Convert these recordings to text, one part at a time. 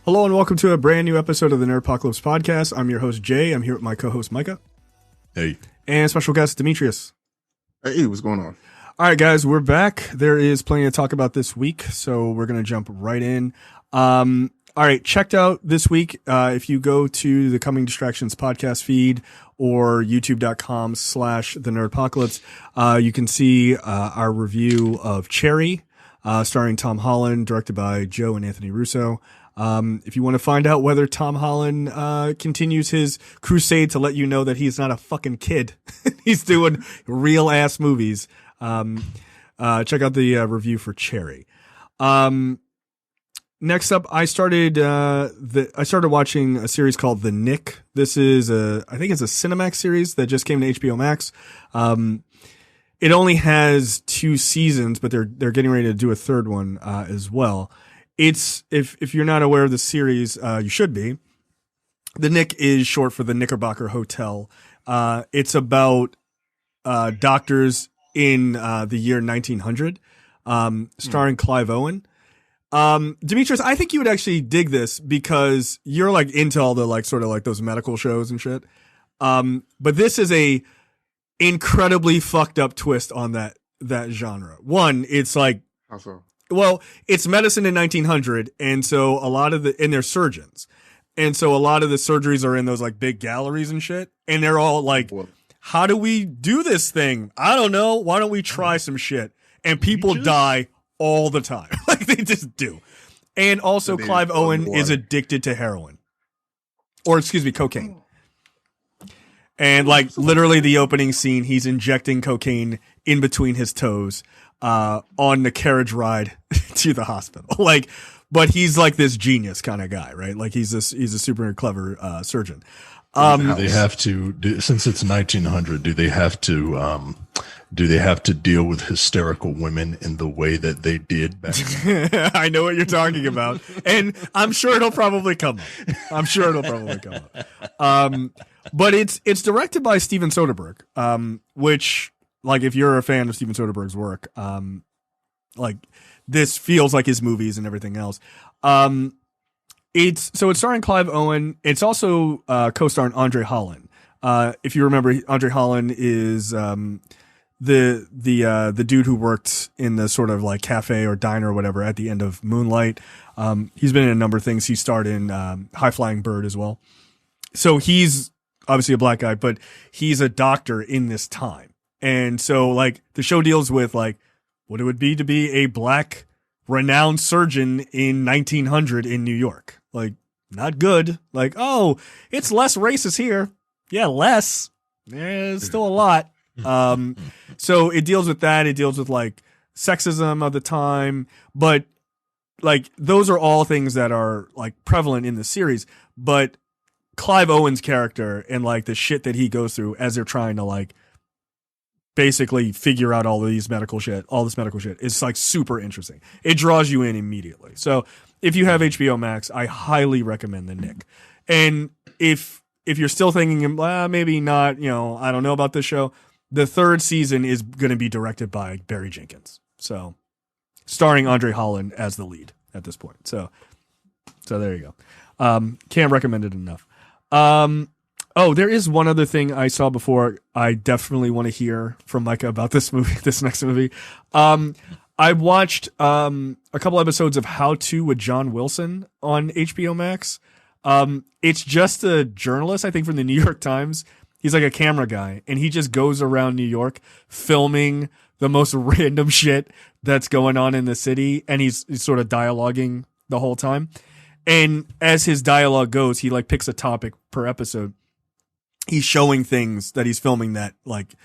Hello and welcome to a brand new episode of the Nerdpocalypse podcast. I'm your host, Jay. I'm here with my co-host, Micah. Hey. And special guest, Demetrius. Hey, what's going on? All right, guys, we're back. There is plenty to talk about this week, so we're going to jump right in. All right, checked out this week. If you go to the Coming Distractions podcast feed or youtube.com/the Nerdpocalypse, you can see our review of Cherry, starring Tom Holland, directed by Joe and Anthony Russo. If you want to find out whether Tom Holland continues his crusade to let you know that he's not a fucking kid, he's doing real ass movies, check out the review for Cherry. Next up, I started watching a series called The Nick. This is I think it's a Cinemax series that just came to HBO Max. It only has 2 seasons, but they're getting ready to do a third one as well. It's if you're not aware of the series, you should be. The Nick is short for the Knickerbocker Hotel. It's about doctors in the year 1900, starring Clive Owen. Demetrius, I think you would actually dig this because you're like into all the like sort of like those medical shows and shit. But this is a incredibly fucked up twist on that genre. One, it's like How so? Well, it's medicine in 1900, and so and they're surgeons, and so a lot of the surgeries are in those like big galleries and shit, and they're all like, how do we do this thing? I don't know. Why don't we try some shit? And people die all the time. Like they just do. And also Clive Owen is addicted to heroin. Or excuse me, cocaine. And like literally the opening scene, he's injecting cocaine in between his toes on the carriage ride to the hospital. Like, but he's like this genius kind of guy, right? Like he's a super clever surgeon. Do they have to, since it's 1900, do they have to deal with hysterical women in the way that they did back then? I know what you're talking about, and I'm sure it'll probably come up. But it's directed by Steven Soderbergh, which, like, if you're a fan of Steven Soderbergh's work, like this feels like his movies and everything else. It's starring Clive Owen. It's also co-starring Andre Holland. If you remember, Andre Holland is the dude who worked in the sort of like cafe or diner or whatever at the end of Moonlight. He's been in a number of things. He starred in High Flying Bird as well. So he's obviously a black guy, but he's a doctor in this time. And so like the show deals with like what it would be to be a black renowned surgeon in 1900 in New York. Like not good. Like, oh, it's less racist here. Yeah, less. There's still a lot. So it deals with that. It deals with like sexism of the time, but like those are all things that are like prevalent in the series. But Clive Owen's character and like the shit that he goes through as they're trying to like basically figure out all this medical shit is like super interesting. It draws you in immediately. So if you have HBO Max, I highly recommend The Nick. And if you're still thinking, maybe not, I don't know about this show, the 3rd season is going to be directed by Barry Jenkins. So starring Andre Holland as the lead at this point. So there you go. Can't recommend it enough. There is one other thing I saw before. I definitely want to hear from Micah about this next movie. I watched a couple episodes of How To with John Wilson on HBO Max. It's just a journalist, I think, from the New York Times. He's like a camera guy, and he just goes around New York filming the most random shit that's going on in the city, and he's sort of dialoguing the whole time. And as his dialogue goes, he like picks a topic per episode. He's showing things that he's filming that like,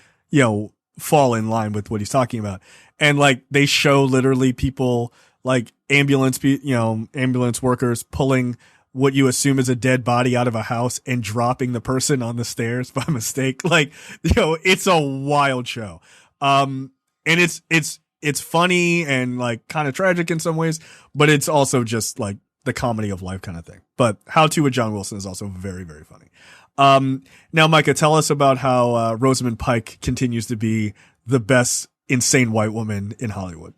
fall in line with what he's talking about. And like they show literally people like ambulance workers pulling what you assume is a dead body out of a house and dropping the person on the stairs by mistake. Like, it's a wild show. And it's funny and like kind of tragic in some ways, but it's also just like the comedy of life kind of thing. But How To with John Wilson is also very, very funny. Now, Micah, tell us about how Rosamund Pike continues to be the best insane white woman in Hollywood.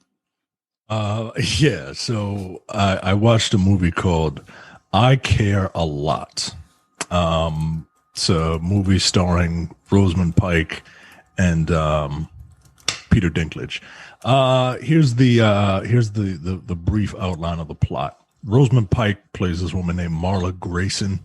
Yeah. So I watched a movie called I care a lot. It's a movie starring Rosamund Pike and Peter Dinklage. Here's the brief outline of the plot. Rosamund Pike plays this woman named Marla Grayson,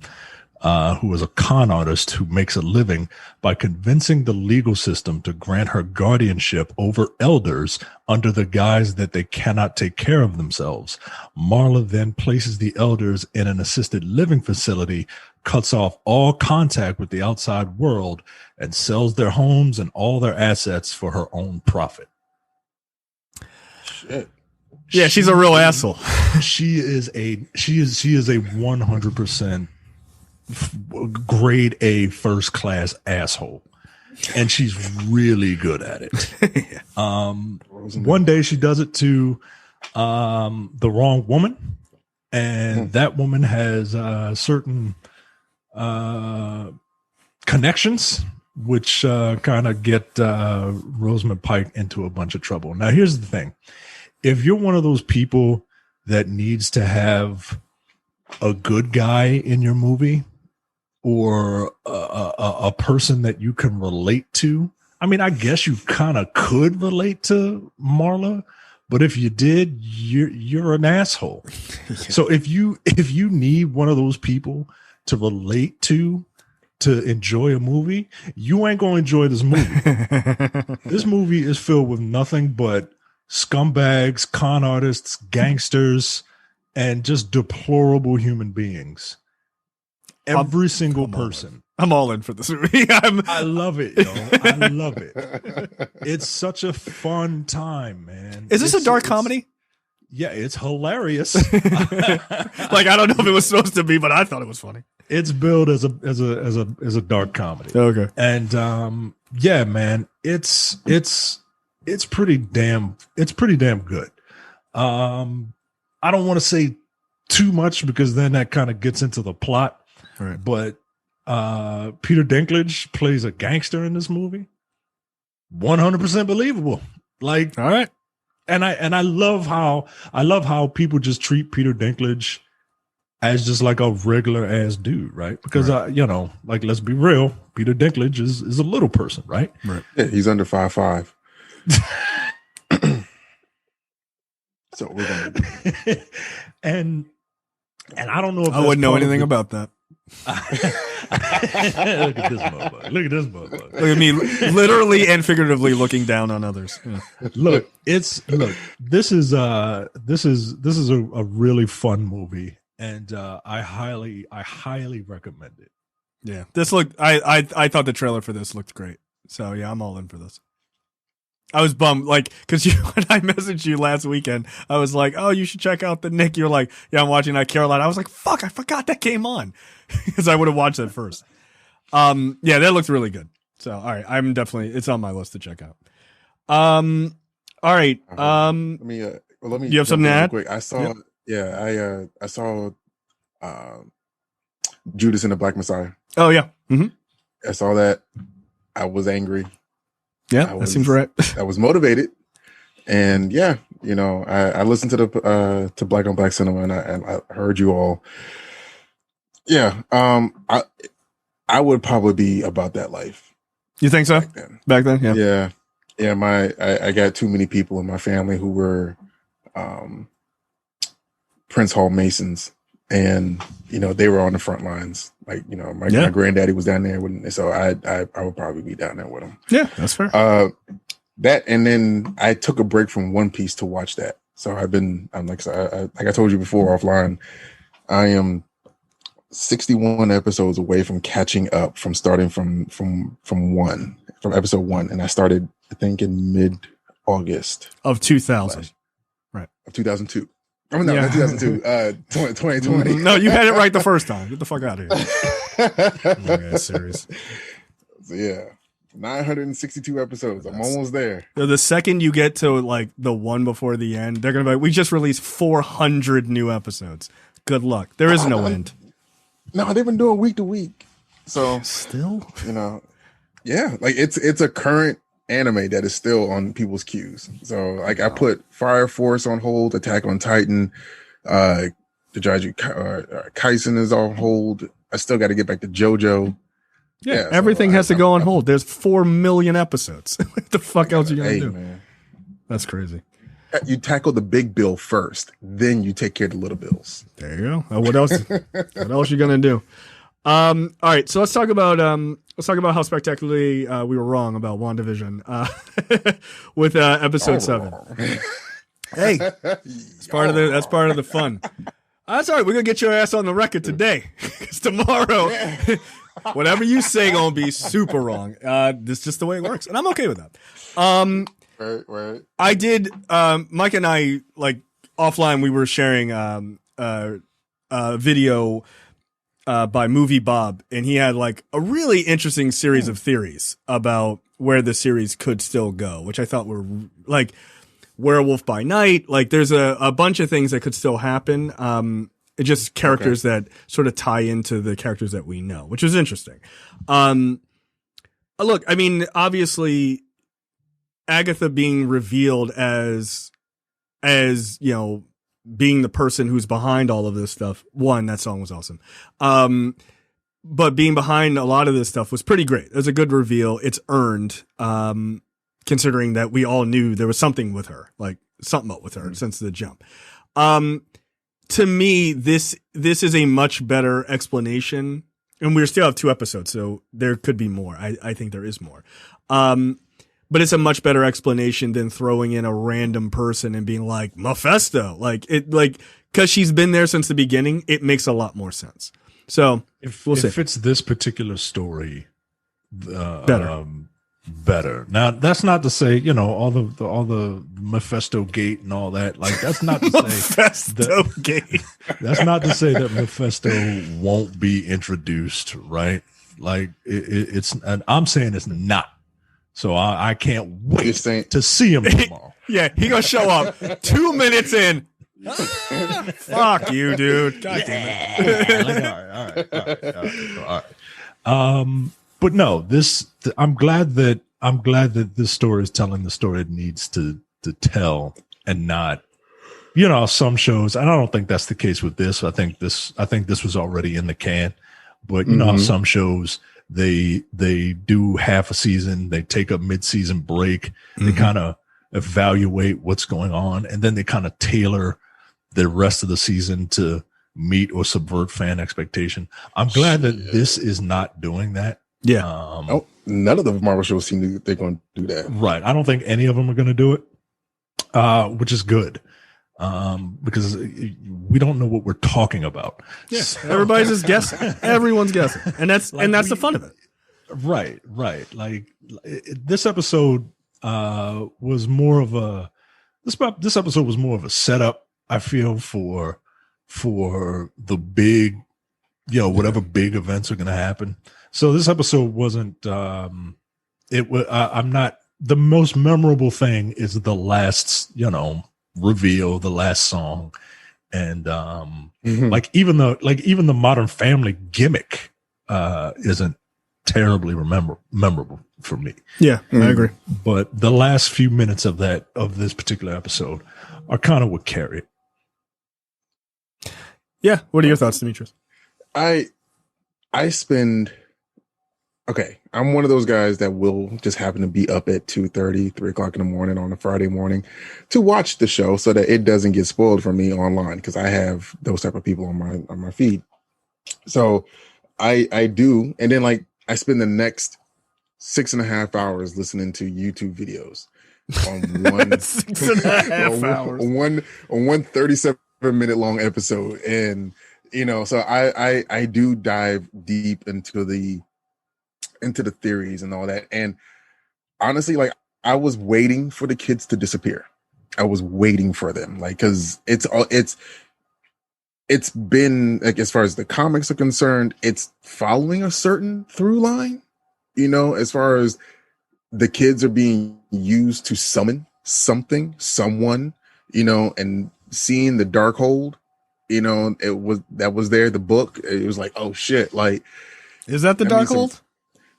who is a con artist who makes a living by convincing the legal system to grant her guardianship over elders under the guise that they cannot take care of themselves. Marla then places the elders in an assisted living facility, cuts off all contact with the outside world, and sells their homes and all their assets for her own profit. Shit. Yeah, she's a real asshole. She is a 100% grade A first class asshole, and she's really good at it. One day she does it to the wrong woman, and that woman has certain connections which kind of get Rosamund Pike into a bunch of trouble. Now here's the thing: if you're one of those people that needs to have a good guy in your movie, or a person that you can relate to. I mean, I guess you kind of could relate to Marla, but if you did, you're an asshole. Yeah. So if you need one of those people to relate to enjoy a movie, you ain't gonna enjoy this movie. This movie is filled with nothing but scumbags, con artists, gangsters, and just deplorable human beings. Every single person. I'm all in for this movie. I love it, yo. I love it. It's such a fun time, man. Is this a dark comedy? Yeah, it's hilarious. Like, I don't know if it was supposed to be, but I thought it was funny. It's billed as a dark comedy. Okay. And yeah, man, it's pretty damn good. I don't want to say too much because then that kind of gets into the plot. Right. But Peter Dinklage plays a gangster in this movie. 100% believable. Like, all right. And I love how people just treat Peter Dinklage as just like a regular ass dude, right? Because like, let's be real, Peter Dinklage is a little person, right? Right. Yeah, he's under 5'5". So we're gonna and I don't know if I wouldn't know anything about that. Look at this motherfucker. Look at me, literally and figuratively looking down on others. Yeah. Look, this is a really fun movie, and I highly recommend it. Yeah, this looked. I thought the trailer for this looked great. So yeah, I'm all in for this. I was bummed, like, because when I messaged you last weekend, I was like, "Oh, you should check out the Nick." You're like, "Yeah, I'm watching that Caroline." I was like, "Fuck, I forgot that came on," because I would have watched that first. Yeah, that looked really good. So, all right, it's on my list to check out. All right. let me. You have something to add? Quick. I saw. Yeah, I saw Judas and the Black Messiah. Oh yeah. Mm-hmm. I saw that. I was angry. Yeah, that seems right. I was motivated, and yeah, I listened to the to Black on Black Cinema, and I heard you all. Yeah, I would probably be about that life. You think so? Back then, yeah. Yeah. I got too many people in my family who were Prince Hall Masons, and they were on the front lines. Like, my granddaddy was down there, so I would probably be down there with him. Yeah, that's fair. That, and then I took a break from One Piece to watch that. So I'm like I told you before offline, I am 61 episodes away from catching up, from starting from episode 1, and I started, I think, in mid-August of 2000, right? Of 2002. I mean, no, not 2002. 2020. No, you had it right the first time. Get the fuck out of here. Oh, yeah, serious. So yeah, 962 episodes. I'm almost there. The second you get to like the one before the end, they're gonna be like, "We just released 400 new episodes. Good luck." There is no end. No, they've been doing week to week. So still, yeah, like it's a current anime that is still on people's queues. So like I put Fire Force on hold, Attack on Titan, Kaisen is on hold. I still got to get back to JoJo. Yeah, everything has to go on hold. There's 4 million episodes. What the fuck else are you gonna do? Man. That's crazy. You tackle the big bill first, then you take care of the little bills. There you go. What else? What else you gonna do? All right, so let's talk about how spectacularly we were wrong about WandaVision with episode 7. Hey, that's part of the fun. That's all right. We're gonna get your ass on the record today, because tomorrow, whatever you say gonna be super wrong. This is just the way it works, and I'm okay with that. Right. I did. Mike and I, like offline, we were sharing video by Movie Bob, and he had like a really interesting series of theories about where the series could still go, which I thought were like Werewolf by Night. Like there's a bunch of things that could still happen. It's just characters that sort of tie into the characters that we know, which is interesting. Look, I mean, obviously Agatha being revealed as, you know, being the person who's behind all of this stuff. One, that song was awesome. But being behind a lot of this stuff was pretty great. It was a good reveal. It's earned, considering that we all knew there was something with her, like something up with her since the jump. To me, this is a much better explanation, and we still have 2 episodes, so there could be more. I think there is more. But it's a much better explanation than throwing in a random person and being like Mephisto, because she's been there since the beginning. It makes a lot more sense. So if it's this particular story, better. Now that's not to say, you know, all the Mephisto gate and all that. Like that's not to say gate. That's not to say that Mephisto won't be introduced, right? Like it's, and I'm saying it's not. So I can't wait to see him tomorrow. Yeah, he gonna show up 2 minutes in. Fuck you, dude. God damn it. All right. But no, I'm glad that this story is telling the story it needs to tell, and not, you know, some shows. And I don't think that's the case with this. I think this was already in the can. But you know how some shows, they do half a season, they take a mid-season break, they kind of evaluate what's going on, and then they kind of tailor the rest of the season to meet or subvert fan expectation. I'm glad that this is not doing that. Yeah. None of the Marvel shows seem they're going to do that. Right. I don't think any of them are going to do it, which is good. Because we don't know what we're talking about. Yes, so. Everybody's just guessing. Everyone's guessing, and that's the fun of it. Right. Like this episode was more of a this episode was more of a setup, I feel, for the big, you know, whatever big events are going to happen. So this episode wasn't. It was. I'm not. The most memorable thing is the last, you know, reveal, the last song, and like even the Modern Family gimmick isn't terribly memorable for me. Yeah, I agree. But the last few minutes of this particular episode are kind of what carry it. Yeah. What are your thoughts, Demetrius? Okay, I'm one of those guys that will just happen to be up at 2:30, 3 o'clock in the morning on a Friday morning to watch the show so that it doesn't get spoiled for me online, because I have those type of people on my feed. So I do, and then like I spend the next 6.5 hours listening to YouTube videos on one 6.5 hours on one 37-minute long episode, and you know, so I do dive deep into the theories and all that. And honestly, like I was waiting for the kids to disappear. I was waiting for them, like, because it's been like, as far as the comics are concerned, it's following a certain through line, you know, as far as the kids are being used to summon someone, you know, and seeing the Darkhold, you know, that was there, the book. It was like, oh shit, like, is that the Darkhold?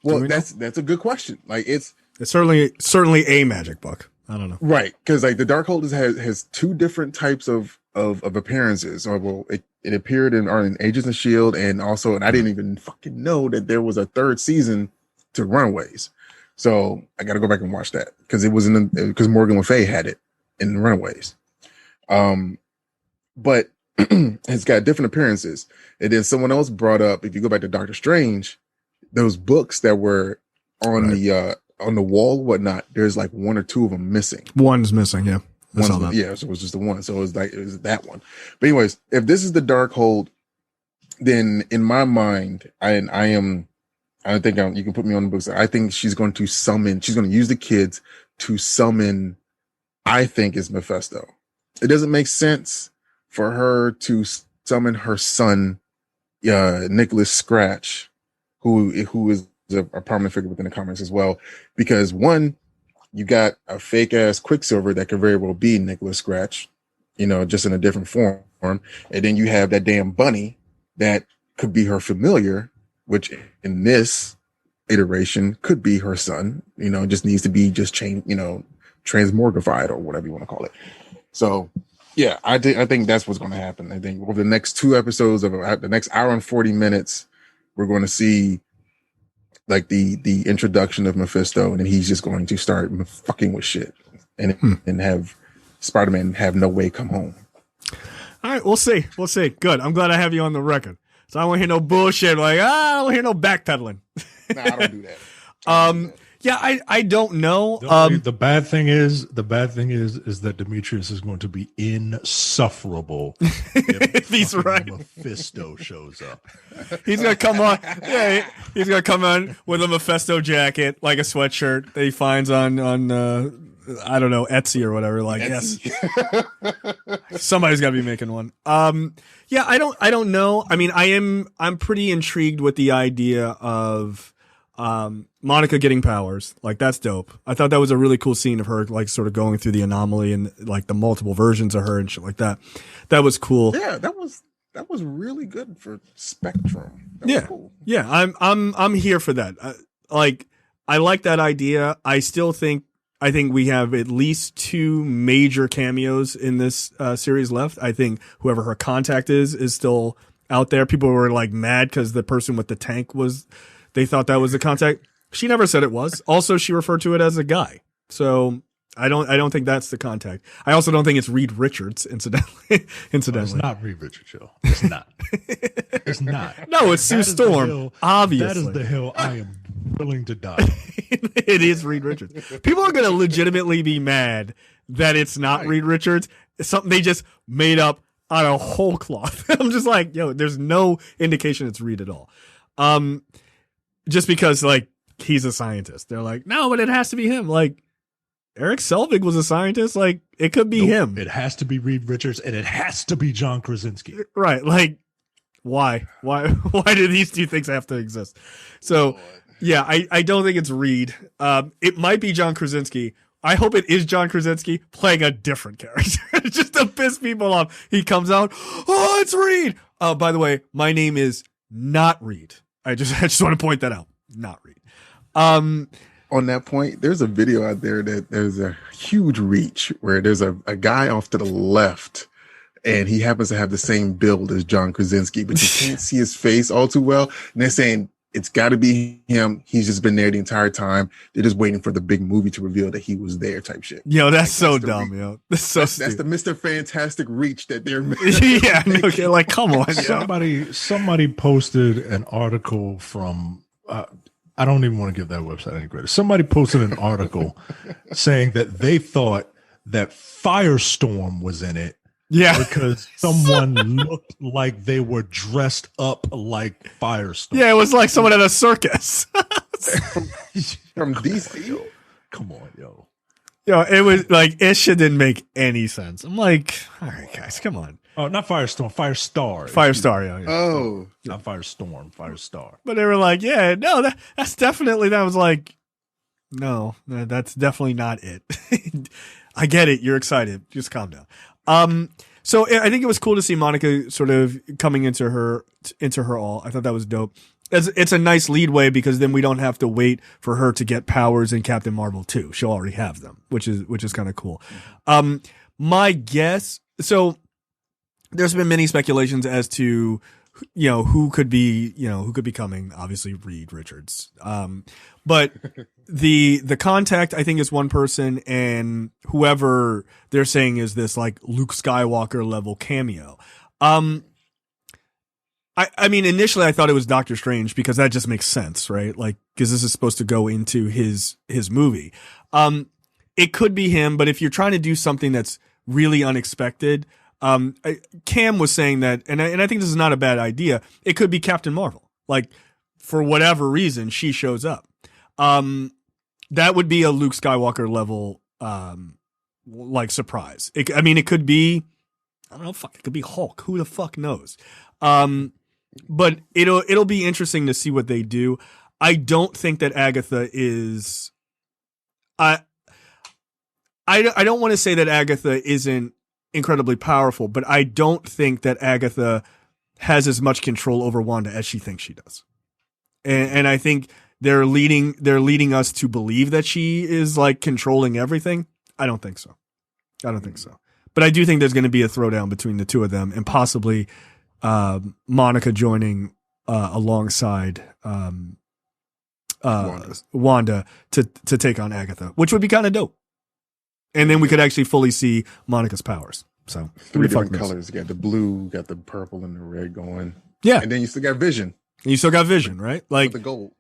Well, that's a good question. Like it's certainly a magic book. I don't know. Right, because like the Darkhold has two different types of appearances. Or well, it appeared in Agents of Shield, and also, and I didn't even fucking know that there was a third season to Runaways. So I got to go back and watch that because it was because Morgan Le Fay had it in Runaways. But it's got different appearances. And then someone else brought up, if you go back to Doctor Strange, those books that were on the wall, whatnot, there's like one or two of them missing. One's missing, yeah. Yeah, so it was just the one. So it was that one. But anyways, if this is the Darkhold, then in my mind, I think you can put me on the books. I think she's going to use the kids to summon, I think, is Mephisto. It doesn't make sense for her to summon her son, Nicholas Scratch, who is a prominent figure within the comics as well, because one, you got a fake ass Quicksilver that could very well be Nicholas Scratch, just in a different form. And then you have that damn bunny that could be her familiar, which in this iteration could be her son, just needs to be transmorgified or whatever you want to call it. So yeah, I think that's what's going to happen. I think over the next 2 episodes of the next hour and 40 minutes, we're going to see like the introduction of Mephisto, and then he's just going to start fucking with shit and have Spider-Man have no way come home. All right, we'll see. Good. I'm glad I have you on the record. So I don't want to hear no bullshit. Like, I don't want to hear no backpedaling. Nah, I don't do that. Yeah, I don't know. The bad thing is that Demetrius is going to be insufferable if he's right. Mephisto shows up. He's gonna come on. Yeah, he's gonna come on with a Mephisto jacket, like a sweatshirt that he finds on I don't know, Etsy or whatever. Like, Etsy. Yes, somebody's got to be making one. Yeah, I don't know. I mean, I'm pretty intrigued with the idea of Monica getting powers. Like, that's dope. I thought that was a really cool scene of her, like, sort of going through the anomaly and like the multiple versions of her and shit like that. That was cool. Yeah, that was really good for Spectrum. That was cool. Yeah, I'm here for that. I like that idea. I think we have at least 2 major cameos in this series left. I think whoever her contact is still out there. People were like mad because the person with the tank they thought that was the contact. She never said it was. Also, she referred to it as a guy. So I don't think that's the contact. I also don't think it's Reed Richards, incidentally. It's not Reed Richards, Joe. It's not. It's not. No, it's Sue Storm. Obviously. That is the hill I am willing to die. It is Reed Richards. People are going to legitimately be mad that it's not Reed Richards. It's something they just made up out of whole cloth. I'm just like, yo, there's no indication it's Reed at all. Just because, like, he's a scientist. They're like, no, but it has to be him. Like, Eric Selvig was a scientist. Like, it could be him. It has to be Reed Richards, and it has to be John Krasinski. Right. Like, why? Why do these 2 things have to exist? So, yeah, I don't think it's Reed. It might be John Krasinski. I hope it is John Krasinski playing a different character just to piss people off. He comes out, oh, it's Reed. By the way, my name is not Reed. I just want to point that out. Not Reed. On that point, there's a video out there that there's a huge reach where there's a guy off to the left, and he happens to have the same build as John Krasinski, but you can't see his face all too well. And they're saying it's got to be him. He's just been there the entire time. They're just waiting for the big movie to reveal that he was there, type shit. Yo, that's so dumb, yo. That's so stupid. That's the Mr. Fantastic reach that they're yeah, okay, like, come on. Somebody posted an article from I don't even want to give that website any credit. Somebody posted an article saying that they thought that Firestorm was in it. Yeah. Because someone looked like they were dressed up like Firestorm. Yeah, it was like someone at a circus. From DC. Come on, yo. Yo, it was like, it shit didn't make any sense. I'm like, all right, guys, come on. Oh, not Firestorm, Firestar. Firestar, yeah. Oh. Not Firestorm, Firestar. But they were like, yeah, no, that's definitely, that was like, no, that's definitely not it. I get it. You're excited. Just calm down. So I think it was cool to see Monica sort of coming into her all. I thought that was dope. it's a nice leadway because then we don't have to wait for her to get powers in Captain Marvel 2. She'll already have them, which is kind of cool. My guess, so there's been many speculations as to, who could be coming. Obviously Reed Richards. But the contact, I think, is one person, and whoever they're saying is this like Luke Skywalker level cameo. I mean, initially I thought it was Doctor Strange because that just makes sense, right? Like, because this is supposed to go into his movie. It could be him, but if you're trying to do something that's really unexpected, Cam was saying that, and I think this is not a bad idea. It could be Captain Marvel. Like, for whatever reason, she shows up. That would be a Luke Skywalker level, like surprise. It could be, I don't know, it could be Hulk. Who the fuck knows? But it'll be interesting to see what they do. I don't think that Agatha is, I don't want to say that Agatha isn't incredibly powerful, but I don't think that Agatha has as much control over Wanda as she thinks she does. And I think they're leading us to believe that she is like controlling everything. I don't think so. But I do think there's going to be a throwdown between the two of them, and possibly Monica joining alongside Wanda to take on Agatha, which would be kind of dope. And then we could actually fully see Monica's powers. So 3 different colors. You got the blue, got the purple, and the red going. Yeah, and then you still got Vision. Right? Like with the gold.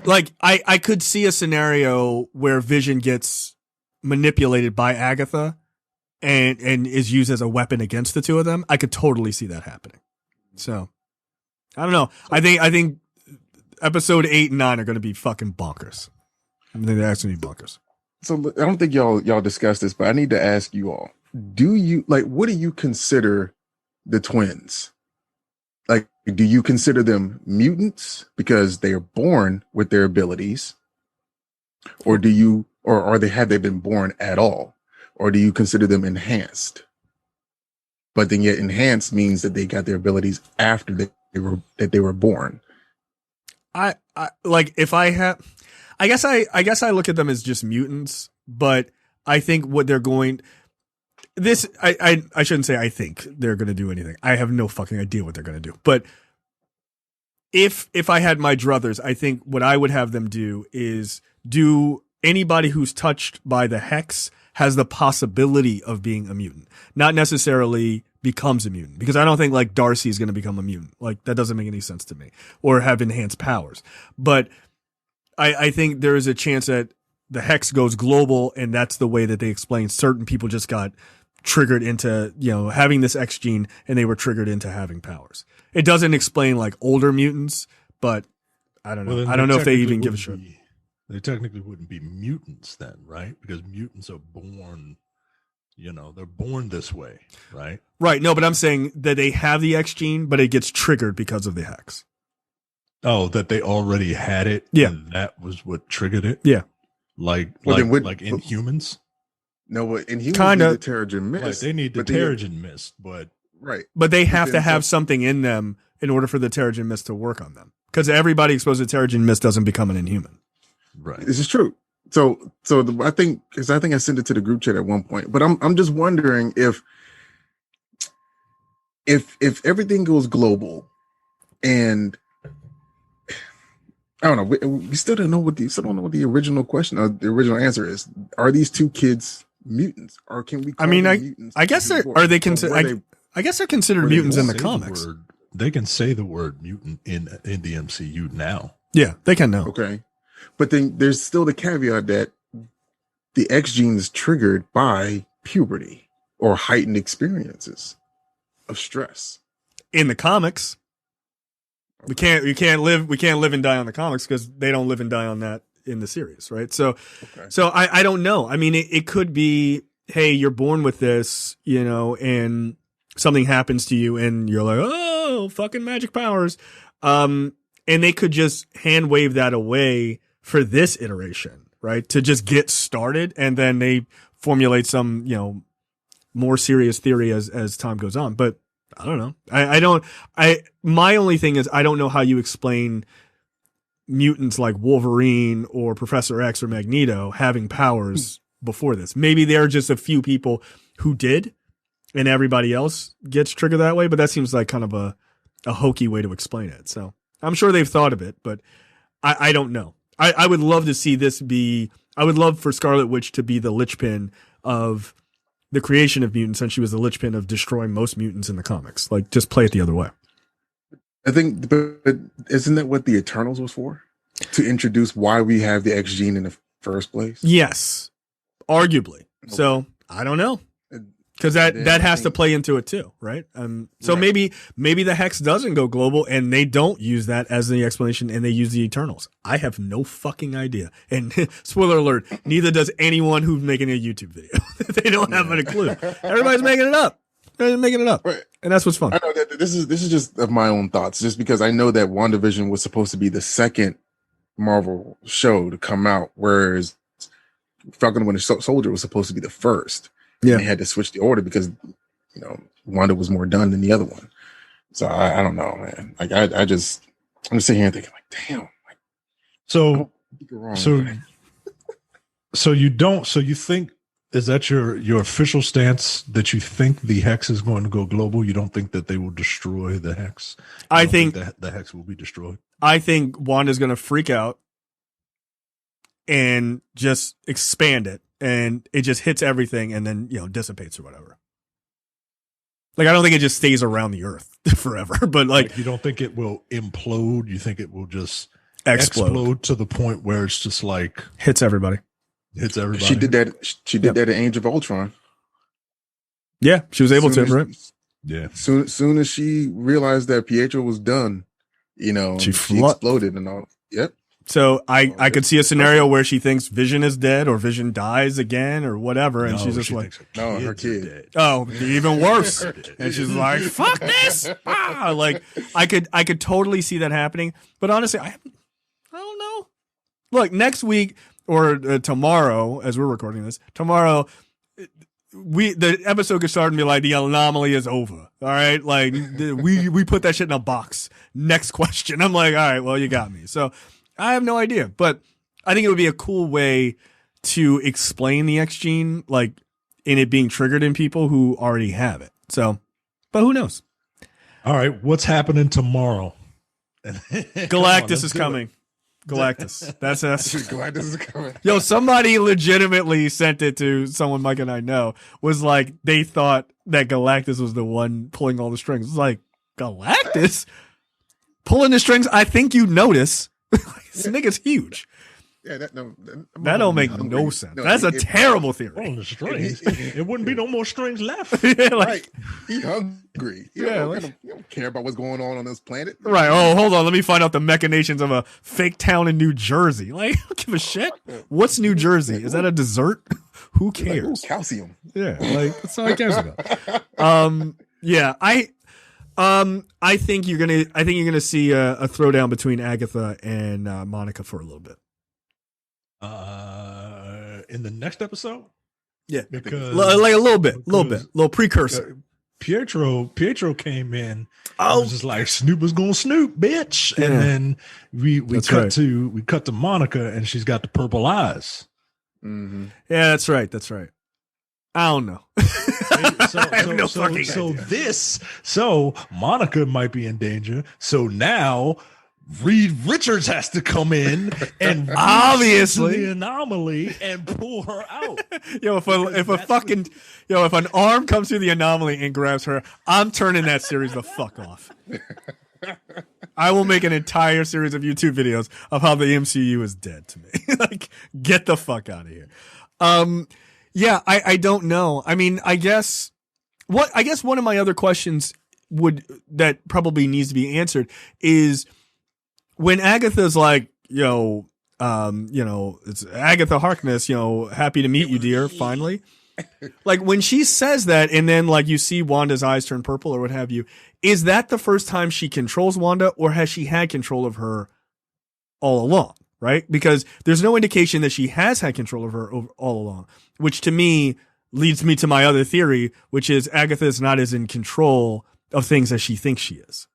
Like I could see a scenario where Vision gets manipulated by Agatha and is used as a weapon against the two of them. I could totally see that happening. So I don't know. I think episode 8 and 9 are going to be fucking bonkers. I think they're actually bonkers. So I don't think y'all discussed this, but I need to ask you all: what do you consider the twins? Like, do you consider them mutants because they are born with their abilities, or have they been born at all, or do you consider them enhanced? But then yet enhanced means that they got their abilities after they were born. I guess I look at them as just mutants, but I think what they're going. I shouldn't say I think they're going to do anything. I have no fucking idea what they're going to do. But if I had my druthers, I think what I would have them do is anybody who's touched by the hex has the possibility of being a mutant, not necessarily becomes a mutant, because I don't think like Darcy is going to become a mutant. Like, that doesn't make any sense to me, or have enhanced powers. But I think there is a chance that the hex goes global, and that's the way that they explain certain people just got triggered into, having this X gene, and they were triggered into having powers. It doesn't explain like older mutants, but I don't know. Well, I don't know if they even give a shit. They technically wouldn't be mutants then, right? Because mutants are born, they're born this way, right? Right. No, but I'm saying that they have the X gene, but it gets triggered because of the hex. Oh, that they already had it. Yeah. And that was what triggered it. Yeah. Like in humans. No, but in humans, Kinda. need the Terrigen Mist. Right, they need the Terrigen Mist, but right. But they have to have something in them in order for the Terrigen Mist to work on them. Because everybody exposed to Terrigen Mist doesn't become an Inhuman. Right. This is true. I think I sent it to the group chat at one point, but I'm just wondering if everything goes global, and I don't know, we still don't know what the original question or the original answer is. Are these two kids mutants, or can we call them mutants? I guess are they considered? I guess they're considered mutants in the comics. They can say the word mutant in the MCU now. Yeah, they can now. Okay. But then there's still the caveat that the X gene is triggered by puberty or heightened experiences of stress. In the comics, we can't live and die on the comics because they don't live and die on that in the series, right? So I don't know. I mean, it could be, hey, you're born with this, and something happens to you, and you're like, oh, fucking magic powers, and they could just hand wave that away for this iteration, right? To just get started, and then they formulate some, more serious theory as time goes on. But I don't know. My only thing is I don't know how you explain mutants like Wolverine or Professor X or Magneto having powers before this. Maybe there are just a few people who did, and everybody else gets triggered that way. But that seems like kind of a hokey way to explain it. So I'm sure they've thought of it, but I don't know. I would love to see this be. I would love for Scarlet Witch to be the linchpin of the creation of mutants, since she was the linchpin of destroying most mutants in the comics. Like, just play it the other way. I think, but isn't that what the Eternals was for? To introduce why we have the X gene in the first place? Yes, arguably. So I don't know, because that has to play into it too, right? So right. maybe the Hex doesn't go global, and they don't use that as the explanation, and they use the Eternals. I have no fucking idea. And spoiler alert, neither does anyone who's making a YouTube video. They don't have a clue. Everybody's making it up. They're making it up, right. And that's what's fun. I know that this is just of my own thoughts, just because I know that WandaVision was supposed to be the second Marvel show to come out, whereas Falcon and Winter Soldier was supposed to be the first. Yeah, and they had to switch the order because Wanda was more done than the other one. So I don't know, man. Like I'm just sitting here thinking, like, damn. Like, so you think, is that your official stance, that you think the Hex is going to go global? You don't think that they will destroy the Hex? I think that the Hex will be destroyed. I think Wanda's going to freak out and just expand it, and it just hits everything and then, dissipates or whatever. Like, I don't think it just stays around the Earth forever, but like you don't think it will implode? You think it will just explode to the point where it's just like hits everybody? Hits everybody. She did that. She did that in Age of Ultron. Yeah, she was able to, right? Yeah. Soon as she realized that Pietro was done, she exploded and all. Yep. So I could see a scenario where she thinks Vision is dead, or Vision dies again, or whatever, and she's just like, "No, her kid." Oh, even worse. And she's like, "Fuck this!" Like, I could totally see that happening. But honestly, I don't know. Look, next week or tomorrow, as we're recording this, tomorrow, the episode could start and be like, the anomaly is over. All right, like we put that shit in a box. Next question. I'm like, all right, well, you got me. So I have no idea, but I think it would be a cool way to explain the X gene, like in it being triggered in people who already have it. So, but who knows? All right, what's happening tomorrow? Galactus is coming. Galactus. That's us. Galactus is coming. Yo, somebody legitimately sent it to someone Mike and I know. Was like, they thought that Galactus was the one pulling all the strings. It's like, Galactus pulling the strings? I think you notice. This nigga's huge. Yeah, that don't make no sense. That's a terrible theory. On the strings, it wouldn't be no more strings left. Yeah, right. He hungry. He don't care about what's going on this planet. Right. Oh, hold on. Let me find out the machinations of a fake town in New Jersey. Like, I don't give a shit. What's New Jersey? Is that a dessert? Who cares? Like, calcium. Yeah, like that's all I cares about. Yeah, I think you're gonna see a throwdown between Agatha and Monica for a little bit. In the next episode, yeah, because like a little precursor. Pietro came in. I was just like, Snoop was gonna snoop, bitch, and then we cut to Monica, and she's got the purple eyes. Mm-hmm. Yeah, that's right. I don't know. So Monica might be in danger. So now Reed Richards has to come in and obviously the anomaly and pull her out. If an arm comes through the anomaly and grabs her, I'm turning that series the fuck off. I will make an entire series of YouTube videos of how the MCU is dead to me. Like, get the fuck out of here. Yeah, I don't know. I mean, I guess one of my other questions that probably needs to be answered is when Agatha's like, it's Agatha Harkness, happy to meet you, dear, finally. Like, when she says that, and then like you see Wanda's eyes turn purple or what have you, is that the first time she controls Wanda, or has she had control of her all along? Right? Because there's no indication that she has had control of her all along, which to me leads me to my other theory, which is Agatha is not as in control of things as she thinks she is.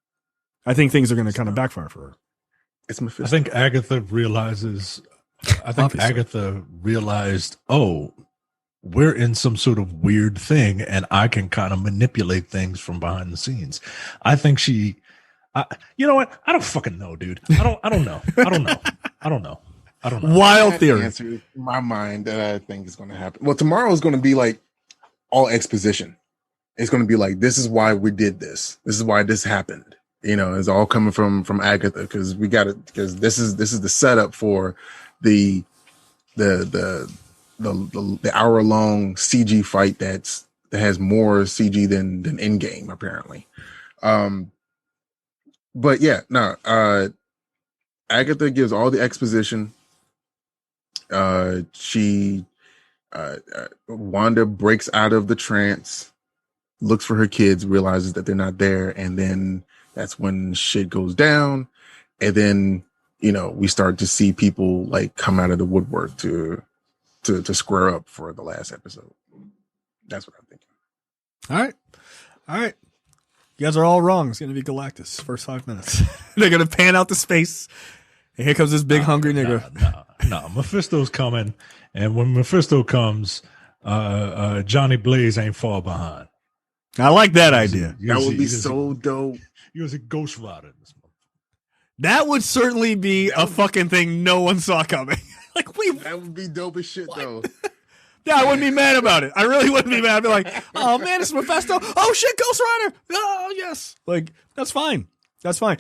I think things are going to kind of backfire for her. It's Mephisto. I think Agatha realizes. I think Obviously. Agatha realized, oh, we're in some sort of weird thing, and I can kind of manipulate things from behind the scenes. I think she. You know what? I don't fucking know, dude. I don't know. I don't know. Wild That theory. answer in my mind that I think is going to happen. Well, tomorrow is going to be like all exposition. It's going to be like, this is why we did this. This is why this happened. You know, it's all coming from Agatha because we got it. Because this is the setup for the hour-long CG fight that has more CG than Endgame apparently. But yeah, no. Agatha gives all the exposition. Wanda breaks out of the trance, looks for her kids, realizes that they're not there, and then that's when shit goes down. And then, you know, we start to see people like come out of the woodwork to square up for the last episode. That's what I'm thinking. All right. You guys are all wrong. It's going to be Galactus. First 5 minutes. They're going to pan out the space. And here comes this big hungry nigger. No, Mephisto's coming. And when Mephisto comes, Johnny Blaze ain't far behind. I like that idea. That would be so dope. He was a Ghost Rider in this movie. That would certainly be a fucking thing no one saw coming. Like that would be dope as shit, though. Yeah, I wouldn't be mad about it. I really wouldn't be mad. I'd be like, oh man, it's Mephisto. Oh shit, Ghost Rider. Oh yes. Like, that's fine. That's fine.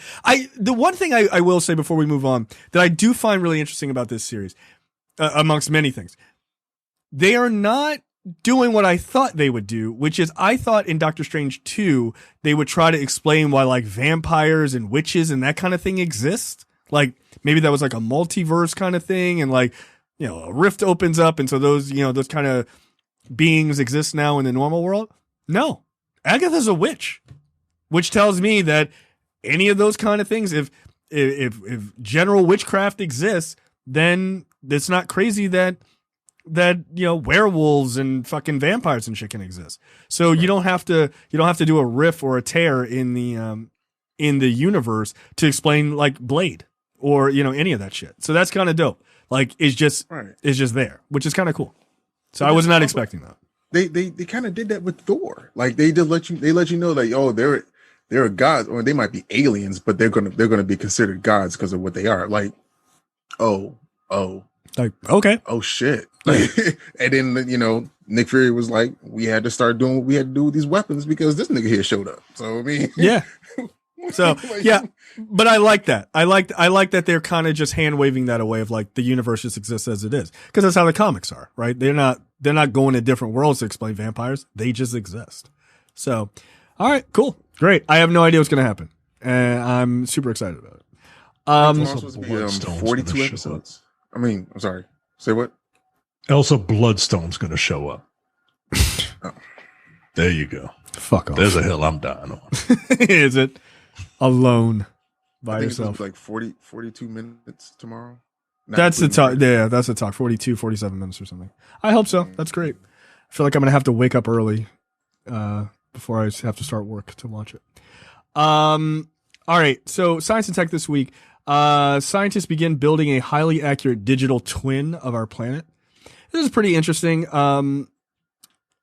The one thing I will say before we move on that I do find really interesting about this series, amongst many things, they are not doing what I thought they would do, which is I thought in Doctor Strange 2, they would try to explain why like vampires and witches and that kind of thing exist. Like maybe that was like a multiverse kind of thing. And like, you know, a rift opens up. And so those, you know, those kind of beings exist now in the normal world. No, Agatha's a witch, which tells me that any of those kind of things, if general witchcraft exists, then it's not crazy that you know werewolves and fucking vampires and shit can exist. So you don't have to do a riff or a tear in the universe to explain like Blade or you know any of that shit. So that's kind of dope. Like it's just there, which is kind of cool. So I was not expecting that. They kind of did that with Thor. Like they let you know that they're gods, or they might be aliens, but they're gonna be considered gods because of what they are. Like, like okay, oh shit. And then you know Nick Fury was like, we had to start doing what we had to do with these weapons because this nigga here showed up. So I mean, yeah. So yeah, but I like that. I like that they're kind of just hand waving that away of like the universe just exists as it is because that's how the comics are, right? They're not going to different worlds to explain vampires. They just exist. So, all right, cool, great. I have no idea what's gonna happen, and I'm super excited about it. It's supposed to be 42 episodes. I mean, I'm sorry. Say what? Elsa Bloodstone's going to show up. Oh. There you go. Fuck off. There's a hill I'm dying on. Is it alone by I think yourself? It's like 42 minutes tomorrow. That's the talk. Yeah, that's the talk. 42, 47 minutes or something. I hope so. That's great. I feel like I'm going to have to wake up early before I have to start work to watch it. All right. So science and tech this week. Scientists begin building a highly accurate digital twin of our planet. This is pretty interesting.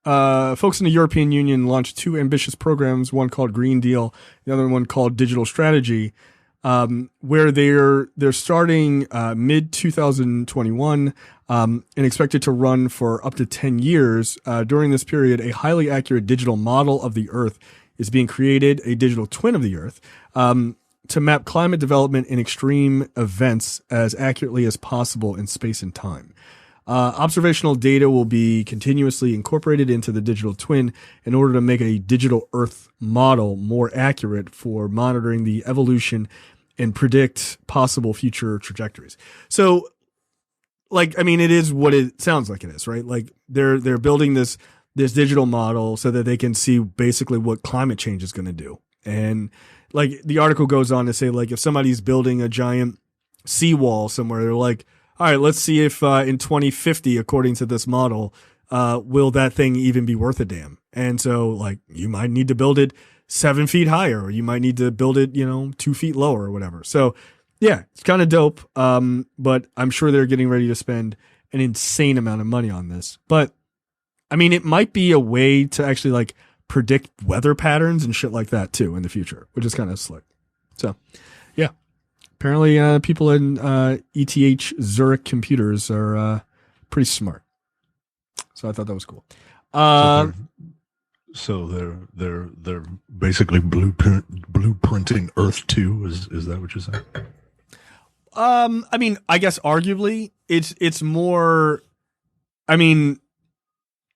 Folks in the European Union launched 2 ambitious programs, one called Green Deal, the other one called Digital Strategy, where they're starting mid 2021 and expected to run for up to 10 years. During this period, a highly accurate digital model of the Earth is being created, a digital twin of the Earth, to map climate development and extreme events as accurately as possible in space and time. Observational data will be continuously incorporated into the digital twin in order to make a digital Earth model more accurate for monitoring the evolution and predict possible future trajectories. So, like, I mean, it is what it sounds like it is, right? Like they're building this digital model so that they can see basically what climate change is going to do. And like the article goes on to say, like, if somebody's building a giant seawall somewhere, they're like, all right, let's see if in 2050, according to this model, will that thing even be worth a damn? And so, like, you might need to build it 7 feet higher, or you might need to build it, 2 feet lower or whatever. So Yeah, it's kind of dope. But I'm sure they're getting ready to spend an insane amount of money on this. But I mean, it might be a way to actually like predict weather patterns and shit like that too in the future, which is kind of slick. So, yeah. Apparently, people in ETH Zurich computers are pretty smart. So I thought that was cool. So they're basically blueprinting Earth 2. Is that what you're saying? I mean, I guess arguably it's more. I mean,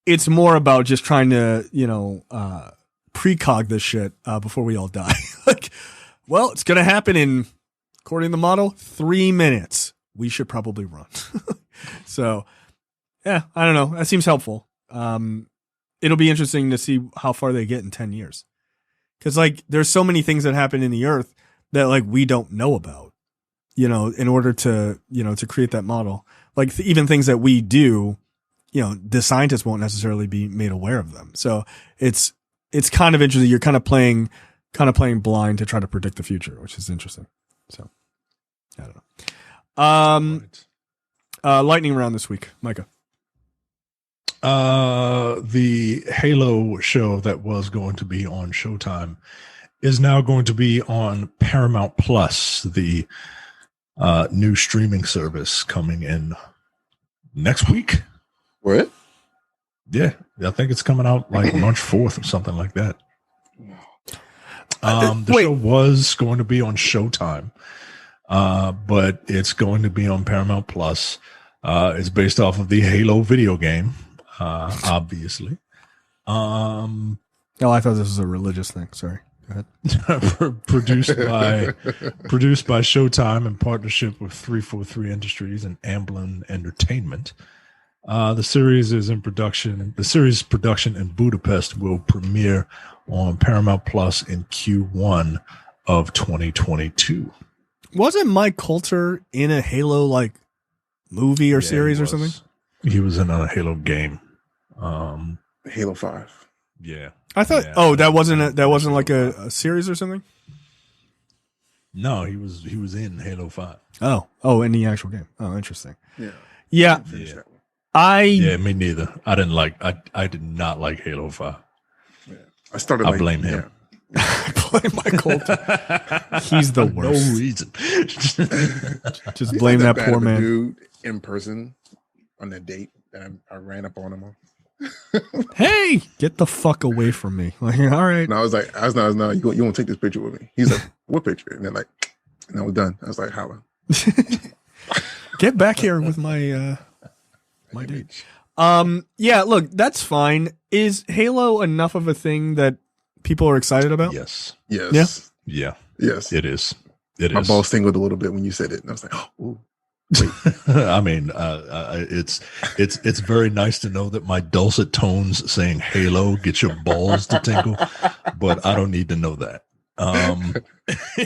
it's more about just trying to precog this shit before we all die. Like, well, it's gonna happen in, according to the model, 3 minutes. We should probably run. So, yeah, I don't know. That seems helpful. It'll be interesting to see how far they get in 10 years. Because, like, there's so many things that happen in the Earth that, like, we don't know about, in order to, to create that model. Like, even things that we do, the scientists won't necessarily be made aware of them. So it's kind of interesting. You're kind of playing blind to try to predict the future, which is interesting. So, I don't know. Lightning round this week, Micah. The Halo show that was going to be on Showtime is now going to be on Paramount Plus, the new streaming service coming in next week. What? Yeah, I think it's coming out like March 4th or something like that. The show was going to be on Showtime, but it's going to be on Paramount Plus. It's based off of the Halo video game. Obviously. Oh, I thought this was a religious thing. Sorry. Go ahead. produced by Showtime in partnership with 343 Industries and Amblin Entertainment. The series is in production. The series production in Budapest will premiere on Paramount Plus in Q1 of 2022. Wasn't Mike Coulter in a Halo like movie or series or something? He was in a Halo game. Halo 5. Yeah. I thought. Yeah. Oh, that wasn't like a series or something. No, he was in Halo 5. Oh, in the actual game. Oh, interesting. Yeah. Yeah. Me neither. I did not like Halo 5. Yeah. I blame him. Yeah. I blame Mike Coulter. He's the worst. No reason. Just blame that poor man. Dude in person on that date that I ran up on him. Hey, get the fuck away from me! Like, all right. And I was like, no, you won't take this picture with me. He's like, what picture? And then and I was done. I was like, holla. Get back here with my my date. Yeah, look, that's fine. Is Halo enough of a thing that people are excited about? Yes. Yes. Yeah. Yes. It is. My balls tingled a little bit when you said it, and I was like, oh. Ooh. I mean, it's very nice to know that my dulcet tones saying Halo get your balls to tingle, but I don't need to know that.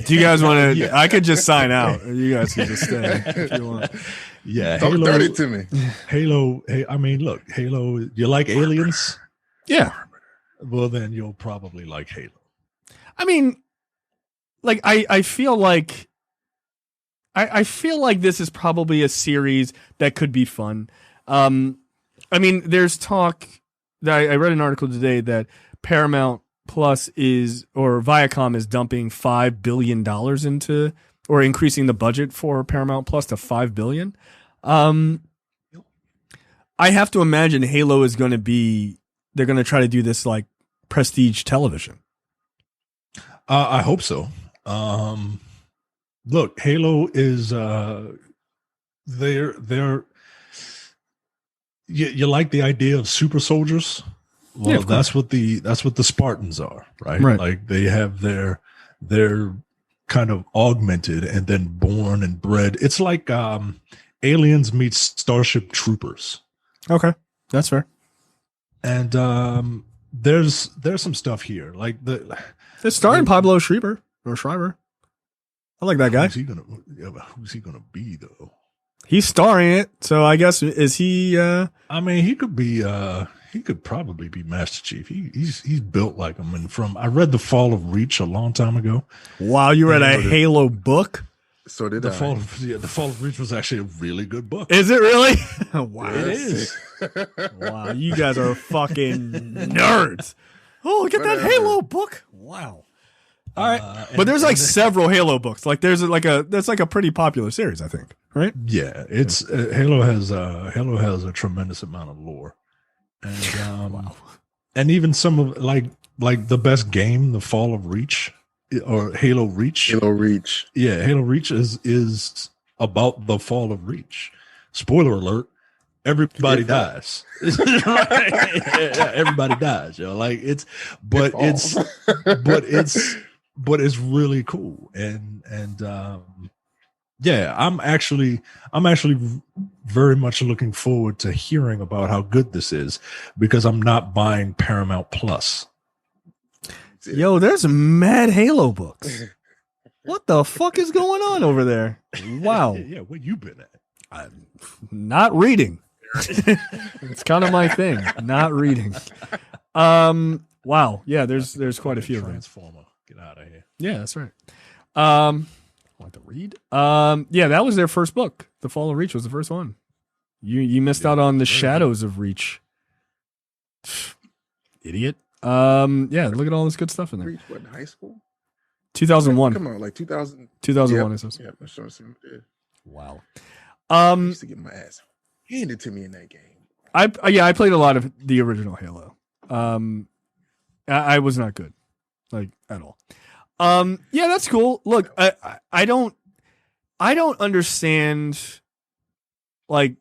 Do you guys want to? Yeah. I could just sign out. You guys can just stay if you want. Yeah, Talk dirty to me. Halo. Hey, I mean, look, Halo. You like aliens? Yeah. Well, then you'll probably like Halo. I mean, like I feel like. I feel like this is probably a series that could be fun. I mean, there's talk that I read an article today that Paramount Plus or Viacom is dumping $5 billion into, or increasing the budget for Paramount Plus to $5 billion. I have to imagine Halo is going to be, they're going to try to do this like prestige television. I hope so. Look, Halo is they're you like the idea of super soldiers? Well, yeah, that's what the Spartans are, right? Like they have their kind of augmented and then born and bred. It's like Aliens meets Starship Troopers. Okay, that's fair. And there's some stuff here, like they're starring Pablo Schreiber. I like that guy. Who's he gonna be though? He's starring it, so I guess is he? I mean, he could be. He could probably be Master Chief. He's built like him. And I read The Fall of Reach a long time ago. Wow, you read a Halo book? So did the I. the Fall of Reach was actually a really good book. Is it really? Wow. It is. Wow, you guys are fucking nerds. Oh, look at that Halo book. Wow. All right. But there's like several Halo books. Like that's like a pretty popular series, I think. Right? Yeah, it's Halo has a tremendous amount of lore. And Wow. And even some of like the best game, The Fall of Reach or Halo Reach. Halo Reach. Yeah, Halo Reach is about the fall of Reach. Spoiler alert, everybody dies. Yeah, everybody dies, yo. Like it's really cool. And yeah, I'm actually very much looking forward to hearing about how good this is because I'm not buying Paramount Plus. Yo, there's mad Halo books. What the fuck is going on over there? Wow. Yeah, where you been at? I'm not reading. It's kind of my thing. Not reading. Wow. Yeah, there's quite a few of them. Transformer. Get out of here. Yeah, that's right. Want to read? Yeah, that was their first book. The Fall of Reach was the first one. You missed out on the Shadows of Reach. Idiot. Yeah, look at all this good stuff in there. Reach what, in high school? 2001. Come on, like 2000. 2001 Yep. is this. Yeah, I'm sure. Yeah. Wow. I used to get my ass handed to me in that game. I played a lot of the original Halo. I was not good, like at all. Yeah, that's cool. Look, I don't understand like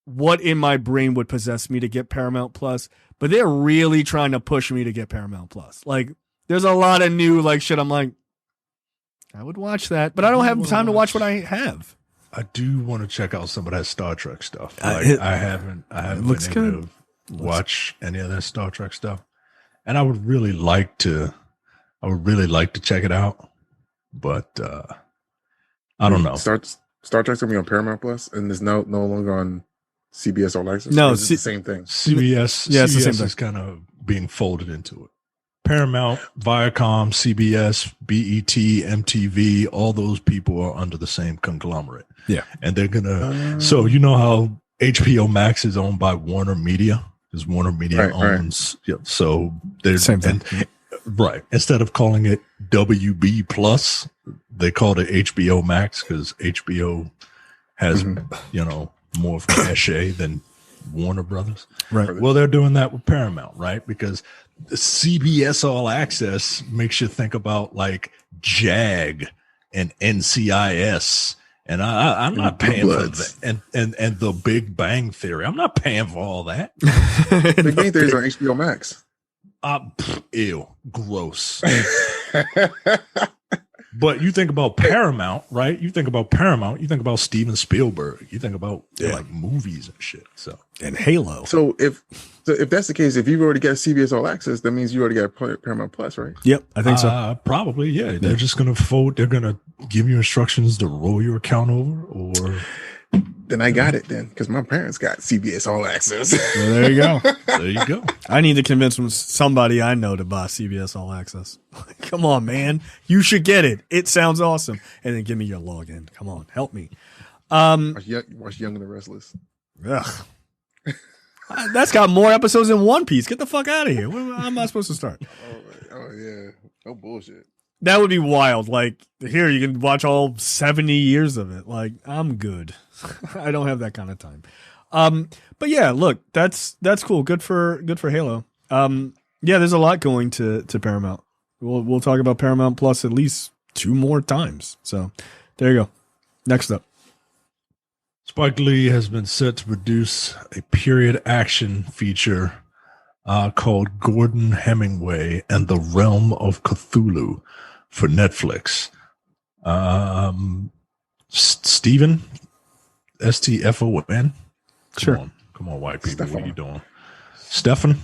what in my brain would possess me to get Paramount Plus, but they're really trying to push me to get Paramount Plus. Like, there's a lot of new like shit. I'm like, I would watch that, but I don't have time to watch what I have. I do want to check out some of that Star Trek stuff. Like, I haven't been able to watch any of that Star Trek stuff, and I would really like to check it out, but I don't know. Star Trek's gonna be on Paramount Plus, and it's no longer on CBS All Access. No, it's the same thing. CBS, yeah, it's the same CBS is kind of being folded into it. Paramount, Viacom, CBS, BET, MTV, all those people are under the same conglomerate. Yeah. And they're going to, so you know how HBO Max is owned by Warner Media? Because Warner Media owns, right. Yeah, so they're same thing. Right. Instead of calling it WB Plus, they called it HBO Max because HBO has, more of cachet than Warner Brothers. Right. Well, they're doing that with Paramount, right? Because the CBS All Access makes you think about like JAG and NCIS. And I'm not paying for that. And the Big Bang Theory. I'm not paying for all that. Big Bang Theory is on HBO Max. Ew, gross. But you think about Paramount, right? You think about Steven Spielberg. You think about like movies and shit. So and Halo. So if that's the case, if you've already got CBS All Access, that means you already got Paramount Plus, right? Yep, I think so. Probably, yeah. They're just gonna fold. They're gonna give you instructions to roll your account over, or then I got it then because my parents got CBS All Access. Well, there you go. There you go. I need to convince somebody I know to buy CBS All Access. Come on, man. You should get it. It sounds awesome. And then give me your login. Come on, help me. Watch Young and the Restless. Ugh. That's got more episodes than One Piece. Get the fuck out of here. How am I supposed to start? Oh yeah. No bullshit. That would be wild. Like, here you can watch all 70 years of it. Like, I'm good. I don't have that kind of time. But yeah, look, that's cool. Good for Halo. Yeah, there's a lot going to Paramount. We'll talk about Paramount Plus at least 2 more times. So there you go. Next up. Spike Lee has been set to produce a period action feature called Gordon Hemingway and the Realm of Cthulhu for Netflix. Stephen, STFON. Sure. Come on, white people. What are you doing? Stefan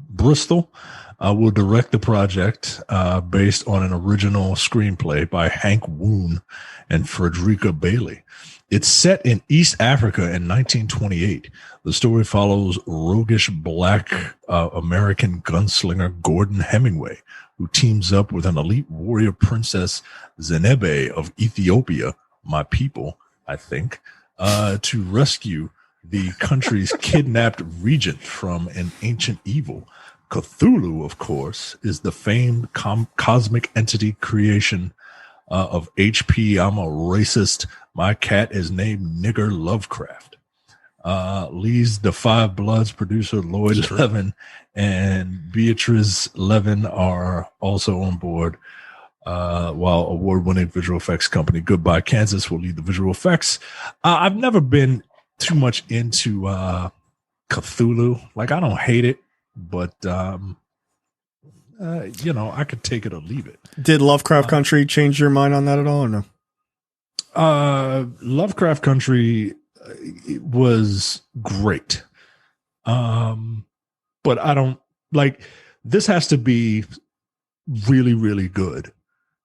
Bristol will direct the project based on an original screenplay by Hank Woon and Frederica Bailey. It's set in East Africa in 1928. The story follows roguish black American gunslinger Gordon Hemingway, who teams up with an elite warrior princess Zenebe of Ethiopia, my people, I think, to rescue the country's kidnapped regent from an ancient evil. Cthulhu, of course, is the famed cosmic entity creation of H.P. I'm a racist. My cat is named Nigger Lovecraft. Lee's The Five Bloods producer Lloyd Levin and Beatrice Levin are also on board, while award-winning visual effects company Goodbye Kansas will lead the visual effects. I've never been too much into Cthulhu. Like, I don't hate it, but you know, I could take it or leave it. Did Lovecraft Country change your mind on that at all, or no? Lovecraft Country was great. But I don't like, this has to be really, really good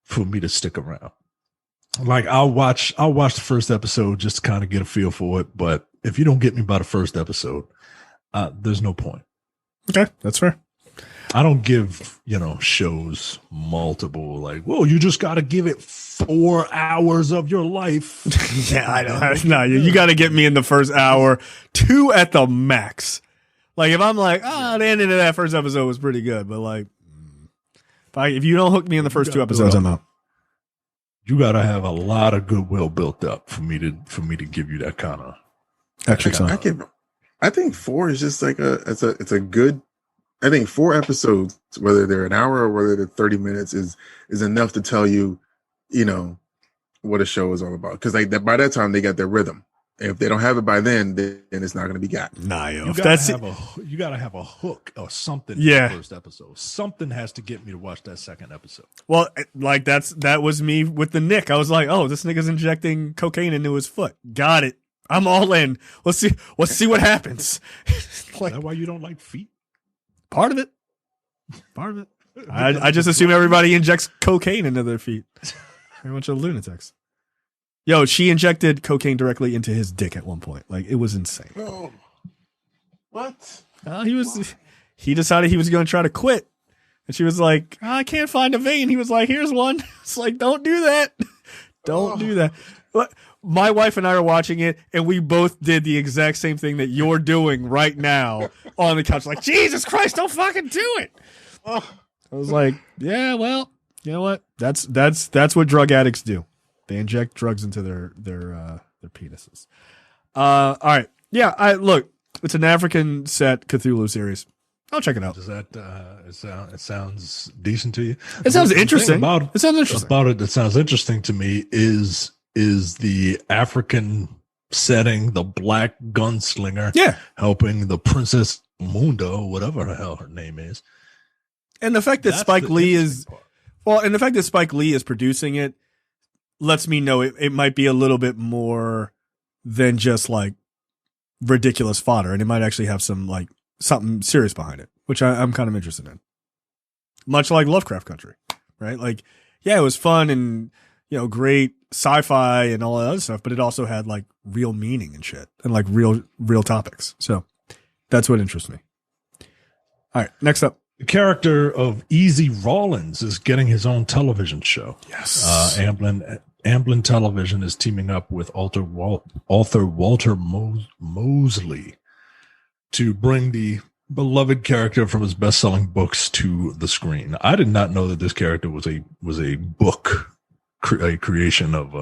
for me to stick around. Like, I'll watch the first episode just to kind of get a feel for it. But if you don't get me by the first episode, there's no point. Okay, that's fair. I don't give, shows multiple, like, well, you just got to give it 4 hours of your life. Yeah, I know. No, you got to get me in the first hour, 2 at the max. Like, if I'm like, the ending of that first episode was pretty good, but like, if you don't hook me in the first 2 episodes, I'm out. You got to have a lot of goodwill built up for me to give you that kind of extra time. I think 4 is just like it's a good. I think 4 episodes, whether they're an hour or whether they're 30 minutes, is enough to tell you, what a show is all about. Because by that time they got their rhythm. And if they don't have it by then it's not going to be got. Nah, yo, you got to have a hook or something. Yeah. In the first episode, something has to get me to watch that second episode. Well, like that was me with the Nick. I was like, oh, this nigga's injecting cocaine into his foot. Got it. I'm all in. Let's see what happens. Like, is that why you don't like feet? Part of it. I just assume everybody injects cocaine into their feet. A bunch of lunatics. Yo, she injected cocaine directly into his dick at one point. Like, it was insane. Oh. What? He decided he was going to try to quit. And she was like, I can't find a vein. He was like, here's one. It's like, don't do that. Don't do that. But my wife and I are watching it, and we both did the exact same thing that you're doing right now on the couch. Like, Jesus Christ, don't fucking do it. I was like, yeah, well, you know what? That's what drug addicts do. They inject drugs into their penises. All right. Yeah, look, it's an African set Cthulhu series. I'll check it out. Does that it sounds decent to you? It sounds interesting. It sounds interesting. About it that sounds interesting to me is the African setting, the black gunslinger, helping the Princess Munda, whatever the hell her name is. And the fact that Spike Lee is producing it lets me know it might be a little bit more than just like ridiculous fodder, and it might actually have some like something serious behind it, which I'm kind of interested in. Much like Lovecraft Country, right? Like, yeah, it was fun and great sci-fi and all that other stuff, but it also had like real meaning and shit and like real topics. So that's what interests me. All right, next up. The character of Easy Rawlins is getting his own television show. Yes. Amblin Television is teaming up with author Walter Mosley to bring the beloved character from his best-selling books to the screen. I did not know that this character was a book, a creation of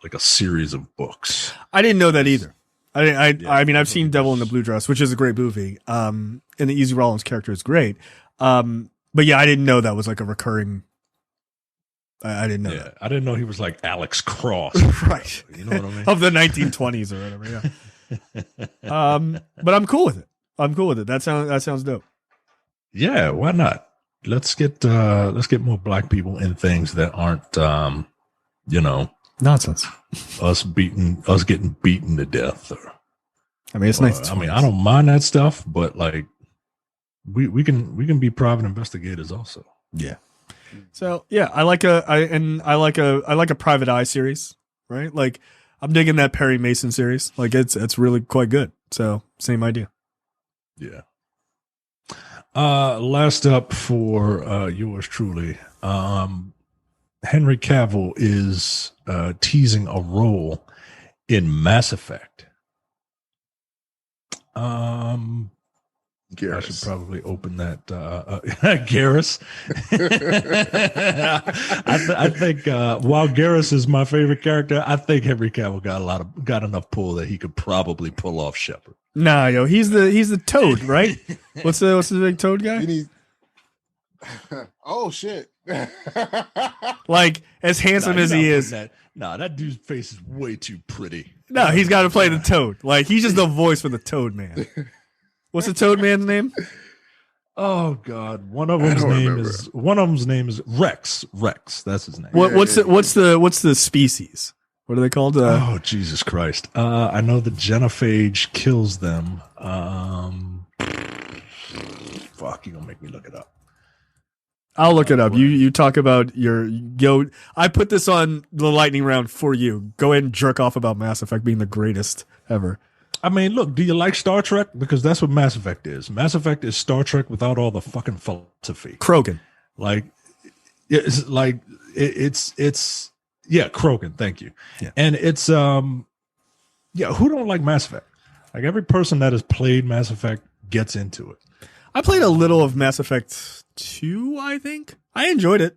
like a series of books. I didn't know that either. I mean, I've seen Devil in the Blue Dress, which is a great movie. And the Easy Rawlins character is great. But yeah, I didn't know that was like a recurring. I didn't know that. I didn't know he was like Alex Cross. Right. You know what I mean? Of the 1920s or whatever. Yeah. But I'm cool with it. That sounds dope. Yeah. Why not? Let's get more black people in things that aren't, nonsense. Us getting beaten to death. I mean, it's nice. I mean, I don't mind that stuff, but like, we can be private investigators also. Yeah. So yeah, I like a private eye series, right? Like I'm digging that Perry Mason series. Like it's really quite good. So same idea. Yeah. Last up for yours truly. Henry Cavill is teasing a role in Mass Effect. Garrus. I should probably open that. Garrus. I think while Garrus is my favorite character, I think Henry Cavill got enough pull that he could probably pull off Shepard. Nah, yo, he's the Toad, right? What's the big Toad guy? Oh shit! Like as handsome as he is. That dude's face is way too pretty. No, he's got to play the Toad. Like he's just the voice for the Toad Man. What's the Toad Man's name? Oh God, one of them's name is Rex. Rex, that's his name. What's the species? What are they called? Oh Jesus Christ! I know the genophage kills them. Fuck, you gonna make me look it up. I'll look it up. You talk about your go. I put this on the lightning round for you. Go ahead and jerk off about Mass Effect being the greatest ever. I mean, look, do you like Star Trek? Because that's what Mass Effect is. Mass Effect is Star Trek without all the fucking philosophy. Krogan. It's Krogan. Thank you. Yeah. And it's who don't like Mass Effect? Like every person that has played Mass Effect gets into it. I played a little of Mass Effect 2, I think. I enjoyed it.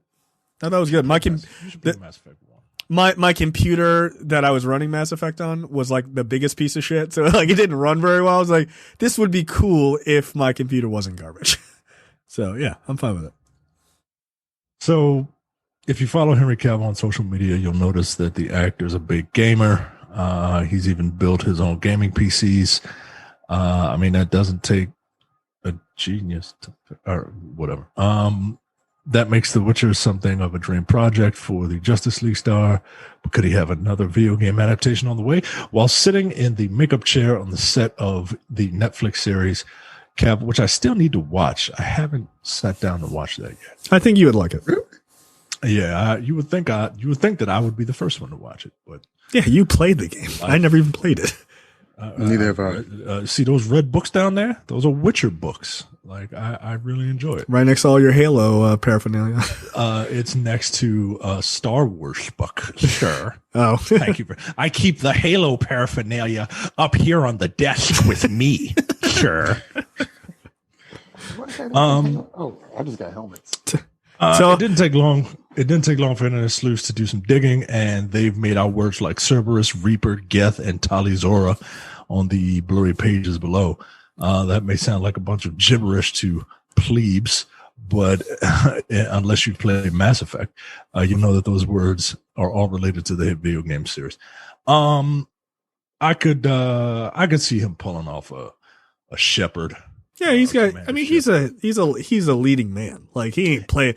I thought it was good. You should play Mass Effect 1. My computer that I was running Mass Effect on was like the biggest piece of shit. So like it didn't run very well. I was like, this would be cool if my computer wasn't garbage. So yeah, I'm fine with it. So if you follow Henry Cavill on social media, you'll notice that the actor's a big gamer. He's even built his own gaming PCs. I mean, that doesn't take a genius or whatever. That makes The Witcher something of a dream project for the Justice League star. But could he have another video game adaptation on the way? While sitting in the makeup chair on the set of the Netflix series Cavill, which I still need to watch. I haven't sat down to watch that yet. I think you would like it. Yeah, you would think that I would be the first one to watch it, but yeah, you played the game. I never even played it. Neither have I. See those red books down there? Those are Witcher books. Like I really enjoy it. Right next to all your Halo paraphernalia. It's next to a Star Wars book. Sure. Oh, thank you. I keep the Halo paraphernalia up here on the desk with me. Sure. I just got helmets. So it didn't take long. It didn't take long for Internet Sleuths to do some digging, and they've made out words like Cerberus, Reaper, Geth, and Talizora on the blurry pages below. That may sound like a bunch of gibberish to plebes, but unless you play Mass Effect, you know that those words are all related to the hit video game series. I could see him pulling off a Shepard. Yeah, he's got. I mean, he's a leading man. Like he ain't play.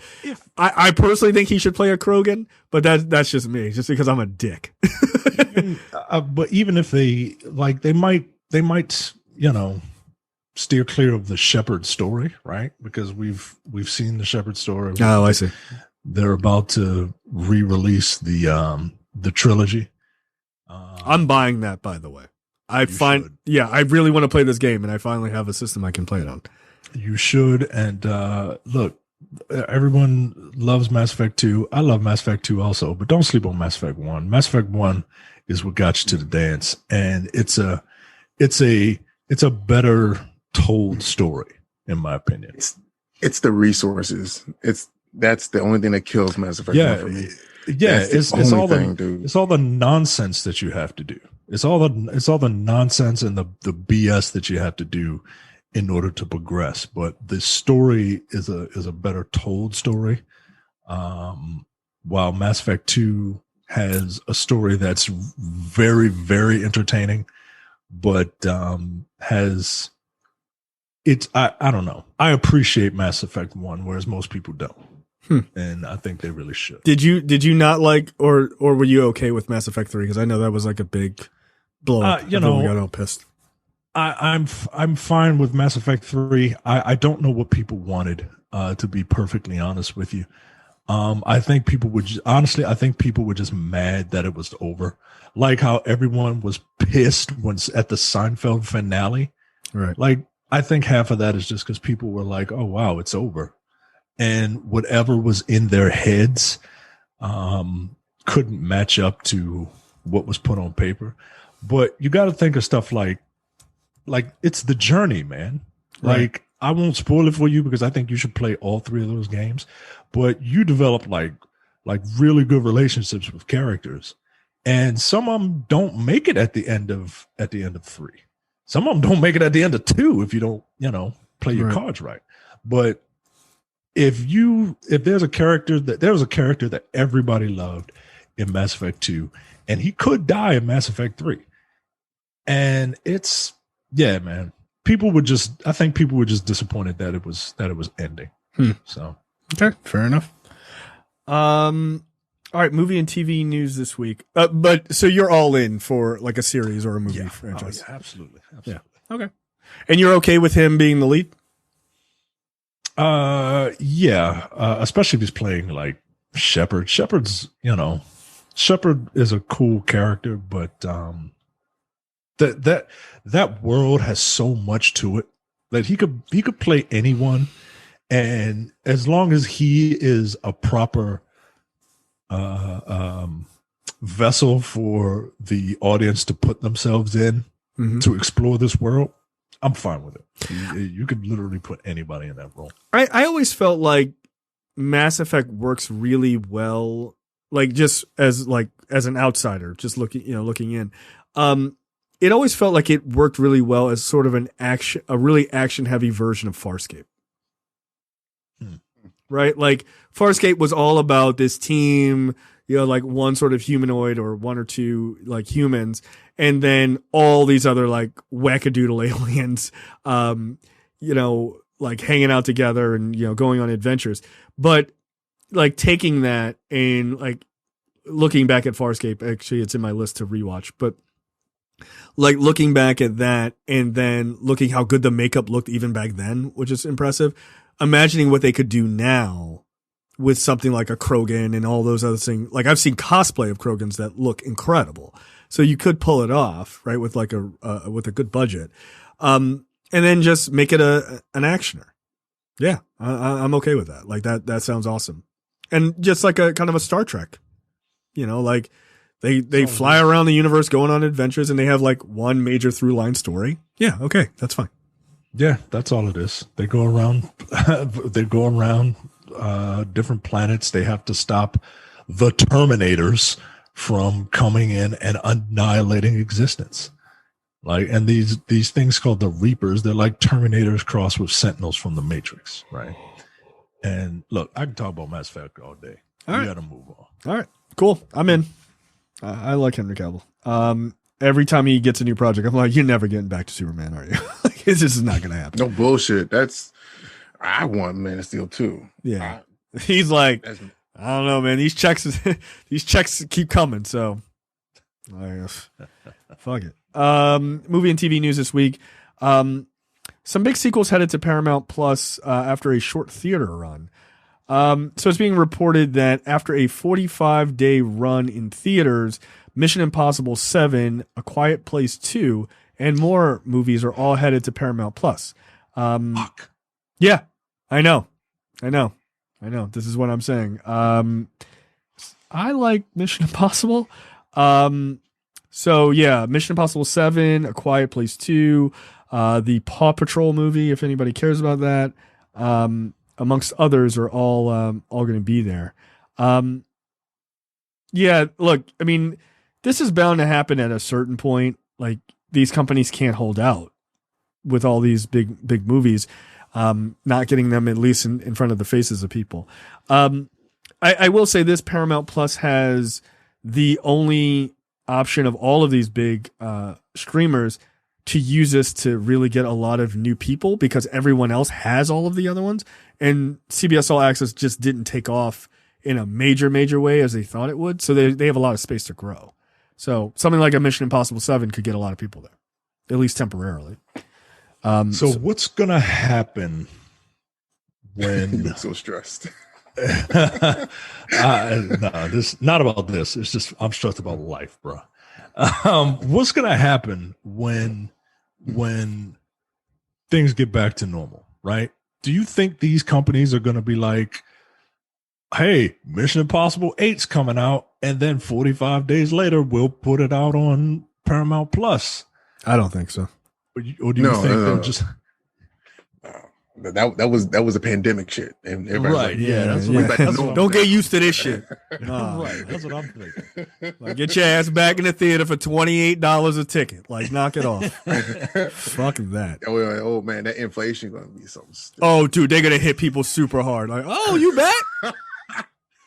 I personally think he should play a Krogan, but that's just me, just because I'm a dick. But even if they might steer clear of the Shepard story, right? Because we've seen the Shepard story. Oh, I see. They're about to re-release the trilogy. I'm buying that, by the way. I really want to play this game, and I finally have a system I can play it on. You should, and look, everyone loves Mass Effect 2. I love Mass Effect 2 also, but don't sleep on Mass Effect 1. Mass Effect 1 is what got you to the dance, and it's a better told story, in my opinion. It's the resources. That's the only thing that kills Mass Effect 1 for me. Yeah, it's all the nonsense that you have to do. It's all the nonsense and the BS that you have to do in order to progress. But the story is a better told story. While Mass Effect 2 has a story that's very, very entertaining, but has it's I don't know. I appreciate Mass Effect 1, whereas most people don't. And I think they really should. Did you not like, or were you okay with Mass Effect 3? Because I know that was like a big blow up. We got all pissed. I'm fine with Mass Effect 3. I don't know what people wanted, to be perfectly honest with you. I think people would honestly, I think people were just mad that it was over. Like how everyone was pissed when at the Seinfeld finale. Right. Like, I think half of that is just because people were like, oh, wow, it's over. And whatever was in their heads couldn't match up to what was put on paper. But you got to think of stuff like it's the journey, man. Right. Like, I won't spoil it for you because I think you should play all 3 of those games. But you develop like really good relationships with characters, and some of them don't make it at the end of 3. Some of them don't make it at the end of 2 if you don't, play your cards right. But if there's a character that everybody loved in Mass Effect 2, and he could die in Mass Effect 3, and yeah, man. I think people were just disappointed that it was ending. So okay, fair enough. All right, movie and TV news this week. But so you're all in for like a series or a movie franchise? Oh, yeah, absolutely. Yeah. Okay. And you're okay with him being the lead? Yeah. Especially if he's playing like Shepard. Shepard is a cool character, but that world has so much to it that he could play anyone, and as long as he is a proper vessel for the audience to put themselves in to explore this world, I'm fine with it. You could literally put anybody in that role. I always felt like Mass Effect works really well, like just as an outsider, just looking in. It always felt like it worked really well as sort of a really action heavy version of Farscape. Right? Like Farscape was all about this team, like one sort of humanoid or one or two like humans, and then all these other like wackadoodle aliens, like hanging out together and, going on adventures. But like taking that and like looking back at Farscape, actually it's in my list to rewatch, but like looking back at that and then looking how good the makeup looked even back then, which is impressive. Imagining what they could do now with something like a Krogan and all those other things. Like I've seen cosplay of Krogans that look incredible. So you could pull it off, right? With like with a good budget. And then just make it an actioner. Yeah. I'm okay with that. Like that sounds awesome. And just like a kind of a Star Trek, like they fly around the universe going on adventures and they have like one major through line story. Yeah. Okay. That's fine. Yeah, that's all it is. They go around different planets. They have to stop the Terminators from coming in and annihilating existence. Like, and these things called the Reapers, they're like Terminators crossed with Sentinels from the Matrix, right? And look, I can talk about Mass Effect all day. We gotta move on. All right, cool. I'm in. I like Henry Cavill. Every time he gets a new project, I'm like, you're never getting back to Superman, are you? Like, this is not going to happen. No bullshit. I want Man of Steel too. Yeah. He's like, I don't know, man. These checks keep coming. So, fuck it. Movie and TV news this week. Some big sequels headed to Paramount Plus after a short theater run. So it's being reported that after a 45-day run in theaters, Mission Impossible 7, A Quiet Place 2, and more movies are all headed to Paramount Plus. Fuck. Yeah, I know. This is what I'm saying. I like Mission Impossible. So yeah, Mission Impossible 7, A Quiet Place 2, the Paw Patrol movie, if anybody cares about that, amongst others, are all going to be there. Yeah, look, I mean, this is bound to happen at a certain point. Like, these companies can't hold out with all these big movies, not getting them at least in front of the faces of people. I will say this: Paramount Plus has the only option of all of these big streamers to use this to really get a lot of new people, because everyone else has all of the other ones, and CBS All Access just didn't take off in a major way as they thought it would. So they have a lot of space to grow. So something like a Mission Impossible 7 could get a lot of people there, at least temporarily. So what's going to happen when... You look so stressed. No, this not about this. It's just I'm stressed about life, bro. What's gonna happen when things get back to normal, right? Do you think these companies are gonna be like, hey, Mission Impossible 8's coming out, and then 45 days later we'll put it out on Paramount Plus? I don't think so. Or do you think they'll just that was a pandemic shit, and right? like, That's what don't get used to this shit. Right, that's what I'm thinking. Like, get your ass back in the theater for $28 a ticket. Like, knock it off. Fuck that. Oh man, that inflation gonna be so stupid. Oh, dude, they're gonna hit people super hard. Like, oh, you back?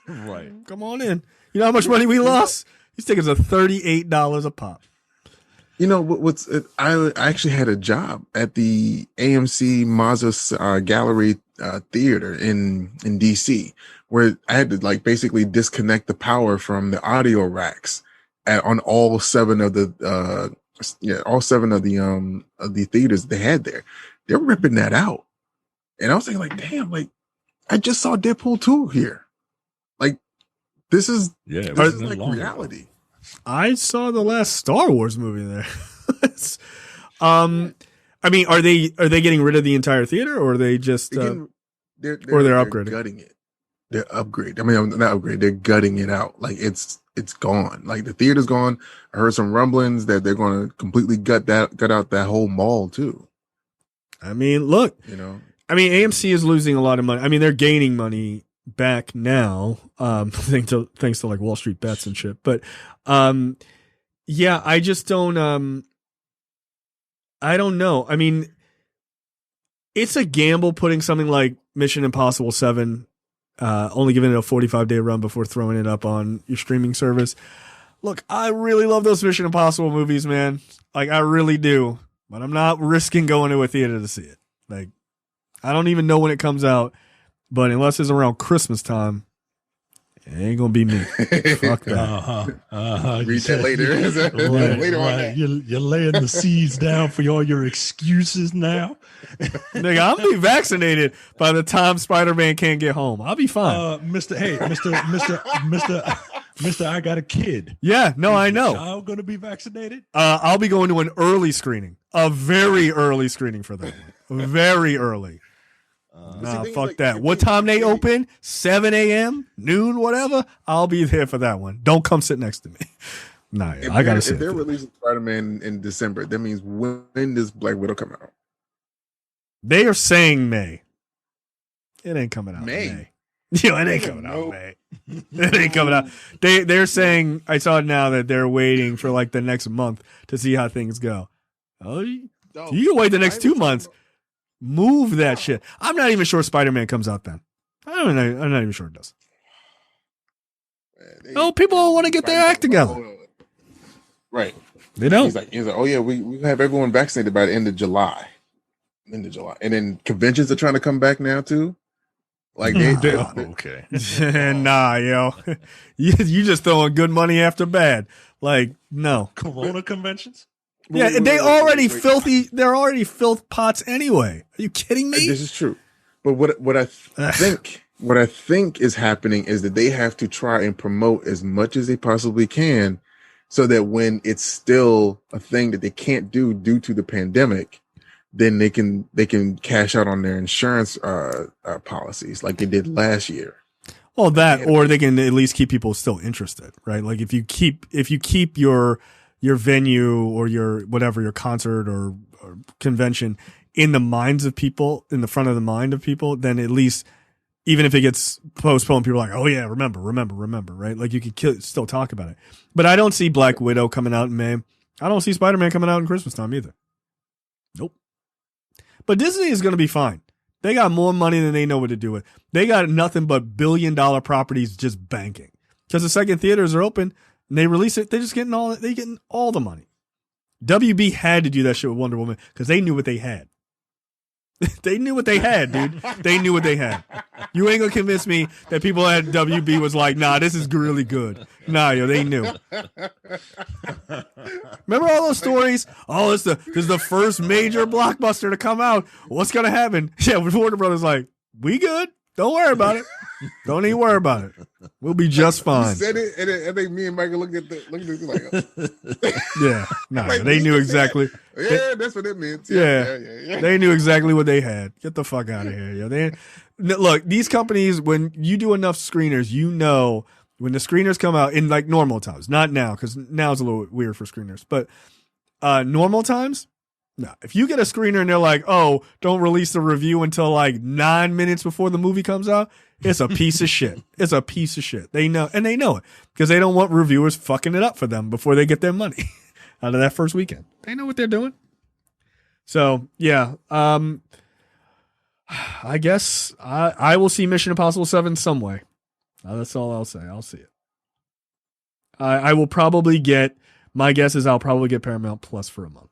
Right. Come on in. You know how much money we lost? These tickets are $38 a pop. You know I actually had a job at the AMC Mazda Gallery theater in DC, where I had to like basically disconnect the power from the audio racks on all seven of the theaters they had there. They're ripping that out, and I was thinking like, damn, like I just saw Deadpool 2 here. Like this is like reality. I saw the last Star Wars movie there. I mean, are they getting rid of the entire theater, or are they just they're upgrading? Gutting it. They're upgrading. I mean, not upgrade. They're gutting it out. Like it's gone. Like the theater's gone. I heard some rumblings that they're going to completely gut out that whole mall too. I mean, look, I mean, AMC is losing a lot of money. I mean, they're gaining money back now, thanks to like Wall Street bets and shit. But yeah, I just don't I don't know. I mean, it's a gamble putting something like Mission Impossible 7, only giving it a 45-day run before throwing it up on your streaming service. Look, I really love those Mission Impossible movies, man. Like, I really do. But I'm not risking going to a theater to see it. Like, I don't even know when it comes out. But unless it's around Christmas time, it ain't gonna be me. Fuck that. Read that later. Later on that. You're laying the seeds down for all your excuses now. Nigga, I'll be vaccinated by the time Spider-Man can't get home. I'll be fine. Mr. I got a kid. Yeah, no, I know. Child gonna be vaccinated? I'll be going to an early screening, a very early screening for that one. Very early. Nah, fuck like, that. What time they open? 7 a.m., noon, whatever. I'll be there for that one. Don't come sit next to me. Nah, I gotta see. If they're releasing Spider-Man in December, that means when does Black Widow come out? They are saying May. It ain't coming out May. Yo, it ain't coming out May. It ain't coming out. They're saying, I saw it now that they're waiting for like the next month to see how things go. Oh, you can wait the next 2 months. Move that shit. I'm not even sure Spider-Man comes out then. I'm not even sure it does. People don't want to get their act together. Right. They don't. He's like, oh yeah, we have everyone vaccinated by the end of July. And then conventions are trying to come back now too. Like okay. Nah, yo. You just throwing good money after bad. Like, no. Corona conventions? Yeah, they're already filth pots anyway. Are you kidding me? This is true. But what I think is happening is that they have to try and promote as much as they possibly can so that when it's still a thing that they can't do due to the pandemic, then they can cash out on their insurance policies like they did last year. Well, that, or they can at least keep people still interested, right? Like if you keep your venue or your whatever, your concert or convention in the minds of people, in the front of the mind of people, then at least, even if it gets postponed, people are like, oh yeah, remember, right? Like you could still talk about it. But I don't see Black Widow coming out in May. I don't see Spider-Man coming out in Christmas time either. Nope. But Disney is going to be fine. They got more money than they know what to do with. They got nothing but billion-dollar properties just banking. Because the second theaters are open, and they release it, they're getting all the money. WB had to do that shit with Wonder Woman because they knew what they had. They knew what they had, dude. They knew what they had. You ain't gonna convince me that people at WB was like, nah, this is really good. Nah, yo, they knew. Remember all those stories? Oh, this is the first major blockbuster to come out. What's gonna happen? Yeah, Warner Brothers like, we good. Don't worry about it. Don't even worry about it. We'll be just fine. You said it, and I think me and Michael looked at it like, yeah, no, like, they knew exactly. Yeah, that's what it meant. Yeah. They knew exactly what they had. Get the fuck out of here, yo. Look, these companies, when you do enough screeners, you know when the screeners come out in like normal times, not now, because now it's a little weird for screeners, but normal times. No, if you get a screener and they're like, oh, don't release the review until like 9 minutes before the movie comes out, it's a piece of shit. It's a piece of shit. They know, and they know it because they don't want reviewers fucking it up for them before they get their money out of that first weekend. They know what they're doing. So, yeah, I guess I will see Mission Impossible 7 some way. That's all I'll say. I'll see it. I will probably get, my guess is I'll probably get Paramount Plus for a month.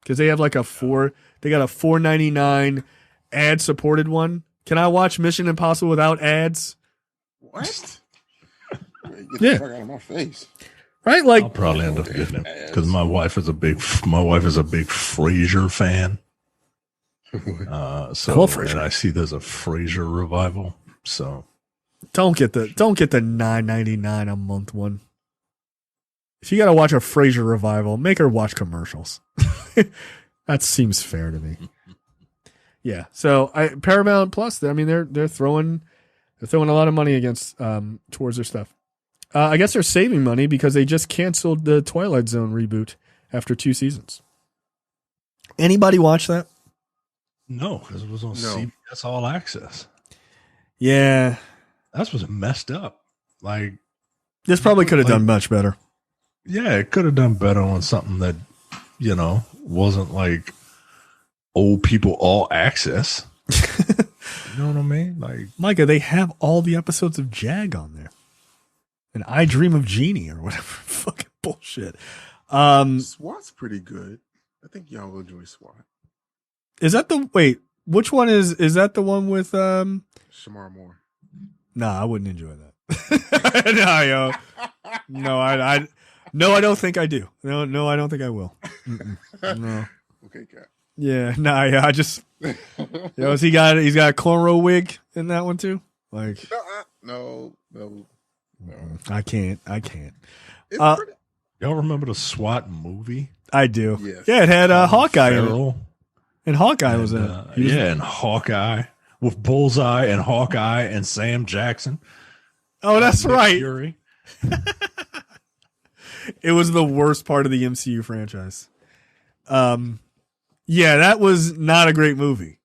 Because they have like they got a $4.99 ad supported one. Can I watch Mission Impossible without ads? What? Get Yeah. the fuck out of my face. Right? Like, I'll probably end up getting it because my wife is a big Frasier fan. So love Frasier. and I see there's a Frasier revival. So don't get the $9.99 a month one. If you got to watch a Frasier revival, make her watch commercials. That seems fair to me. Yeah. So Paramount Plus, I mean, they're throwing a lot of money against towards their stuff. I guess they're saving money because they just canceled the Twilight Zone reboot after 2 seasons. Anybody watch that? no, because it was on CBS All Access. Yeah. That's what's messed up. Like, This probably could have done much better. yeah, it could have done better on something that, wasn't like old people all access. You know what I mean? Like, Micah, they have all the episodes of Jag on there. And I Dream of Jeannie or whatever. Fucking bullshit. SWAT's pretty good. I think y'all will enjoy SWAT. Is that which one is that the one with Shamar Moore. Nah, I wouldn't enjoy that. No, yo. No, I don't think I do. No, I don't think I will. No. Okay, Cat. Yeah, I just he's got a cornrow wig in that one too? Like No. I can't. It's pretty. y'all remember the SWAT movie? I do. Yes. Yeah, it had Hawkeye in it. Farrell? And Hawkeye was in it. And Hawkeye with Bullseye and Hawkeye and Sam Jackson. Oh, that's Nick right. Fury. It was the worst part of the MCU franchise. Yeah, that was not a great movie.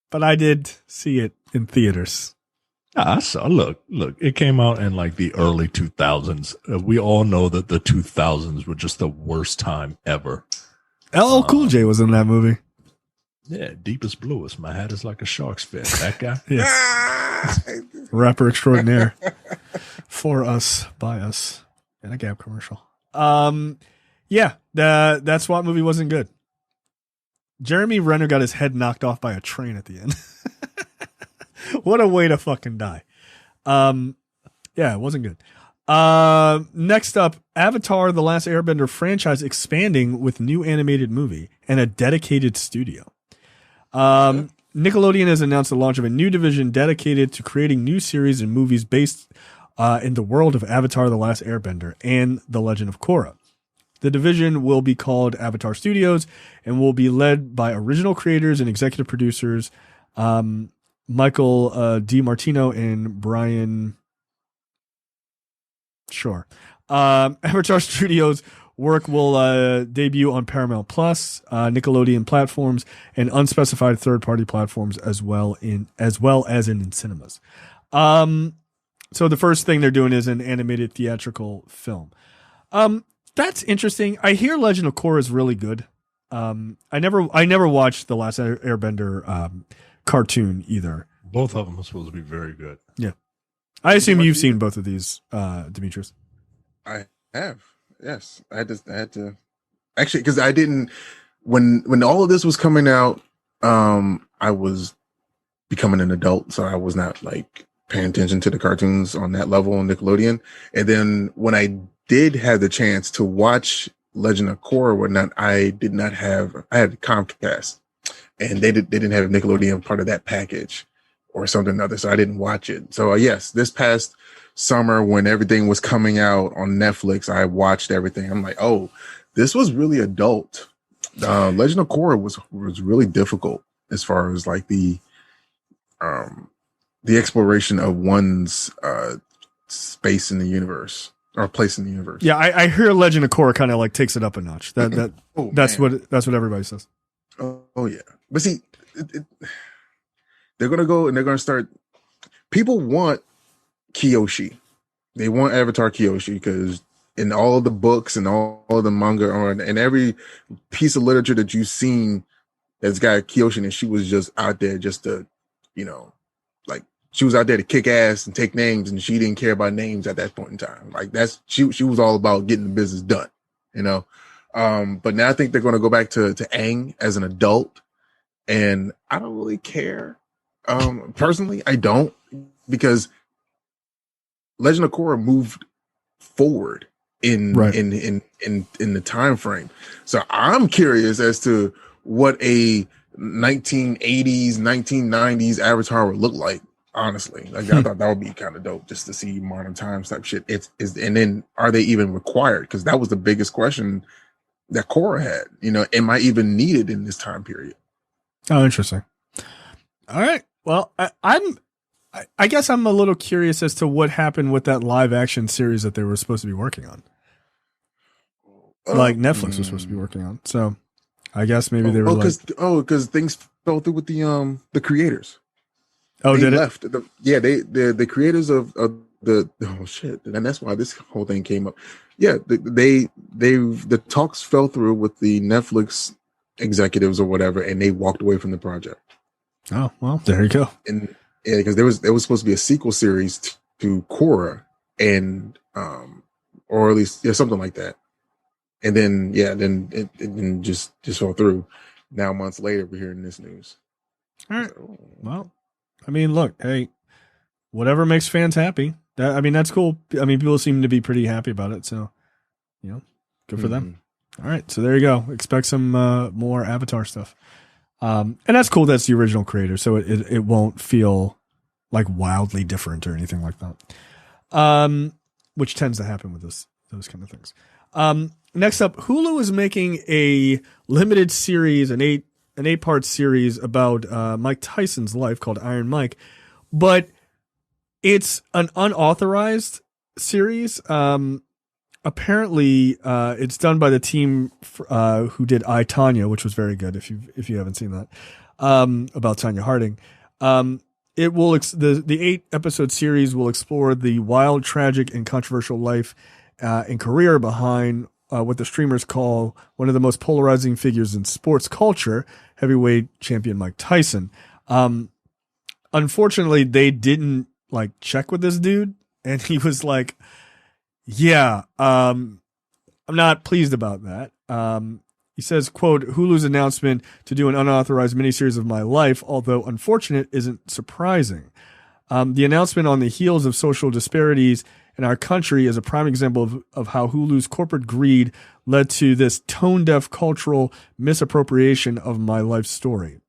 But I did see it in theaters. I saw. Look, it came out in like the early 2000s. We all know that the 2000s were just the worst time ever. LL Cool J was in that movie. Yeah, deepest bluest. My hat is like a shark's fin. That guy. Yes. Rapper extraordinaire. For us, by us. And a Gap commercial. Yeah, that SWAT movie wasn't good. Jeremy Renner got his head knocked off by a train at the end. What a way to fucking die. Yeah, it wasn't good. Next up, Avatar: The Last Airbender franchise expanding with new animated movie and a dedicated studio. Nickelodeon has announced the launch of a new division dedicated to creating new series and movies based in the world of Avatar: The Last Airbender and The Legend of Korra. The division will be called Avatar Studios and will be led by original creators and executive producers Michael DiMartino and Brian Shore. Avatar Studios work will debut on Paramount Plus, Nickelodeon platforms, and unspecified third-party platforms as well as in cinemas. So the first thing they're doing is an animated theatrical film. That's interesting. I hear Legend of Korra is really good. I never watched the Last Airbender cartoon either. Both of them are supposed to be very good. Yeah, I assume you've seen both of these, Demetrius. I have. Yes, I had to actually, because I didn't when all of this was coming out. I was becoming an adult, so I was not like paying attention to the cartoons on that level on Nickelodeon. And then when I did have the chance to watch Legend of Korra or whatnot, I had Comcast, and they didn't have Nickelodeon part of that package or something or other, so I didn't watch it. So yes, this past summer when everything was coming out on Netflix, I watched everything. I'm like, oh, this was really adult. Legend of Korra was really difficult as far as like the exploration of one's space in the universe or place in the universe. Yeah, I hear Legend of Korra kind of like takes it up a notch. That's man. what everybody says. Oh yeah, but see, they're gonna go and they're gonna start. People want Kyoshi. They want Avatar Kyoshi because in all of the books and all of the manga and every piece of literature that you've seen that's got Kyoshi, and she was just out there just to, like she was out there to kick ass and take names, and she didn't care about names at that point in time. Like she was all about getting the business done, But now I think they're going to go back to Aang as an adult, and I don't really care. Personally, I don't, because Legend of Korra moved forward in the time frame. So I'm curious as to what a 1980s, 1990s Avatar would look like. Honestly, like I thought that would be kind of dope just to see modern times type shit. And then are they even required? Because that was the biggest question that Korra had. Am I even needed in this time period? Oh, interesting. All right. Well, I guess I'm a little curious as to what happened with that live action series that they were supposed to be working on. Like Netflix was supposed to be working on. So I guess maybe they were because things fell through with the creators. Oh, they did left. The creators of the shit, and that's why this whole thing came up. Yeah, the talks fell through with the Netflix executives or whatever, and they walked away from the project. Oh well, there you go. And yeah, because there was supposed to be a sequel series to Korra, and or at least something like that. And then it just fell through. Now months later, we're hearing this news. All right. Well, I mean, look, hey, whatever makes fans happy. That's cool. I mean, people seem to be pretty happy about it. So, good for them. All right. So there you go. Expect some more Avatar stuff. And that's cool. That's the original creator. So it won't feel like wildly different or anything like that. Which tends to happen with those kind of things. Next up, Hulu is making a limited series, an 8-part series about Mike Tyson's life called Iron Mike, but it's an unauthorized series. Apparently, it's done by the team who did I, Tanya, which was very good. If you haven't seen that, about Tanya Harding, it will the 8-episode series will explore the wild, tragic, and controversial life and career behind what the streamers call one of the most polarizing figures in sports culture, heavyweight champion Mike Tyson. Unfortunately, they didn't check with this dude, and he was like, yeah, I'm not pleased about that. He says, quote, Hulu's announcement to do an unauthorized miniseries of my life, although unfortunate, isn't surprising. The announcement on the heels of social disparities in our country is a prime example of how Hulu's corporate greed led to this tone-deaf cultural misappropriation of my life story.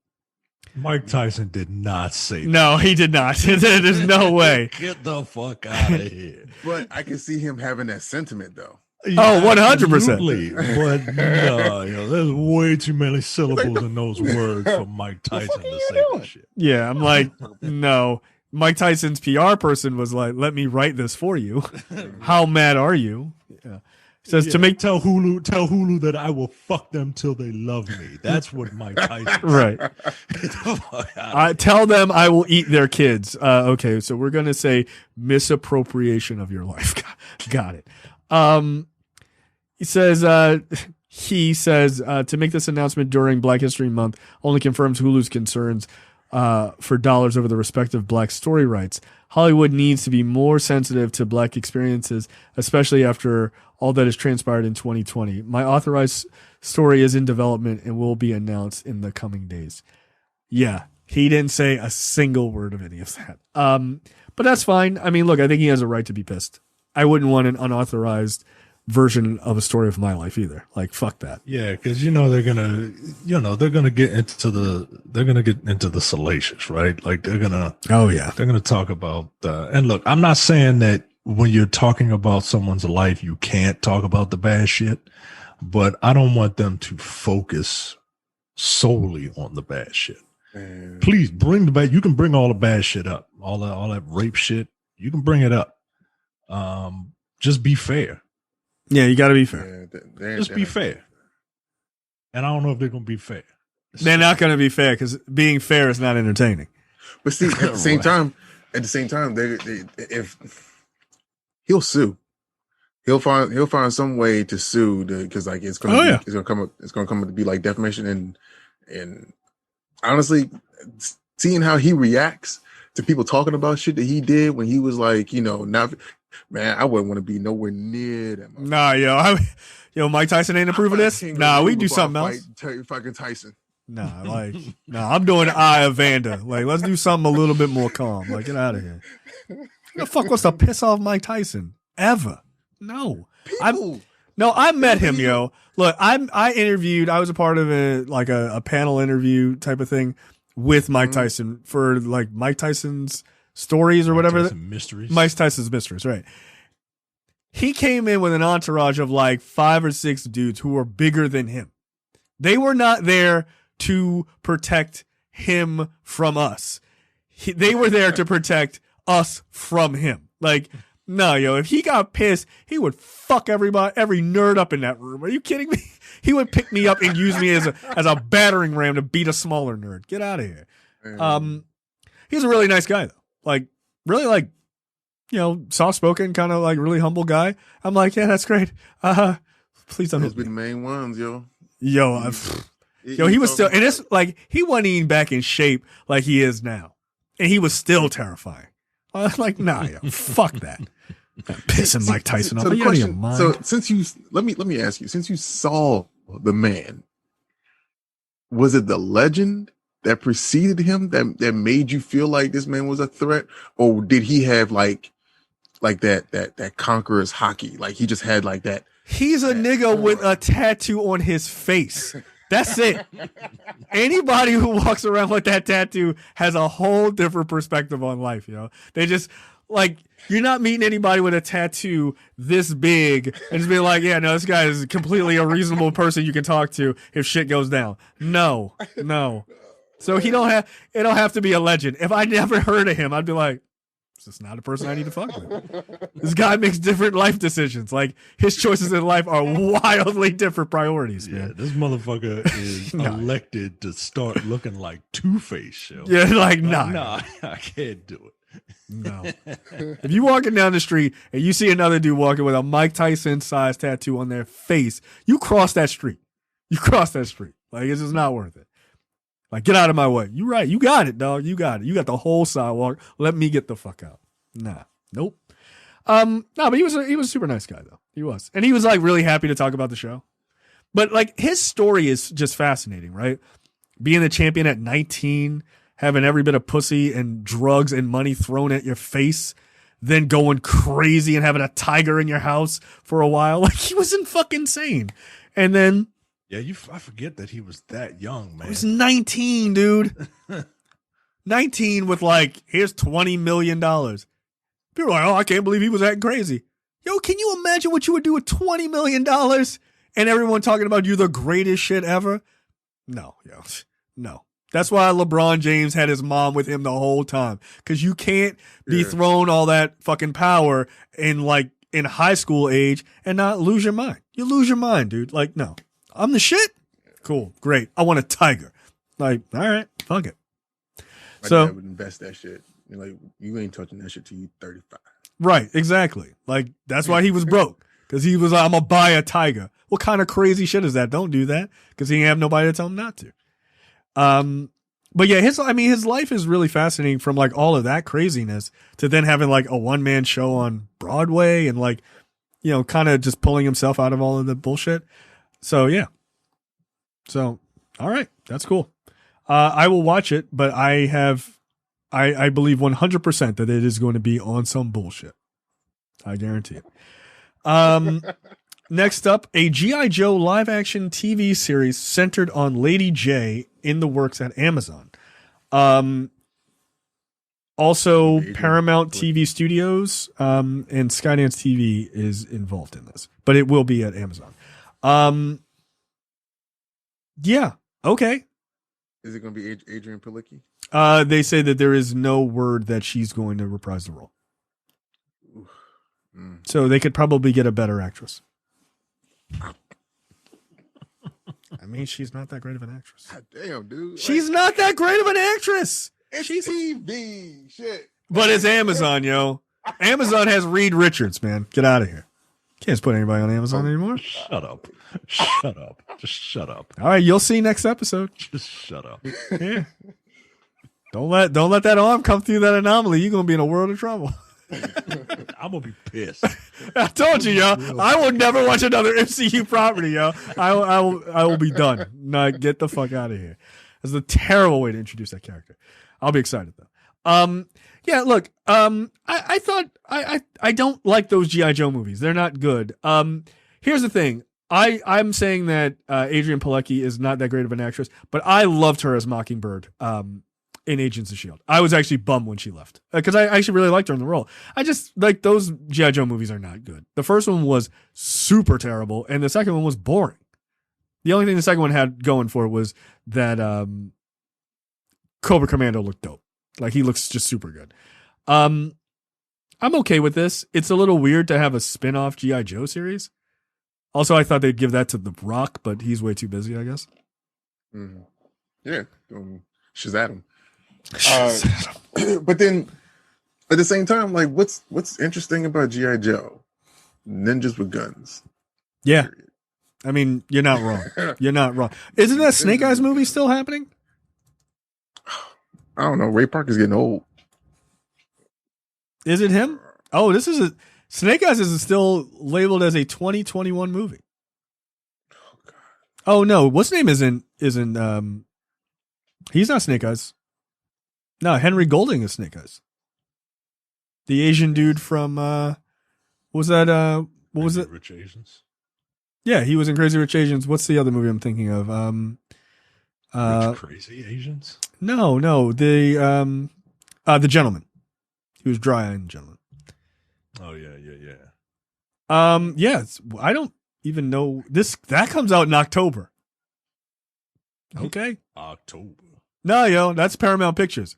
Mike Tyson did not say that. No, he did not. There's no way. Get the fuck out of here. But I can see him having that sentiment, though. Oh, 100%. Absolutely. But no, there's way too many syllables in those words for Mike Tyson to say that shit. Yeah, I'm like, no. Mike Tyson's PR person was like, let me write this for you. How mad are you? Yeah. Says to make tell Hulu that I will fuck them till they love me. That's what Mike Tyson right. Tell them I will eat their kids. Okay, so we're gonna say misappropriation of your life. Got it. He says to make this announcement during Black History Month only confirms Hulu's concerns for dollars over the respective Black story rights. Hollywood needs to be more sensitive to Black experiences, especially after all that has transpired in 2020. My authorized story is in development and will be announced in the coming days. Yeah, he didn't say a single word of any of that. But that's fine. I mean, look, I think he has a right to be pissed. I wouldn't want an unauthorized version of a story of my life either. Like, fuck that. Yeah, because they're gonna get into the salacious, right? Like they're gonna talk about and look, I'm not saying that when you're talking about someone's life you can't talk about the bad shit, but I don't want them to focus solely on the bad shit. Man. Please bring the bad. You can bring all the bad shit up, all that rape shit. You can bring it up. Just be fair. Yeah, you got to be fair. Yeah, just be fair. And I don't know if they're going to be fair. They're not going to be fair because being fair is not entertaining. But see, at the same time, if he'll sue, he'll find some way to sue because like it's gonna come up to be like defamation and honestly, seeing how he reacts to people talking about shit that he did when he was like, not. Man, I wouldn't want to be nowhere near that. Nah, Mike Tyson ain't approving this. Nah, we do something else. Fucking Tyson. Nah, I'm doing the Eye of Vanda. Like, let's do something a little bit more calm. Like, get out of here. The fuck wants to piss off Mike Tyson ever? No, I met him, yo. Look, I was a part of a panel interview type of thing with Mike Tyson for like Mike Tyson's stories or whatever. Mike Tyson's mysteries, right? He came in with an entourage of like 5 or 6 dudes who were bigger than him. They were not there to protect him from us. They were there to protect us from him. Like, no, yo, if he got pissed, he would fuck every nerd up in that room. Are you kidding me? He would pick me up and use me as a battering ram to beat a smaller nerd. Get out of here. He's a really nice guy though. Like, really, like, soft spoken, kind of like really humble guy. I'm like, yeah, that's great. Please don't. Those be the main ones, yo. He was still, and it's like he wasn't even back in shape like he is now, and he was still terrifying. I was like, nah, yo, fuck that. Pissing Mike Tyson off. So since you let me ask you, since you saw the man, was it the legend that preceded him that made you feel like this man was a threat, or did he have like that conqueror's hockey? Like he just had like that. He's a nigga with a tattoo on his face. That's it. Anybody who walks around with that tattoo has a whole different perspective on life, They just like, you're not meeting anybody with a tattoo this big and just being like, yeah, no, this guy is completely a reasonable person you can talk to if shit goes down. No. So it don't have to be a legend. If I never heard of him, I'd be like, this is not a person I need to fuck with. This guy makes different life decisions. Like, his choices in life are wildly different priorities, man. This motherfucker is elected to start looking like Two-Face, yo. Yeah, like, nah, I can't do it. No. If you walking down the street and you see another dude walking with a Mike Tyson size tattoo on their face, you cross that street. Like, it's just not worth it. Like, get out of my way. You right. You got it, dog. You got it. You got the whole sidewalk. Let me get the fuck out. Nah. Nope. No, but he was a super nice guy though. He was. And he was like really happy to talk about the show. But like his story is just fascinating, right? Being the champion at 19, having every bit of pussy and drugs and money thrown at your face, then going crazy and having a tiger in your house for a while. Like, he was fucking insane. And then I forget that he was that young, man. He was 19, dude. 19 with like, here's $20 million. People are like, oh, I can't believe he was acting crazy. Yo, can you imagine what you would do with $20 million and everyone talking about you the greatest shit ever? No. That's why LeBron James had his mom with him the whole time. Because you can't be thrown all that fucking power in high school age and not lose your mind. You lose your mind, dude. Like, no. I'm the shit? Cool. Great. I want a tiger. Like, all right. Fuck it. My dad would invest that shit. Like, you ain't touching that shit till you 35. Right. Exactly. Like, that's why he was broke. Because he was like, I'm going to buy a tiger. What kind of crazy shit is that? Don't do that. Because he didn't have nobody to tell him not to. But yeah, his life is really fascinating from like all of that craziness to then having like a one-man show on Broadway and like, kind of just pulling himself out of all of the bullshit. So yeah. So, all right. That's cool. I will watch it, but I believe 100% that it is going to be on some bullshit. I guarantee it. Next up, a G.I. Joe live-action TV series centered on Lady J in the works at Amazon. Also, Paramount TV Studios and Skydance TV is involved in this, but it will be at Amazon. Yeah, okay. Is it going to be Adrian Palicki? They say that there is no word that she's going to reprise the role. So they could probably get a better actress. I mean, she's not that great of an actress. God damn, dude. She's not that great of an actress. She's TV. Shit. But it's Amazon, yo. Amazon has Reed Richards, man. Get out of here. Can't just put anybody on Amazon anymore. Shut up. Shut up. Just shut up. All right, you'll see next episode. Just shut up. Yeah. Don't let that arm come through that anomaly. You're gonna be in a world of trouble. I'm gonna be pissed. I told you, yo. I will never watch another MCU property, yo. I will be done. No, get the fuck out of here. That's a terrible way to introduce that character. I'll be excited though. Yeah, look, I thought I don't like those G.I. Joe movies. They're not good. Here's the thing. I'm saying that Adrian Palicki is not that great of an actress, but I loved her as Mockingbird in Agents of S.H.I.E.L.D. I was actually bummed when she left because I actually really liked her in the role. I just like those G.I. Joe movies are not good. The first one was super terrible, and the second one was boring. The only thing the second one had going for it was that Cobra Commando looked dope. Like he looks just super good. I'm okay with this. It's a little weird to have a spin-off G.I. Joe series. Also, I thought they'd give that to The Rock, but he's way too busy, I guess. Mm-hmm. Yeah. Shazam. But then at the same time, like what's interesting about G.I. Joe? Ninjas with guns. Yeah. Period. I mean, you're not wrong. You're not wrong. Isn't that Snake Eyes movie still happening? I don't know. Ray Parker's getting old. Is it him? Oh, this is Snake Eyes is still labeled as a 2021 movie. Oh God. Oh no, what's his name isn't he's not Snake Eyes. No, Henry Golding is Snake Eyes. The Asian dude from what was that what was it? Rich Asians. Yeah, he was in Crazy Rich Asians. What's the other movie I'm thinking of? Rich Crazy Asians? No, the Gentleman. He was dry in Gentleman. Oh yeah. Yeah, I don't even know this. That comes out in October. Okay. October. No, yo, that's Paramount Pictures.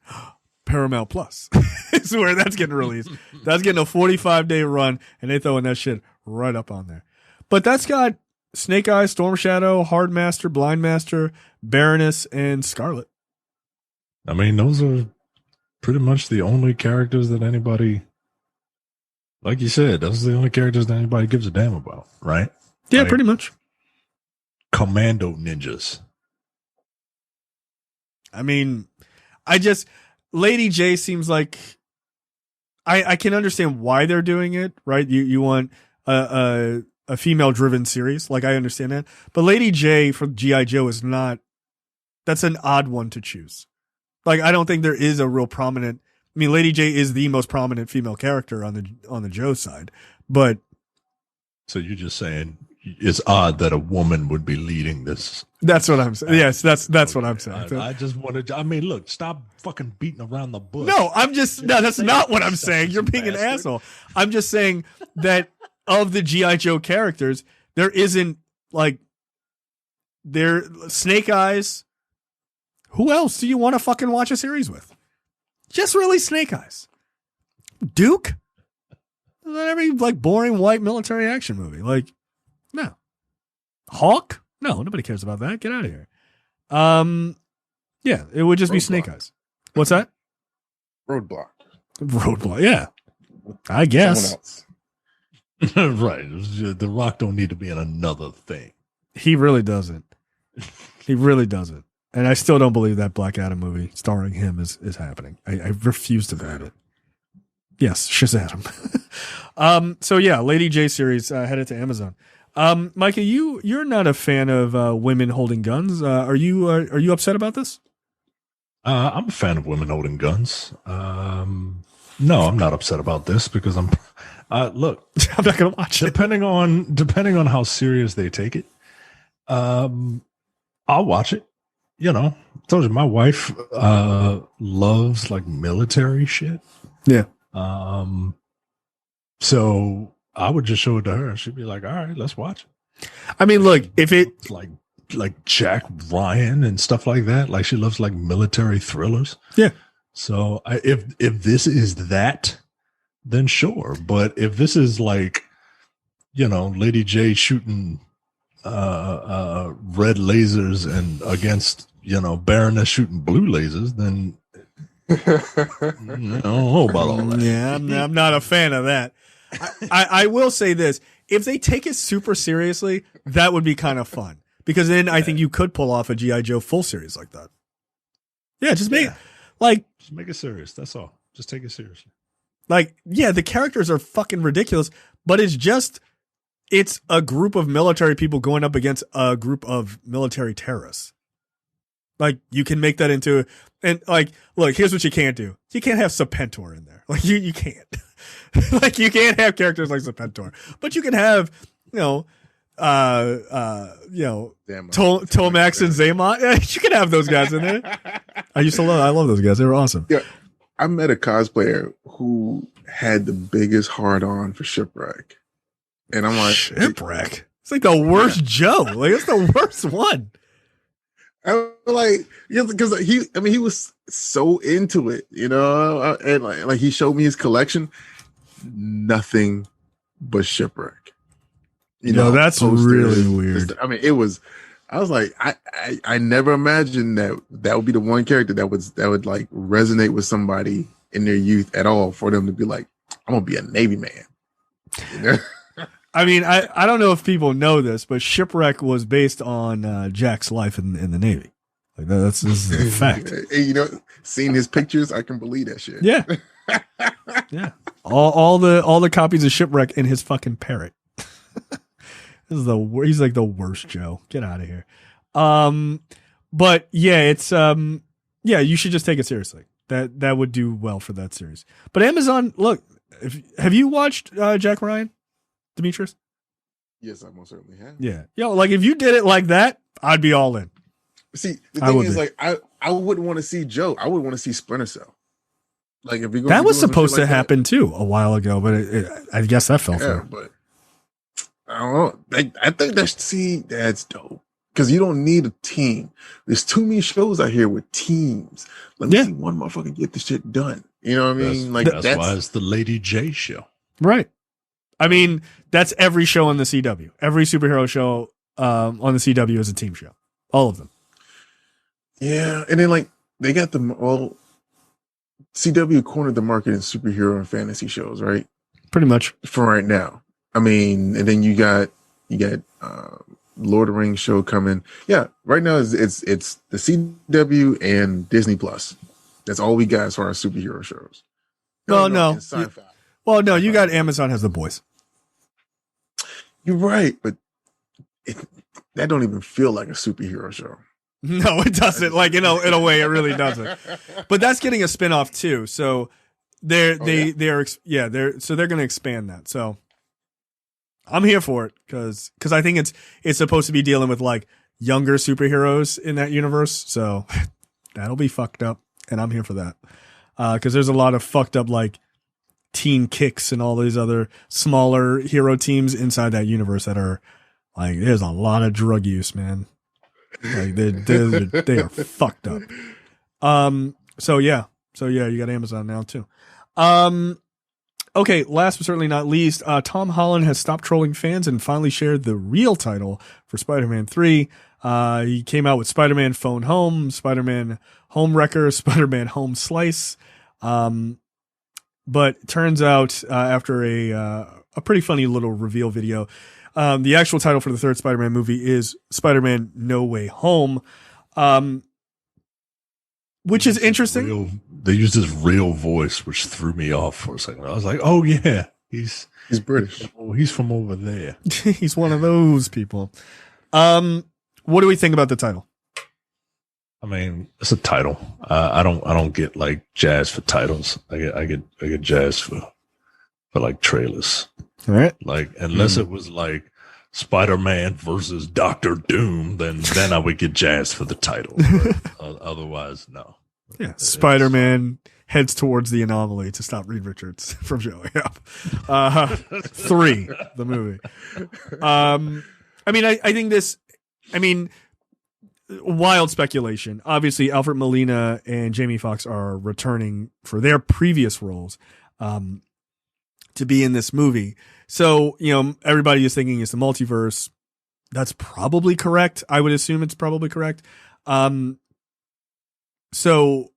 Paramount Plus is where that's getting released. That's getting a 45-day run, and they throwing that shit right up on there. But that's got Snake Eyes, Storm Shadow, Hard Master, Blind Master, Baroness, and Scarlet. I mean, those are pretty much the only characters that anybody, like you said, those are the only characters that anybody gives a damn about, right? Yeah, like, pretty much. Commando ninjas. I mean, Lady J seems like I can understand why they're doing it, right? You want a female driven series, like I understand that. But Lady J for G.I. Joe is not, that's an odd one to choose. Like I don't think there is a real prominent, I mean Lady J is the most prominent female character on the Joe side, but so you're just saying it's odd that a woman would be leading this. That's what I'm saying. Yes, that's okay. What I'm saying. I just wanted to, I mean, look, stop fucking beating around the bush. No, that's not what I'm saying. You're being an asshole. I'm just saying that of the G.I. Joe characters, there isn't like Snake Eyes. Who else do you want to fucking watch a series with? Just really Snake Eyes. Duke? Not every like boring white military action movie. Like, no. Hawk? No, nobody cares about that. Get out of here. Yeah, it would just be Snake Eyes. What's that? Roadblock. Yeah. I guess. Right. The Rock don't need to be in another thing. He really doesn't. He really doesn't. And I still don't believe that Black Adam movie starring him is happening. I refuse to believe it. Yes, Shazam. So yeah, Lady J series headed to Amazon. Micah, you're not a fan of women holding guns. Are you upset about this? I'm a fan of women holding guns. No, I'm not upset about this because I'm Look, I'm not gonna watch it. depending on how serious they take it, I'll watch it. You know, I told you my wife loves like military shit. Yeah. So I would just show it to her, and she'd be like, "All right, let's watch it." I mean, look, if it like Jack Ryan and stuff like that, like she loves like military thrillers. Yeah. So if this is that, then sure. But if this is like, you know, Lady J shooting red lasers and against, you know, Baroness shooting blue lasers, then I don't know about all that. Yeah, I'm not a fan of that. I will say this. If they take it super seriously, that would be kind of fun. Because then I think you could pull off a G.I. Joe full series like that. Yeah, just make just make it serious. That's all. Just take it seriously. Like, yeah, the characters are fucking ridiculous, but it's a group of military people going up against a group of military terrorists. Like, you can make that into, and like, look, here's what you can't do. You can't have Serpentor in there. Like, you can't. Like, you can't have characters like Serpentor. But you can have, Tomax and Zaymont. Yeah, you can have those guys in there. I love those guys. They were awesome. Yeah. I met a cosplayer who had the biggest hard on for Shipwreck. And I'm like, Shipwreck? It's like the worst Joe. Like, it's the worst one. I'm like, yeah, because he was so into it, you know, and like he showed me his collection, nothing but Shipwreck. You know, that's really weird. I mean, I was like, I never imagined that would be the one character that would like resonate with somebody in their youth at all, for them to be like, I'm gonna be a Navy man. You know? I mean, I don't know if people know this, but Shipwreck was based on Jack's life in the Navy. Like this is a fact. You know, seeing his pictures, I can believe that shit. Yeah, yeah. All the copies of Shipwreck in his fucking parrot. He's like the worst Joe. Get out of here. But yeah, it's you should just take it seriously. That would do well for that series. But Amazon, look, have you watched Jack Ryan, Demetrius? Yes, I most certainly have. Yeah. Like if you did it like that, I'd be all in. See, the thing is, like, I wouldn't want to see Joe. I would want to see Splinter Cell. Like, if you're going that was supposed to happen too a while ago, but I guess that fell through. But I don't know. I think that's dope, because you don't need a team. There's too many shows out here with teams. Let me see one motherfucker get this shit done. You know what I mean? That's why it's the Lady J show, right? I mean, that's every show on the CW. Every superhero show on the CW is a team show. All of them. Yeah, and then like they got CW cornered the market in superhero and fantasy shows, right? Pretty much for right now. I mean, and then you got Lord of the Rings show coming. Yeah, right now it's the CW and Disney Plus. That's all we got as far as superhero shows. Well, no. Sci-fi. Well, no, you got Amazon has The Boys. You're right, but that don't even feel like a superhero show. No, it doesn't. Like in a way, it really doesn't. But that's getting a spinoff too. So they're going to expand that. So I'm here for it because I think it's supposed to be dealing with like younger superheroes in that universe. So that'll be fucked up, and I'm here for that because there's a lot of fucked up like Teen Kicks and all these other smaller hero teams inside that universe that are like there's a lot of drug use, man. Like they are fucked up. So yeah, you got Amazon now too. Okay, last but certainly not least, Tom Holland has stopped trolling fans and finally shared the real title for Spider-Man 3. He came out with Spider-Man Phone Home, Spider-Man Home Wrecker, Spider-Man Home Slice. But it turns out after a pretty funny little reveal video, the actual title for the third Spider-Man movie is Spider-Man No Way Home, which is interesting. They used his real voice, which threw me off for a second. I was like, oh yeah, he's British. He's from over there. He's one of those people. What do we think about the title? I mean, it's a title. I don't get like jazz for titles. I get jazz for for like trailers. All right. Like, unless it was like Spider-Man versus Doctor Doom, then I would get jazzed for the title. But, otherwise, no. Yeah, Spider-Man heads towards the anomaly to stop Reed Richards from showing up. 3, the movie. I mean, I think this. I mean, wild speculation. Obviously, Alfred Molina and Jamie Foxx are returning for their previous roles to be in this movie. So, everybody is thinking it's the multiverse. That's probably correct. I would assume it's probably correct. So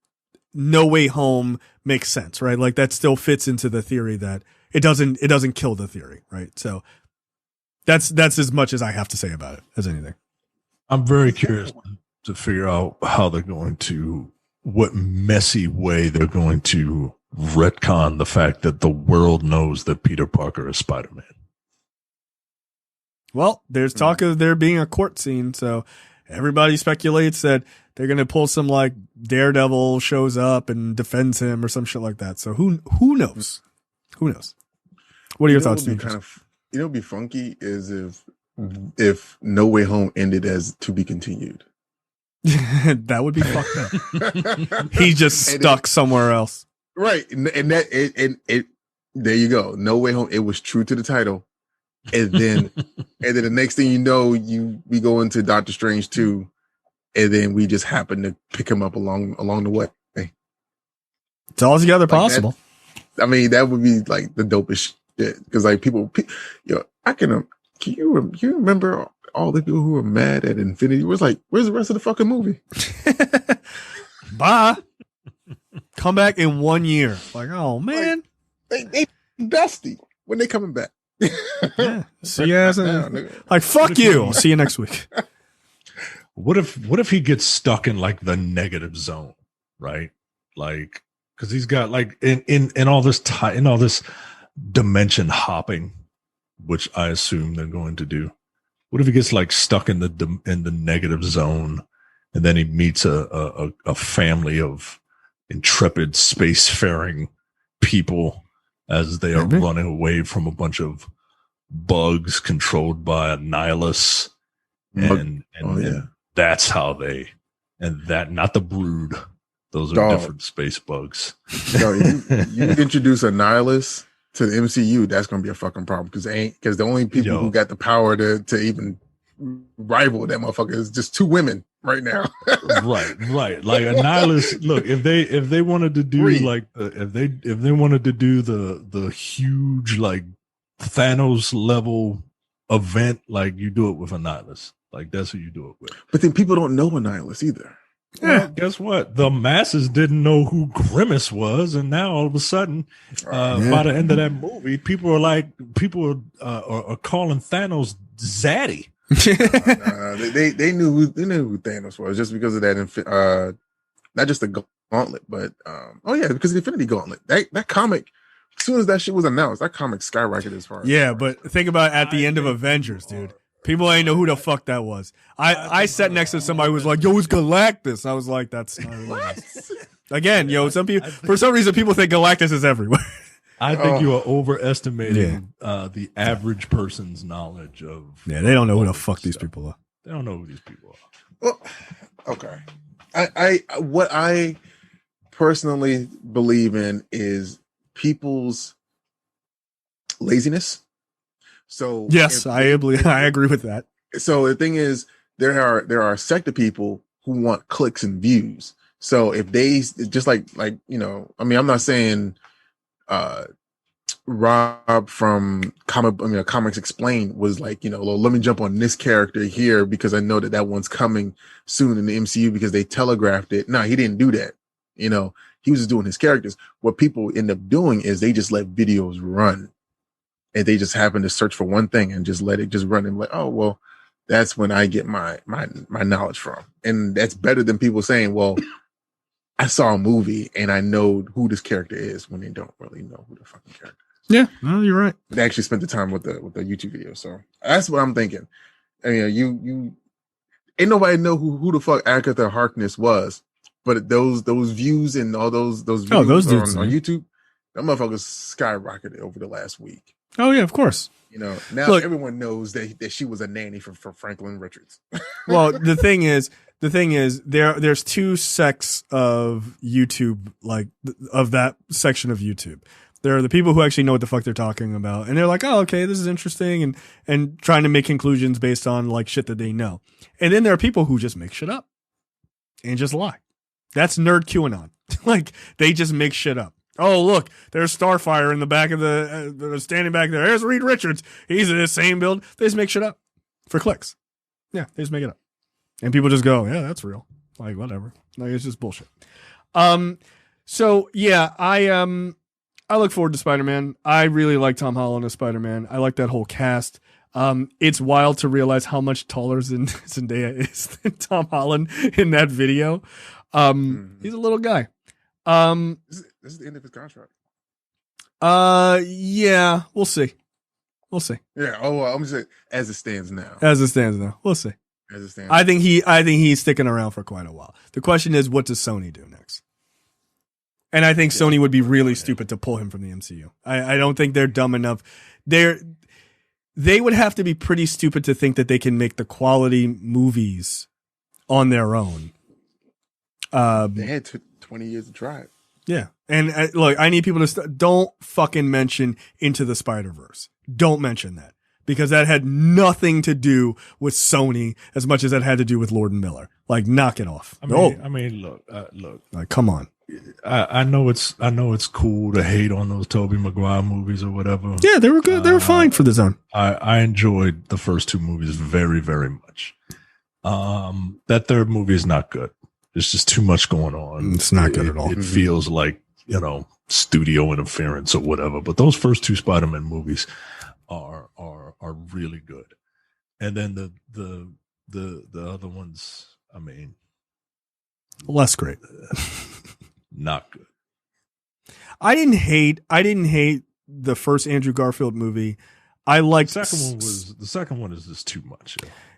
No Way Home makes sense, right? Like that still fits into the theory that it doesn't kill the theory, right? So that's as much as I have to say about it as anything. I'm very curious to figure out how they're going to, what messy way they're going to retcon the fact that the world knows that Peter Parker is Spider-Man. Well, there's talk of there being a court scene, so everybody speculates that they're going to pull some like Daredevil shows up and defends him or some shit like that. So who knows? Who knows? What are your thoughts? What'd be funky is if No Way Home ended as to be continued. That would be fucked up. He just stuck somewhere else. Right. And it there you go. No Way Home. It was true to the title. And then the next thing you know, we go into Doctor Strange 2, and then we just happen to pick him up along the way. It's altogether possible. I mean, that would be like the dopest shit. Because like people, can you remember all the people who were mad at Infinity? It was like, where's the rest of the fucking movie? Bye. Come back in 1 year. Like, oh man, they dusty when they coming back. Yeah. See you guys. Like, fuck you. I'll see you next week. What if he gets stuck in like the negative zone, right? Like, because he's got like in all this in all this dimension hopping, which I assume they're going to do. What if he gets like stuck in the negative zone, and then he meets a family of intrepid spacefaring people as they are running away from a bunch of bugs controlled by a nihilist, and that's how they, and that, not the Brood, those are different space bugs. You introduce a nihilist to the MCU, that's gonna be a fucking problem because the only people who got the power to even rival that motherfucker is just 2 women right now. right. Like a nihilist. Look, if they wanted to do like if they wanted to do the huge like Thanos level event, like you do it with a nihilist. Like that's who you do it with. But then people don't know a nihilist either. Well, guess what? The masses didn't know who Grimace was, and now all of a sudden, by the end of that movie, people are calling Thanos Zaddy. They knew who Thanos was just because of that. Not just the gauntlet, but because of the Infinity Gauntlet. That comic, as soon as that shit was announced, that comic skyrocketed as far as but think about at the end of Avengers, dude. People ain't know who the fuck that was. I sat next to somebody who was like, "Yo, it's Galactus." I was like, "That's not what?" Again, some people, for some reason, people think Galactus is everywhere. I think you are overestimating the average person's knowledge of. Yeah, they don't know who the fuck these people are. They don't know who these people are. Well, okay. What I personally believe in is people's laziness. So yes, I agree with that. So the thing is, there are a sect of people who want clicks and views. So if they just like I mean, I'm not saying Rob from Comics Explained was like, let me jump on this character here because I know that one's coming soon in the MCU because they telegraphed it. No, he didn't do that. He was just doing his characters. What people end up doing is they just let videos run. And they just happen to search for one thing and just let it just run and like, oh, well, that's when I get my knowledge from. And that's better than people saying, well, I saw a movie and I know who this character is when they don't really know who the fucking character is. Yeah, no, you're right. They actually spent the time with the YouTube video. So that's what I'm thinking. I mean, you ain't nobody know who the fuck Agatha Harkness was, but those views and all those videos those dudes on YouTube, That motherfucker skyrocketed over the last week. Oh yeah, of course. You know, now Look, everyone knows that she was a nanny for Franklin Richards. Well, the thing is, there's two sects of YouTube, like of that section of YouTube. There are the people who actually know what the fuck they're talking about, and they're like, "Oh, okay, this is interesting," and trying to make conclusions based on like shit that they know. And then there are people who just make shit up and just lie. That's nerd QAnon. Like they just make shit up. Oh, look, there's Starfire in the back of the standing back there. There's Reed Richards. He's in the same build. They just make shit up for clicks. Yeah, they just make it up. And people just go, yeah, that's real. Like, whatever. Like, it's just bullshit. So yeah, I look forward to Spider-Man. I really like Tom Holland as Spider-Man. I like that whole cast. It's wild to realize how much taller Zendaya is than Tom Holland in that video. He's a little guy. This is the end of his contract. Yeah, we'll see. We'll see. Yeah. Oh, I'm just saying, as it stands now. As it stands now, we'll see. As it stands. I think he's sticking around for quite a while. The question is, what does Sony do next? And I think Sony would be really stupid to pull him from the MCU. I don't think they're dumb enough. They would have to be pretty stupid to think that they can make the quality movies on their own. They had 20 years to try it. Yeah. And look, I need people to don't fucking mention Into the Spider-Verse. Don't mention that. Because that had nothing to do with Sony as much as that had to do with Lord and Miller. Like, knock it off. I mean, look. Like, come on. I know it's cool to hate on those Tobey Maguire movies or whatever. Yeah, they were good. They were fine for the zone. I enjoyed the first two movies very, very much. That third movie is not good. There's just too much going on. It's not good at all. It feels like, studio interference or whatever. But those first two Spider-Man movies are really good. And then the other ones, I mean, less great. Not good. I didn't hate the first Andrew Garfield movie. I liked the second one is just too much.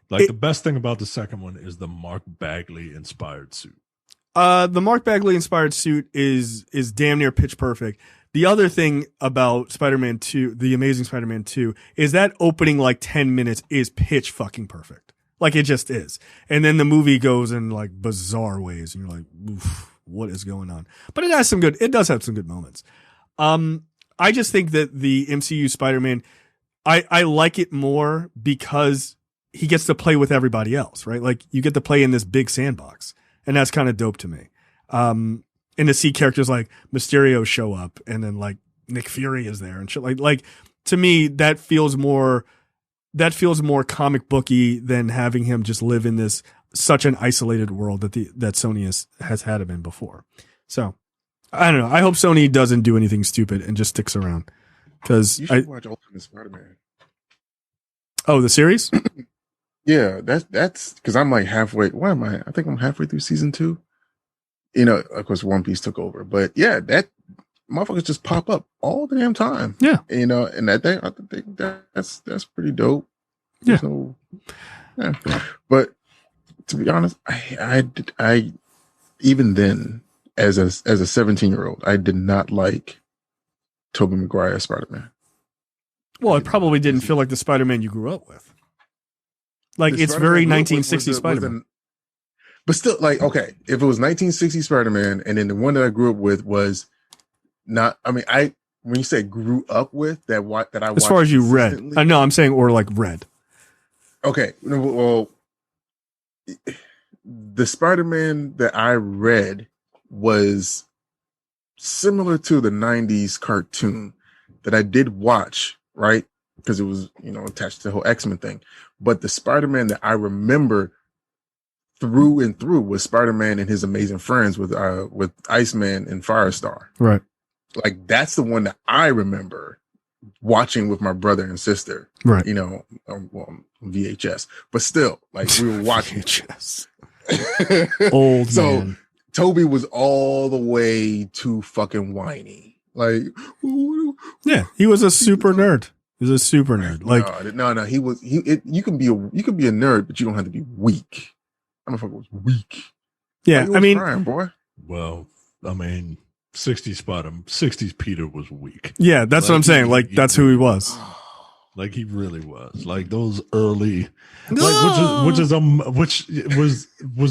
Like the best thing about the second one is the Mark Bagley inspired suit. The Mark Bagley inspired suit is damn near pitch perfect. The other thing about Spider-Man 2, The Amazing Spider-Man 2, is that opening like 10 minutes is pitch fucking perfect. Like it just is. And then the movie goes in like bizarre ways and you're like, oof, what is going on? But it does have some good moments. I just think that the MCU Spider-Man, I like it more because he gets to play with everybody else, right? Like you get to play in this big sandbox and that's kind of dope to me. And to see characters like Mysterio show up and then like Nick Fury is there and shit like to me, that feels more comic booky than having him just live in this such an isolated world that Sony has had him in before. So I don't know. I hope Sony doesn't do anything stupid and just sticks around. Because you should watch Ultimate Spider-Man. Oh, the series? Yeah, that's because I'm like halfway. Why am I? I think I'm halfway through season 2. Of course, One Piece took over, but yeah, that motherfuckers just pop up all the damn time. Yeah, and that thing, I think that's pretty dope. Yeah. So, yeah. But to be honest, I even then, as a 17-year-old, I did not like Tobey Maguire as Spider-Man. Well, it probably didn't feel like the Spider-Man you grew up with. Like it's very 1960s Spider-Man. But still, like, okay, if it was 1960 Spider-Man, and then the one that I grew up with was not. I mean, when you say grew up with that, that I watched as far as you read, no, I'm saying or like read. Okay, well, the Spider-Man that I read was similar to the 90s cartoon that I did watch, right? Because it was, attached to the whole X-Men thing. But the Spider-Man that I remember through and through was Spider-Man and his amazing friends with Iceman and Firestar. Right. Like that's the one that I remember watching with my brother and sister. Right. VHS. But still, like we were watching VHS. Old so man. Toby was all the way too fucking whiny. Like yeah, he was a super nerd. He was a super nerd. Like no, he was you can be a nerd, but you don't have to be weak. That motherfucker was weak. Yeah, I mean, crying, boy. Well, I mean, '60s Peter was weak. Yeah, that's what I'm saying. Like, that's who he was. Like, he really was. Like, those early, which was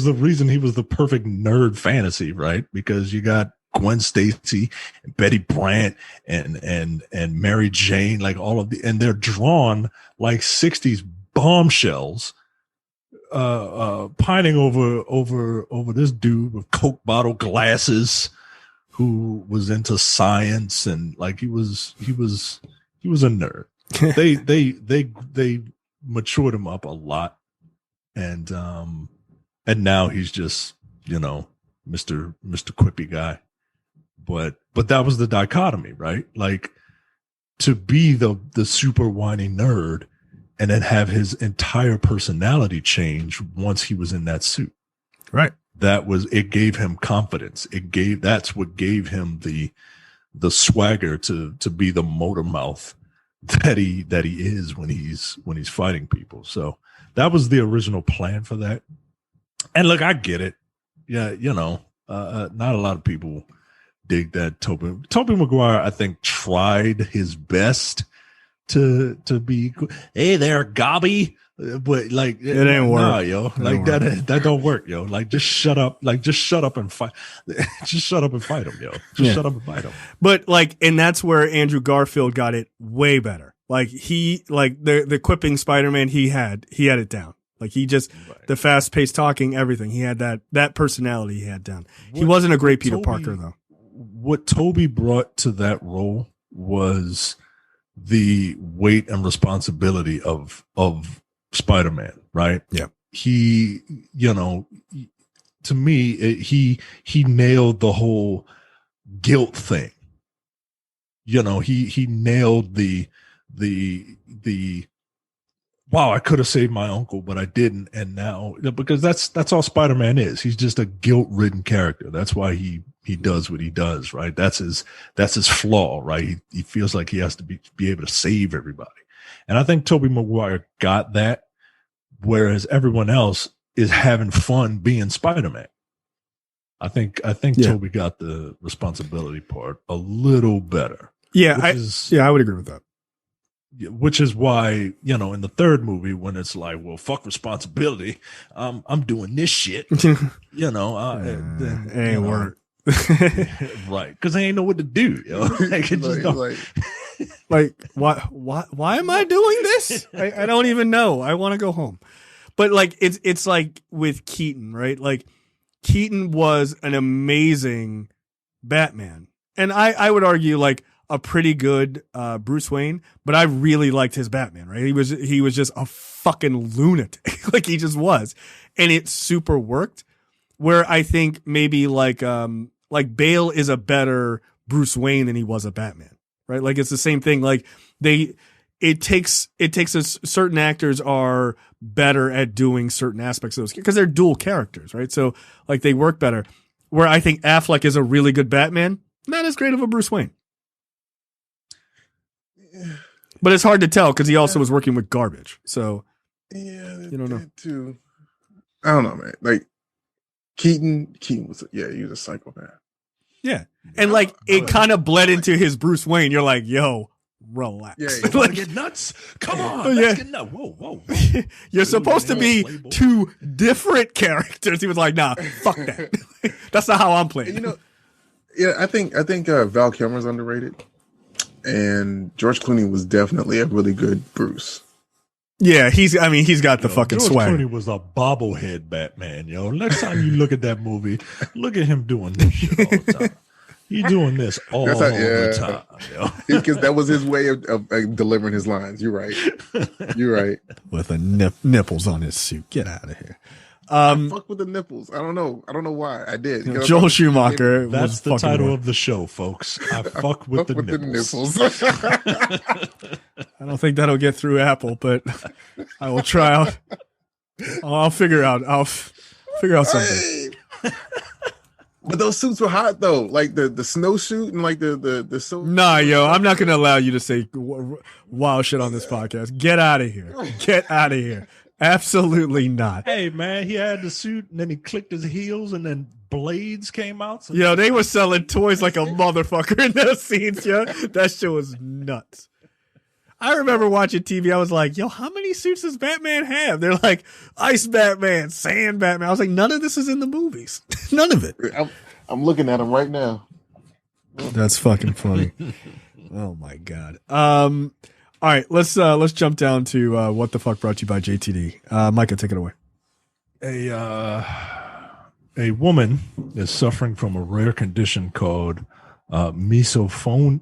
the reason he was the perfect nerd fantasy, right? Because you got Gwen Stacy, and Betty Brant, and Mary Jane, like all of and they're drawn like '60s bombshells, pining over this dude with Coke bottle glasses, who was into science, and like he was a nerd. They matured him up a lot, and now he's just, Mr. Quippy guy. But that was the dichotomy, right? Like, to be the super whiny nerd and then have his entire personality change once he was in that suit. Right. It gave him confidence. That's what gave him the swagger to be the motor mouth that he is when he's fighting people. So that was the original plan for that. And look, I get it. Yeah, not a lot of people dig that. Tobey Maguire, I think, tried his best to be, hey there, Gobby, but like it ain't work. Nah, yo, like that don't work, yo. Like, just shut up. Like, just shut up and fight. Just shut up and fight him, yo. Shut up and fight him. But like, and that's where Andrew Garfield got it way better. Like, the quipping Spider-Man, he had it down. Like, he just, the fast paced talking, everything. He had that personality he had down. He wasn't a great Peter Parker though. What Tobey brought to that role was the weight and responsibility of Spider-Man, right? Yeah. He, to me, he nailed the whole guilt thing. He nailed the wow, I could have saved my uncle, but I didn't. And now, because that's all Spider-Man is. He's just a guilt-ridden character. That's why he does what he does, right? That's his flaw, right? He feels like he has to be able to save everybody. And I think Tobey Maguire got that, whereas everyone else is having fun being Spider-Man. I think Tobey got the responsibility part a little better. Yeah, I would agree with that. Which is why, in the third movie, when it's like, well, fuck responsibility, I'm doing this shit, it ain't work. Right, because they ain't know what to do, like, why am I doing this? I don't even know. I want to go home. But like, it's like with Keaton, right? Like, Keaton was an amazing Batman, and I would argue like a pretty good Bruce Wayne, but I really liked his Batman, right? He was just a fucking lunatic. Like, he just was. And it super worked. Where I think maybe like Bale is a better Bruce Wayne than he was a Batman, right? Like, it's the same thing. Like, it takes certain actors are better at doing certain aspects of those because they're dual characters, right? So like, they work better. Where I think Affleck is a really good Batman, not as great of a Bruce Wayne. But it's hard to tell because he also was working with garbage. So you don't know. Too. I don't know, man. Like, Keaton was he was a psychopath. Yeah, and like, it kind of bled into his Bruce Wayne. You're like, yo, relax. Yeah, you like, get nuts. Come on, let's get nuts. Whoa. You're supposed to be two different characters. He was like, nah, fuck that. That's not how I'm playing. I think Val Kilmer's underrated. And George Clooney was definitely a really good Bruce. Yeah, he's got the fucking George swag. Clooney was a bobblehead Batman, yo. Next time you look at that movie, look at him doing this shit all the time. He's doing this all the time, yo. Because that was his way of delivering his lines. You're right. With a nipples on his suit. Get out of here. I fuck with the nipples. I don't know why I did. Joel Schumacher. That's the title of the show, folks. I fuck with the nipples. I don't think that'll get through Apple, but I will try out. I'll figure out. I'll figure out something. But those suits were hot though, like the snowsuit and like the suit. Nah, yo, I'm not gonna allow you to say wild shit on this podcast. Get out of here. Get out of here. Absolutely not. Hey man, he had the suit and then he clicked his heels and then blades came out. So Yo, they were selling toys like a motherfucker in those scenes, yo. That shit was nuts. I remember watching TV. I was like, yo, how many suits does Batman have? They're like, Ice Batman, Sand Batman. I was like, none of this is in the movies. None of it. I'm looking at them right now. That's fucking funny. Oh my God. All right, let's jump down to what the fuck brought you by JTD. Micah, take it away. A woman is suffering from a rare condition called misophonia.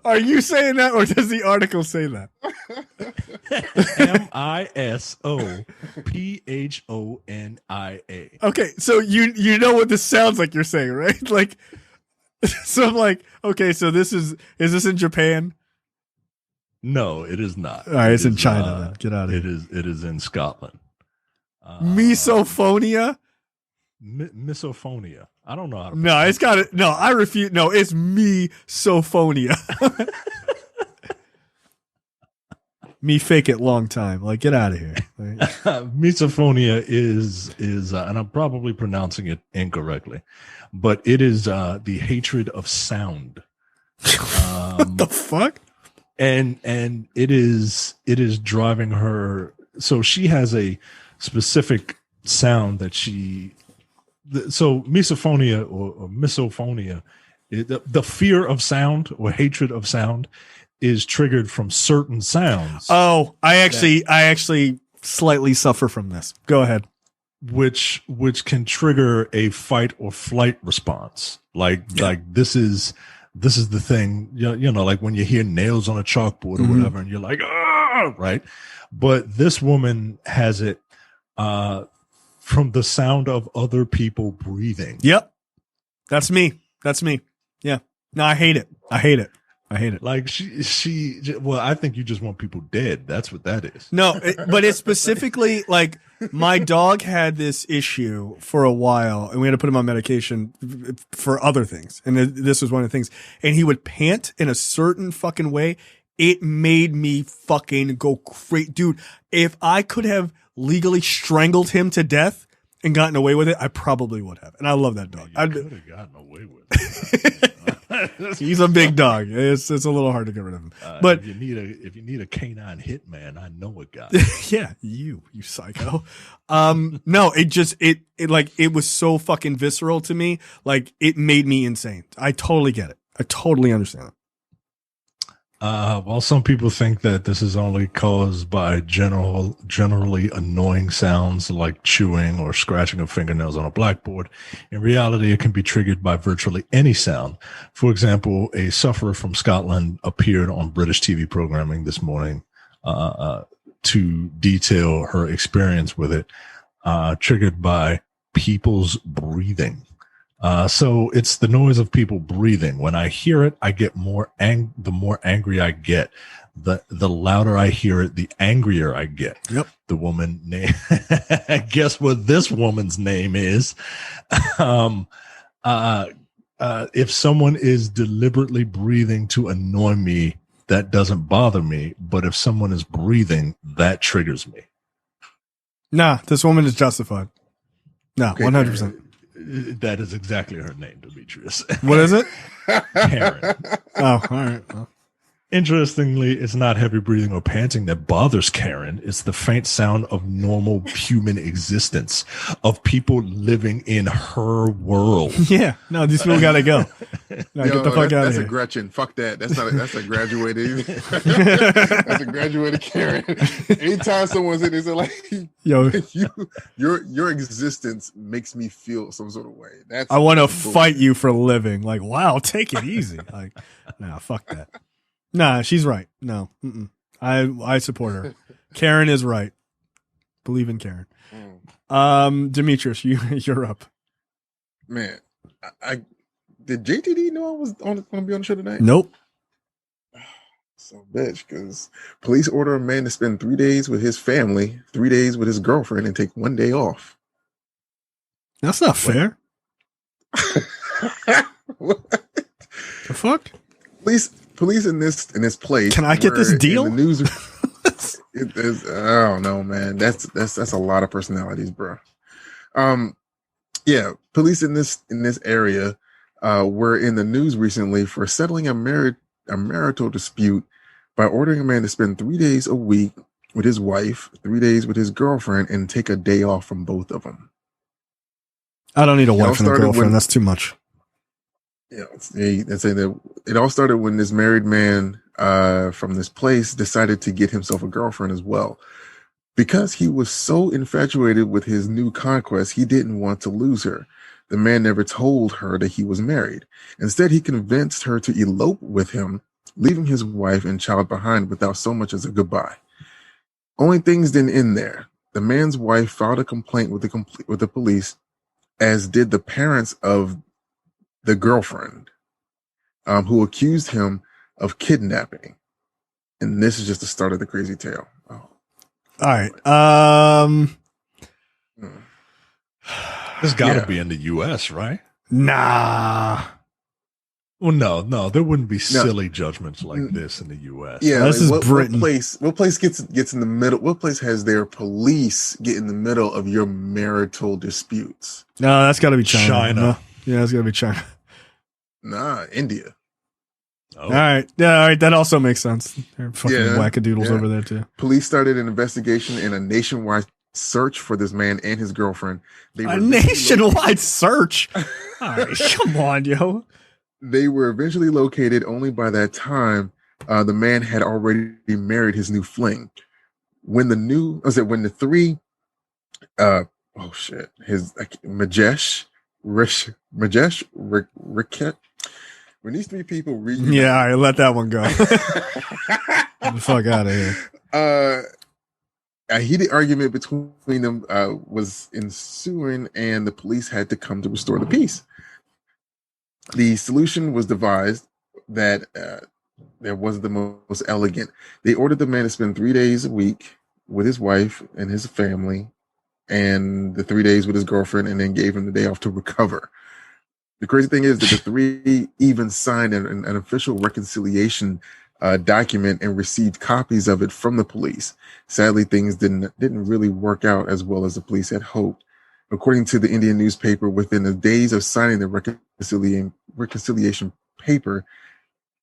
Are you saying that, or does the article say that? Misophonia. Okay, so you know what this sounds like you're saying, right? Like, so I'm like, okay, so is this in Japan? No, it is not. All right, it's in China. Then get out of here. It is in Scotland. Misophonia. Misophonia. I don't know how to. No, it's got it. No, I refuse. No, it's misophonia. Me fake it long time. Like, get out of here. Right? Misophonia is and I'm probably pronouncing it incorrectly, but it is the hatred of sound. What the fuck? And it is driving her. So she has a specific sound that so misophonia or misophonia, the fear of sound or hatred of sound is triggered from certain sounds. Oh, I actually slightly suffer from this. Go ahead. Which can trigger a fight or flight response. Like this is the thing, you know, like when you hear nails on a chalkboard or whatever, and you're like, ah, right. But this woman has it from the sound of other people breathing. Yep. That's me. Yeah. No, I hate it. Like well, I think you just want people dead. That's what that is. No, but it's specifically like my dog had this issue for a while and we had to put him on medication for other things. And this was one of the things. And he would pant in a certain fucking way. It made me fucking go crazy. Dude, if I could have legally strangled him to death and gotten away with it, I probably would have. And I love that dog. You could have gotten away with it. He's a big dog. It's a little hard to get rid of him. But if you need a canine hitman, I know a guy. Yeah, you psycho. No, it was so fucking visceral to me. Like, it made me insane. I totally get it. I totally understand it. Well, some people think that this is only caused by generally annoying sounds like chewing or scratching of fingernails on a blackboard. In reality, it can be triggered by virtually any sound. For example, a sufferer from Scotland appeared on British TV programming this morning to detail her experience with it, triggered by people's breathing. So it's the noise of people breathing. When I hear it, I get the more angry I get. The louder I hear it, the angrier I get. Yep. The woman name. Guess what this woman's name is? If someone is deliberately breathing to annoy me, that doesn't bother me. But if someone is breathing, that triggers me. Nah, this woman is justified. No, 100%. That is exactly her name, Demetrius. What is it? Karen. Oh, all right. Well. Interestingly, it's not heavy breathing or panting that bothers Karen. It's the faint sound of normal human existence, of people living in her world. Yeah. No, these people got to go. No, get the fuck out of here. That's a Gretchen. Fuck that. That's a graduated. That's a graduated Karen. Anytime someone's in, it's like, yo, your existence makes me feel some sort of way. I want to fight you for a living. Like, wow, take it easy. Like, nah, fuck that. Nah, she's right. No, I support her. Karen is right. Believe in Karen. Demetrius, you're up. Man, I did JTD know I was going to be on the show tonight? Nope. So bitch, because police order a man to spend 3 days with his family, 3 days with his girlfriend, and take 1 day off. That's not fair. What? The fuck? Police in this place. Can I get this deal? In the news, It is, I don't know, man. That's a lot of personalities, bro. Um, yeah, police in this area were in the news recently for settling a marital dispute by ordering a man to spend 3 days a week with his wife, 3 days with his girlfriend, and take a day off from both of them. I don't need a wife and a girlfriend. That's too much. Yeah, they say that it all started when this married man from this place decided to get himself a girlfriend as well. Because he was so infatuated with his new conquest, he didn't want to lose her. The man never told her that he was married. Instead, he convinced her to elope with him, leaving his wife and child behind without so much as a goodbye. Only things didn't end there. The man's wife filed a complaint with the police, as did the parents of the girlfriend, who accused him of kidnapping. And this is just the start of the crazy tale. Oh. All right. This got to be in the U.S., right? Nah. Well, no, there wouldn't be silly judgments like this in the U.S. Yeah, this is Britain. What place gets in the middle? What place has their police get in the middle of your marital disputes? No, that's got to be China. No. Yeah, it's got to be China. Nah, India. Oh. All right. Yeah, all right. That also makes sense. They're fucking wackadoodles over there, too. Police started an investigation and a nationwide search for this man and his girlfriend. A nationwide search? All right, come on, yo. They were eventually located. Only by that time, the man had already married his new fling. When the three, Riket. When these three people reunited, all right, let that one go. Get the fuck out of here. A heated argument between them was ensuing, and the police had to come to restore the peace. The solution was devised that was the most elegant. They ordered the man to spend 3 days a week with his wife and his family, and the 3 days with his girlfriend, and then gave him the day off to recover. The crazy thing is that the three even signed an official reconciliation document and received copies of it from the police. Sadly, things didn't really work out as well as the police had hoped. According to the Indian newspaper, within the days of signing the reconciliation paper,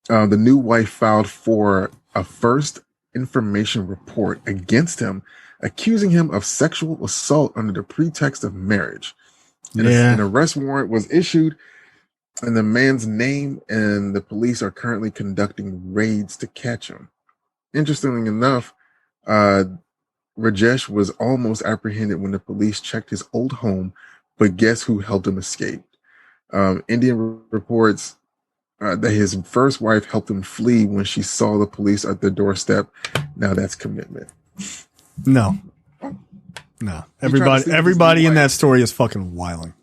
the new wife filed for a first information report against him, accusing him of sexual assault under the pretext of marriage. An arrest warrant was issued in the man's name, and the police are currently conducting raids to catch him. Interestingly enough, Rajesh was almost apprehended when the police checked his old home, but guess who helped him escape? Indian reports that his first wife helped him flee when she saw the police at their doorstep. Now that's commitment. No. Everybody in that story is fucking wilding.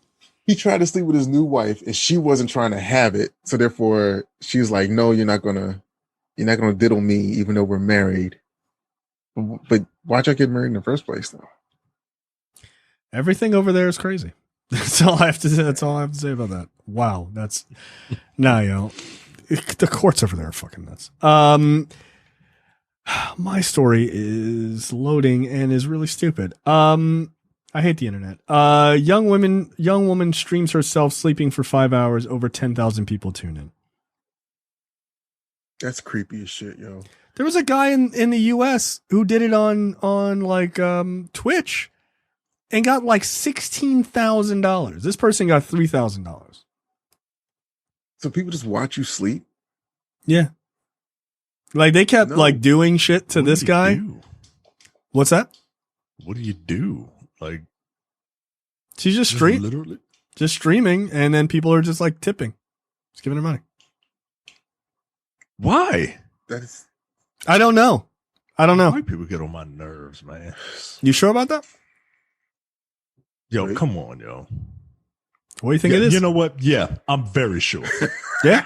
He tried to sleep with his new wife, and she wasn't trying to have it. So therefore, she's like, "No, you're not gonna diddle me, even though we're married." But why'd I get married in the first place, though? Everything over there is crazy. That's all I have to say about that. Wow, that's yo. The courts over there are fucking nuts. My story is loading and is really stupid. I hate the internet. Young woman streams herself sleeping for 5 hours. Over 10,000 people tune in. That's creepy as shit, yo. There was a guy in the US who did it on like Twitch and got like $16,000. This person got $3,000. So people just watch you sleep? Yeah. Like they kept like doing shit to this guy. What's that? What do you do? Like she's just streaming, and then people are just like tipping, just giving her money. Why? I don't know. White people get on my nerves, man. You sure about that? Yo, come on, yo. What do you think it is? You know what? Yeah, I'm very sure. Yeah.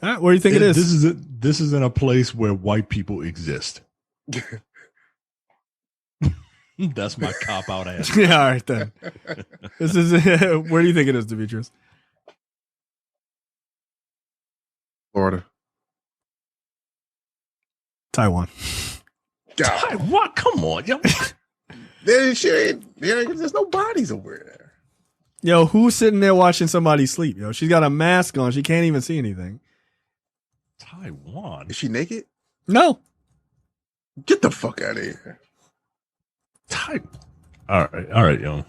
What do you think it is? This is in a place where white people exist. That's my cop out answer. Yeah, all right then. This is where do you think it is, Demetrius? Florida. Taiwan. Taiwan? Come on, yo. There's no bodies over there. Yo, who's sitting there watching somebody sleep? Yo, she's got a mask on. She can't even see anything. Taiwan? Is she naked? No. Get the fuck out of here. All right, yo.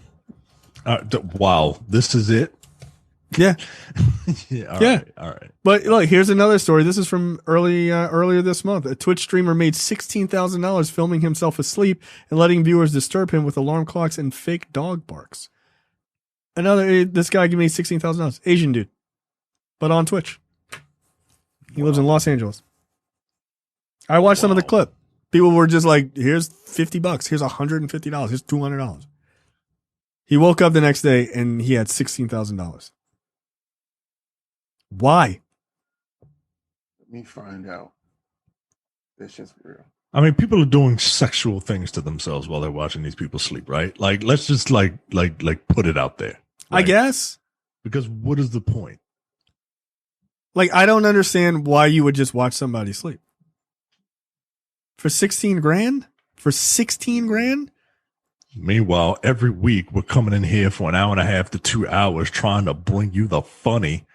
Wow, this is it? Yeah. Yeah. All right. But look, here's another story. This is from earlier this month. A Twitch streamer made $16,000 filming himself asleep and letting viewers disturb him with alarm clocks and fake dog barks. This guy gave me $16,000. Asian dude, but on Twitch. He lives in Los Angeles. I watched some of the clip. People were just like, "Here's $50. Here's $150. Here's $200." He woke up the next day and he had $16,000. Why? Let me find out. This is real. I mean, people are doing sexual things to themselves while they're watching these people sleep, right? Like, let's just like put it out there. Right? I guess. Because what is the point? Like, I don't understand why you would just watch somebody sleep. For 16 grand? For 16 grand? Meanwhile, every week we're coming in here for an hour and a half to 2 hours trying to bring you the funny,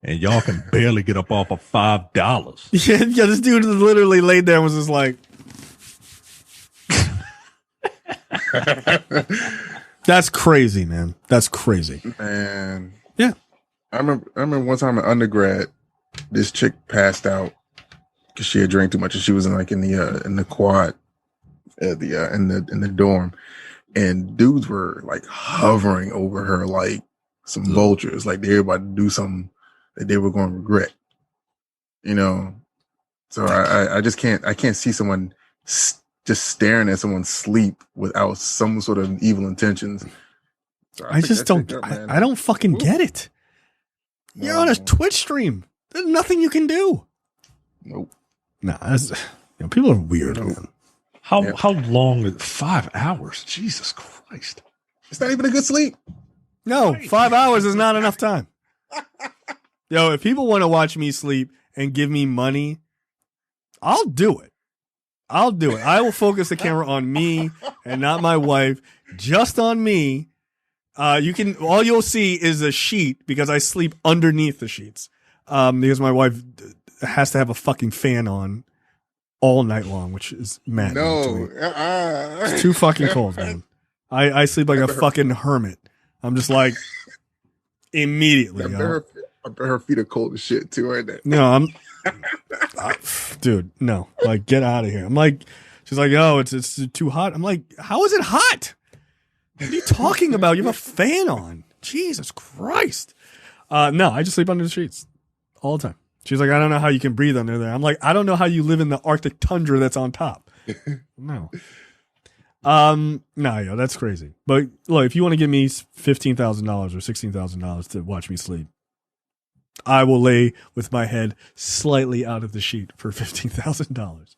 and y'all can barely get up off of $5. Yeah, this dude literally laid there and was just like, that's crazy, man. That's crazy. Man. Yeah. I remember one time in undergrad, this chick passed out because she had drank too much, and she was in the quad in the dorm, and dudes were like hovering over her like some vultures, like they were about to do something that they were going to regret, you know. So I can't see someone just staring at someone sleep without some sort of evil intentions. So I just don't. I don't fucking get it. You're on a Twitch stream. There's nothing you can do. Nope. Nah, people are weird, man. How long is 5 hours? Jesus Christ. It's not even a good sleep. No, 5 hours is not enough time. Yo, if people want to watch me sleep and give me money, I'll do it. I will focus the camera on me and not my wife, just on me. All you'll see is a sheet because I sleep underneath the sheets. Because my wife has to have a fucking fan on all night long, which is maddening. No, it's too fucking cold, man. I sleep like a fucking hermit. I'm just like immediately. I bet her feet are cold as shit too, right there. No, dude, no, like get out of here. I'm like, she's like, oh, it's too hot. I'm like, how is it hot? What are you talking about? You have a fan on. Jesus Christ. No, I just sleep under the sheets all the time. She's like, I don't know how you can breathe under there. I'm like, I don't know how you live in the Arctic tundra that's on top. No. No, yo, that's crazy. But look, if you want to give me $15,000 or $16,000 to watch me sleep, I will lay with my head slightly out of the sheet for $15,000.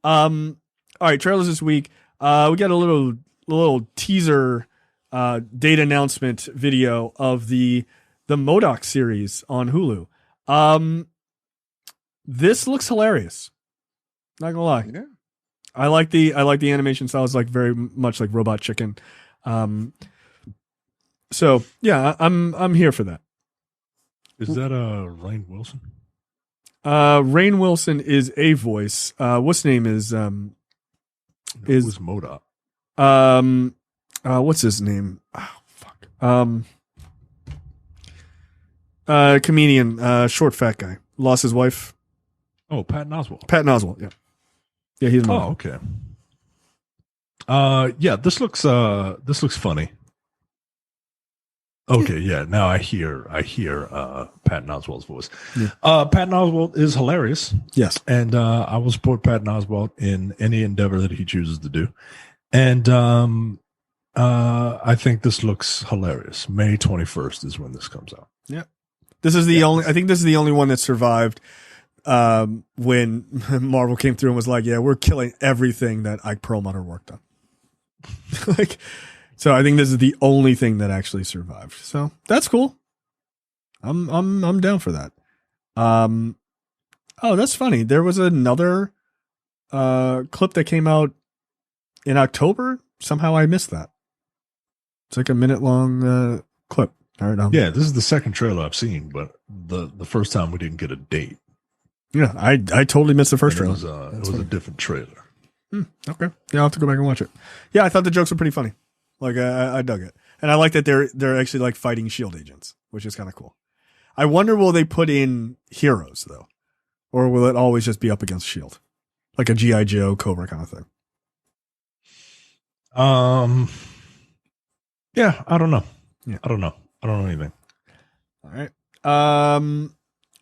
All right, trailers this week. We got a little teaser date announcement video of the MODOK series on Hulu. This looks hilarious. Not gonna lie. Yeah. I like the animation style. It's like very much like Robot Chicken. So yeah, I'm here for that. Is that Rainn Wilson? Rainn Wilson is a voice. What's his name is who's MODOK? What's his name? Oh, fuck. Comedian, short fat guy. Lost his wife. Oh, Patton Oswalt. Patton Oswalt, yeah. Yeah, he's Oh, okay. Yeah, this looks funny. Okay, yeah. Now I hear Patton Oswalt's voice. Yeah. Patton Oswalt is hilarious. Yes. And I will support Patton Oswalt in any endeavor that he chooses to do. And I think this looks hilarious. May 21st is when this comes out. Yeah. This is I think this is the only one that survived when Marvel came through and was like, yeah, we're killing everything that Ike Perlmutter worked on. Like, so I think this is the only thing that actually survived. So that's cool. I'm down for that. Oh, that's funny. There was another clip that came out in October. Somehow I missed that. It's like a minute long clip. All right. Yeah, this is the second trailer I've seen, but the first time we didn't get a date. Yeah, I totally missed the first And trailer. It was a different trailer. Okay. Yeah, I'll have to go back and watch it. Yeah, I thought the jokes were pretty funny. Like I dug it. And I like that they're actually like fighting SHIELD agents, which is kind of cool. I wonder, will they put in heroes though? Or will it always just be up against SHIELD? Like a G.I. Joe, Cobra kind of thing. Yeah, I don't know. Yeah. I don't know anything. All right.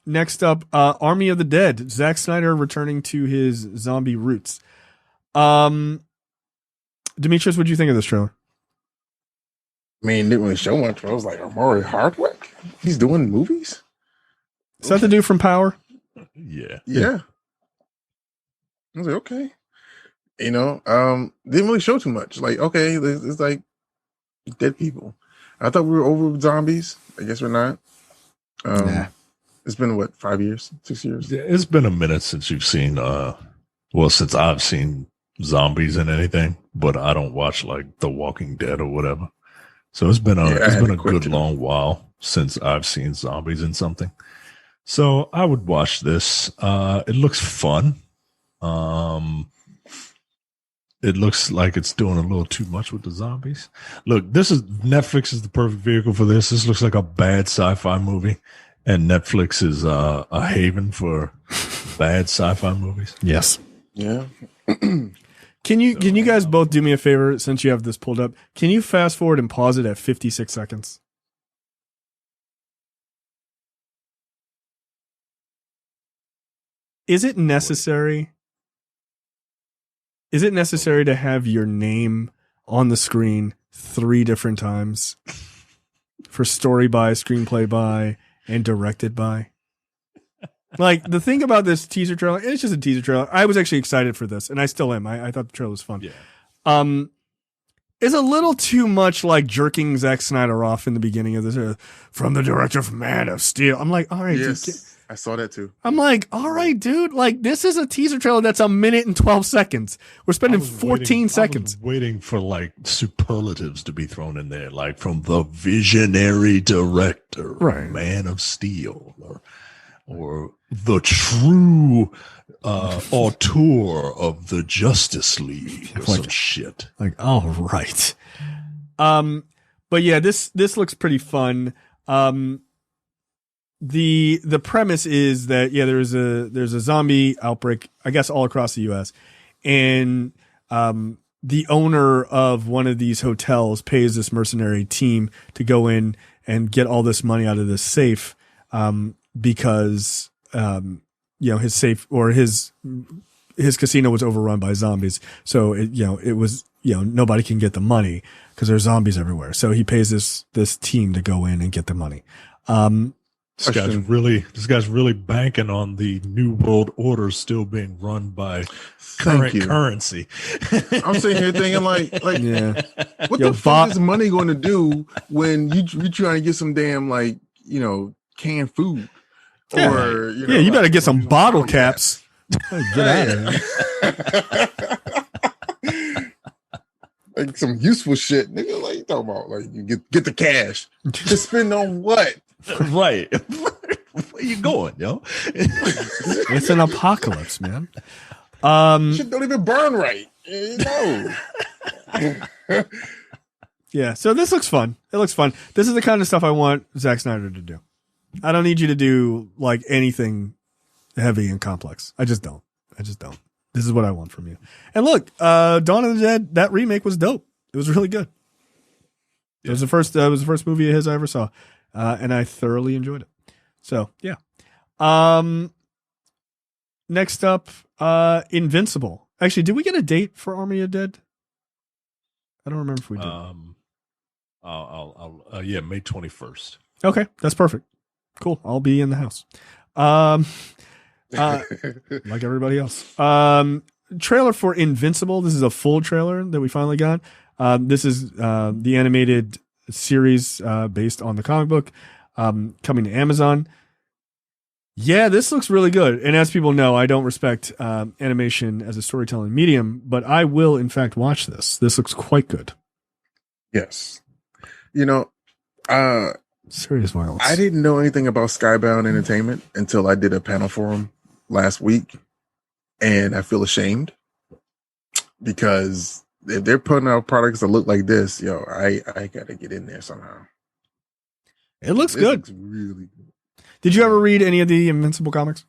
Next up, Army of the Dead. Zack Snyder returning to his zombie roots. Demetrius, what'd you think of this trailer? I mean, didn't really show much. But I was like, Amari Hardwick? He's doing movies? Is that the dude from Power? Yeah. Yeah. I was like, okay. Didn't really show too much. Like, okay, it's like dead people. I thought we were over zombies. I guess we're not. Nah. It's been what, 5 years, 6 years? Yeah, it's been a minute since you've seen since I've seen zombies in anything, but I don't watch like The Walking Dead or whatever. So it's been a good long while since I've seen zombies in something. So I would watch this. It looks fun. It looks like it's doing a little too much with the zombies. Look, Netflix is the perfect vehicle for this. This looks like a bad sci-fi movie, and Netflix is a haven for bad sci-fi movies. Yes. Yeah. Can you guys both do me a favor, since you have this pulled up? Can you fast forward and pause it at 56 seconds? Is it necessary? Is it necessary to have your name on the screen 3 different times for story by, screenplay by, and directed by? Like, the thing about this teaser trailer, it's just a teaser trailer. I was actually excited for this, and I still am. I thought the trailer was fun. Yeah. It's a little too much like jerking Zack Snyder off in the beginning of this. From the director of Man of Steel. I'm like, all right. Yes, dude, I saw that too. I'm like, all right, dude. Like, this is a teaser trailer that's a minute and 12 seconds. We're spending 14 seconds. I was waiting for like superlatives to be thrown in there, like from the visionary director, Right. Man of Steel, or the true auteur of the Justice League, or some shit. Like, all right. But yeah, this looks pretty fun. The premise is that there's a zombie outbreak, I guess, all across the US, and the owner of one of these hotels pays this mercenary team to go in and get all this money out of this safe, because his safe, or his casino was overrun by zombies. So it was nobody can get the money because there's zombies everywhere. So he pays this team to go in and get the money. This guy's really banking on the New World Order still being run by current currency. I'm sitting here thinking like, yeah. What the fuck is money going to do when you trying to get some damn canned food? Yeah. Or you better get some bottle caps. Get out of here. Like some useful shit, nigga. Like you talking about, like you get the cash to spend on what? Right. Where you going, yo? It's an apocalypse, man. Shit don't even burn right. No. Yeah, so this looks fun. It looks fun. This is the kind of stuff I want Zack Snyder to do. I don't need you to do like anything heavy and complex. I just don't. This is what I want from you. And look, Dawn of the Dead, that remake was dope. It was really good. It was the first movie of his I ever saw. And I thoroughly enjoyed it. So yeah. Next up, Invincible. Actually, did we get a date for Army of Dead? I don't remember if we did. May 21st. Okay, that's perfect. Cool. I'll be in the house. Like everybody else. Trailer for Invincible. This is a full trailer that we finally got. This is the animated series based on the comic book, coming to Amazon. Yeah, this looks really good. And as people know, I don't respect animation as a storytelling medium, but I will, in fact, watch this. This looks quite good. Yes. You know, Serious violence. I didn't know anything about Skybound Entertainment until I did a panel for them last week. And I feel ashamed because if they're putting out products that look like this, I got to get in there somehow. It looks good. Looks really good. Did you ever read any of the Invincible comics?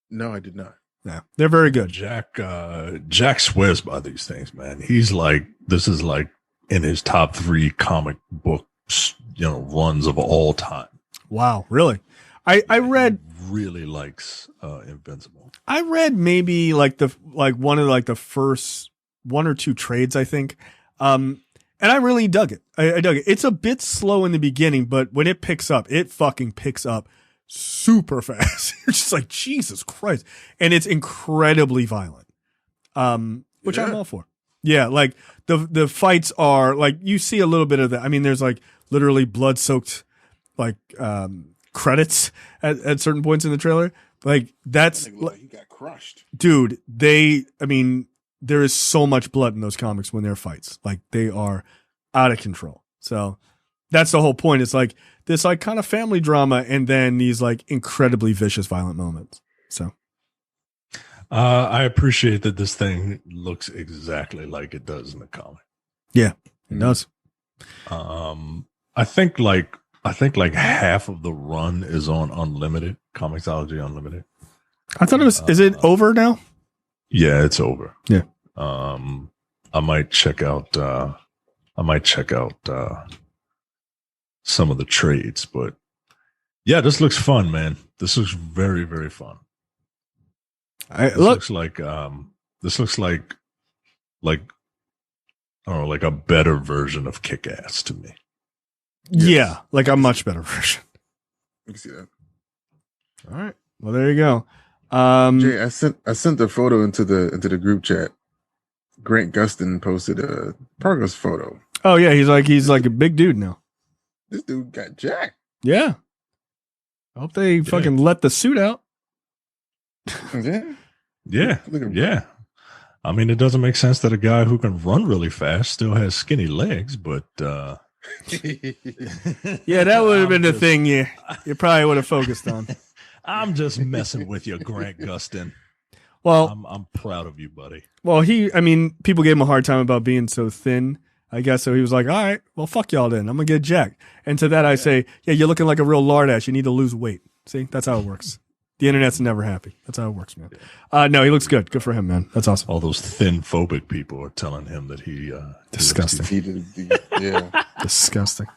No, I did not. Yeah, they're very good. Jack swears by these things, man. He's like, this is like in his top 3 comic books, runs of all time. Wow, really? I read really likes Invincible. I read maybe one of the first 1 or 2 trades, I think. And I really dug it. I dug it. It's a bit slow in the beginning, but when it picks up, it fucking picks up super fast. You're just like, Jesus Christ. And it's incredibly violent. Which I'm all for. Yeah, like the fights are like, you see a little bit of that. I mean, there's like literally blood-soaked credits at certain points in the trailer. Like that's he got crushed. Dude, there is so much blood in those comics when they're fights. Like they are out of control. So that's the whole point. It's like this like kind of family drama and then these like incredibly vicious violent moments. So I appreciate that this thing looks exactly like it does in the comic. Yeah, it does. I think like half of the run is on Unlimited, Comixology Unlimited. I thought it was, is it over now? Yeah, it's over. Yeah. I might check out some of the trades, but yeah, this looks fun, man. This looks very, very fun. This looks like I don't know, like a better version of Kick-Ass to me. Yeah, like a much better version. You can see that. All right. Well, there you go. Jay, I sent the photo into the group chat. Grant Gustin posted a progress photo. Oh yeah, he's like a big dude now. This dude got jacked. Yeah. I hope they fucking let the suit out. Yeah. Yeah. I mean, it doesn't make sense that a guy who can run really fast still has skinny legs, but yeah, that would have been the thing you probably would have focused on. I'm just messing with you, Grant Gustin. Well, I'm proud of you, buddy. Well, people gave him a hard time about being so thin, I guess. So he was like, all right, well, fuck y'all then. I'm going to get jacked. And to that I say, yeah, you're looking like a real lard ass. You need to lose weight. See, that's how it works. The internet's never happy. That's how it works, man. No, he looks good. Good for him, man. That's awesome. All those thin phobic people are telling him that he disgusting. Yeah. Disgusting.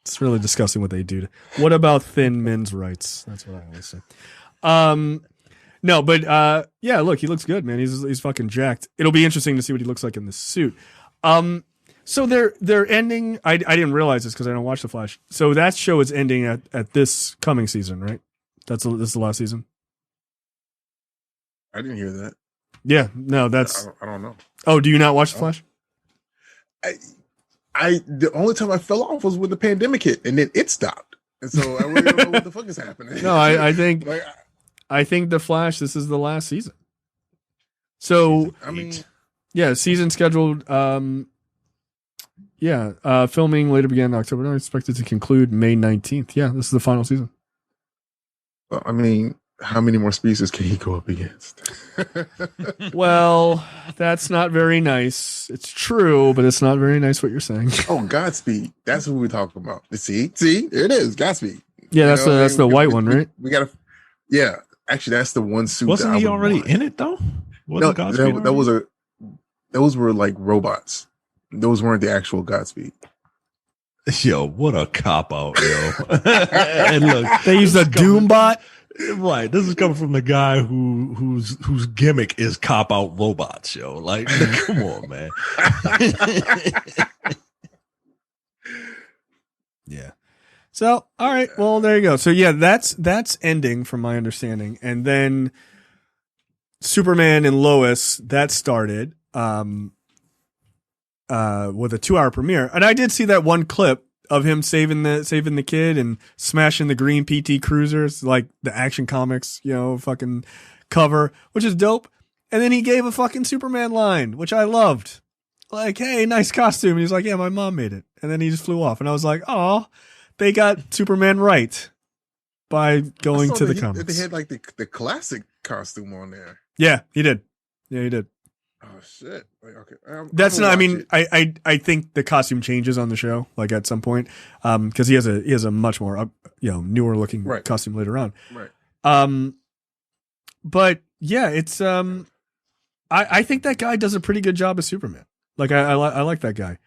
It's really disgusting what they do. What about thin men's rights? That's what I always say. No, but yeah, look, he looks good, man. He's fucking jacked. It'll be interesting to see what he looks like in this suit. So they're ending. I didn't realize this because I don't watch The Flash. So that show is ending at this coming season, right? This is the last season. I didn't hear that. Yeah, no, that's. I don't know. Oh, do you not watch The Flash? The only time I fell off was when the pandemic hit, and then it stopped, and so I really don't know what the fuck is happening. No, I think I think The Flash. This is the last season. So yeah, season scheduled. Filming later began in October. I expected to conclude May 19th. Yeah, this is the final season. Well, how many more species can he go up against? Well, that's not very nice. It's true, but it's not very nice what you're saying. Oh, Godspeed. That's who we're talking about. See, there it is. Godspeed. Yeah, that's the white one, right? We got to. Yeah, actually, that's the one suit. Wasn't he already in it though? No, those were like robots. Those weren't the actual Godspeed. Yo, what a cop out, yo! And look, they used a Doombot. Right. This is coming from the guy whose gimmick is cop out robots, yo. Like, come on, man. Yeah. So, all right. Well, there you go. So yeah, that's ending from my understanding. And then Superman and Lois, that started with a 2-hour premiere. And I did see that one clip of him saving the kid and smashing the green PT Cruisers, like the Action Comics, fucking cover, which is dope. And then he gave a fucking Superman line, which I loved. Like, hey, nice costume. And he's like, yeah, my mom made it. And then he just flew off. And I was like, oh, they got Superman right by going to the comics. They had like the classic costume on there. Yeah, he did. Yeah, he did. Oh shit! Like, okay, that's not. I mean, I think the costume changes on the show, like at some point, because he has a much more newer looking costume later on. Right. But yeah, it's I think that guy does a pretty good job as Superman. Like I like that guy.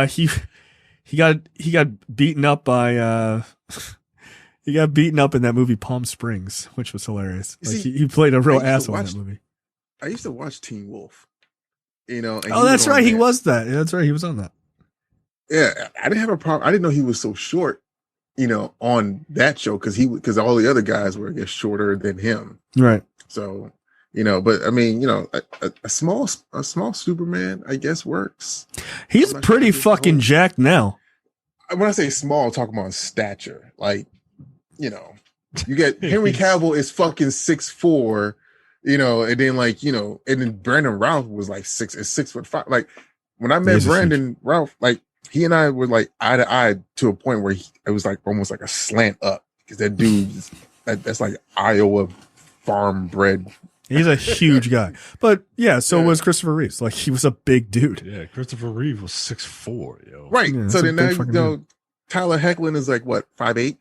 He got beaten up by he got beaten up in that movie Palm Springs, which was hilarious. Like he played a real asshole in that movie. I used to watch Teen Wolf, And that's right. He was that. Yeah, that's right. He was on that. Yeah, I didn't have a problem. I didn't know he was so short, on that show because all the other guys were, I guess, shorter than him. Right. So, but I mean, a small Superman, I guess, works. He's pretty fucking jacked now. When I say small, I'm talking about stature. Like, you get Henry Cavill is fucking 6'4", and then and then Brandon Routh was like 6'5". Like when I met Brandon Routh, like he and I were like eye to eye to a point where it was like almost like a slant up because that dude that's like Iowa farm bred. He's a huge guy, but so was Christopher Reeves. Like he was a big dude. Yeah, Christopher Reeves was 6'4", yo. Right. Yeah, so then now Tyler Hoechlin is like what, 5'8"?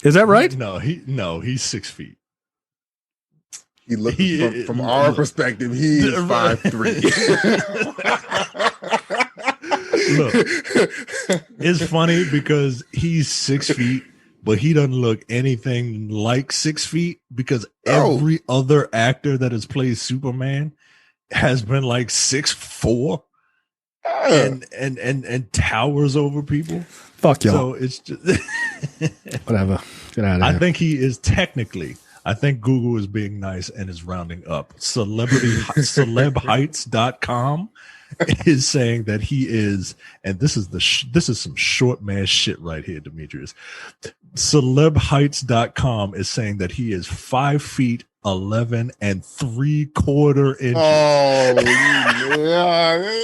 Is that right? No, he's 6 feet. He looks from our perspective, he's 5'3". Look, it's funny because he's 6 feet, but he doesn't look anything like 6 feet because every other actor that has played Superman has been like 6'4" and towers over people. Fuck y'all. So it's just whatever. Get out of here. I think he is technically. I think Google is being nice and is rounding up. Celebheights.com is saying that he is, and this is some short man shit right here, Demetrius. Celebheights.com is saying that he is 5 feet 11 3/4 inches. Oh yeah.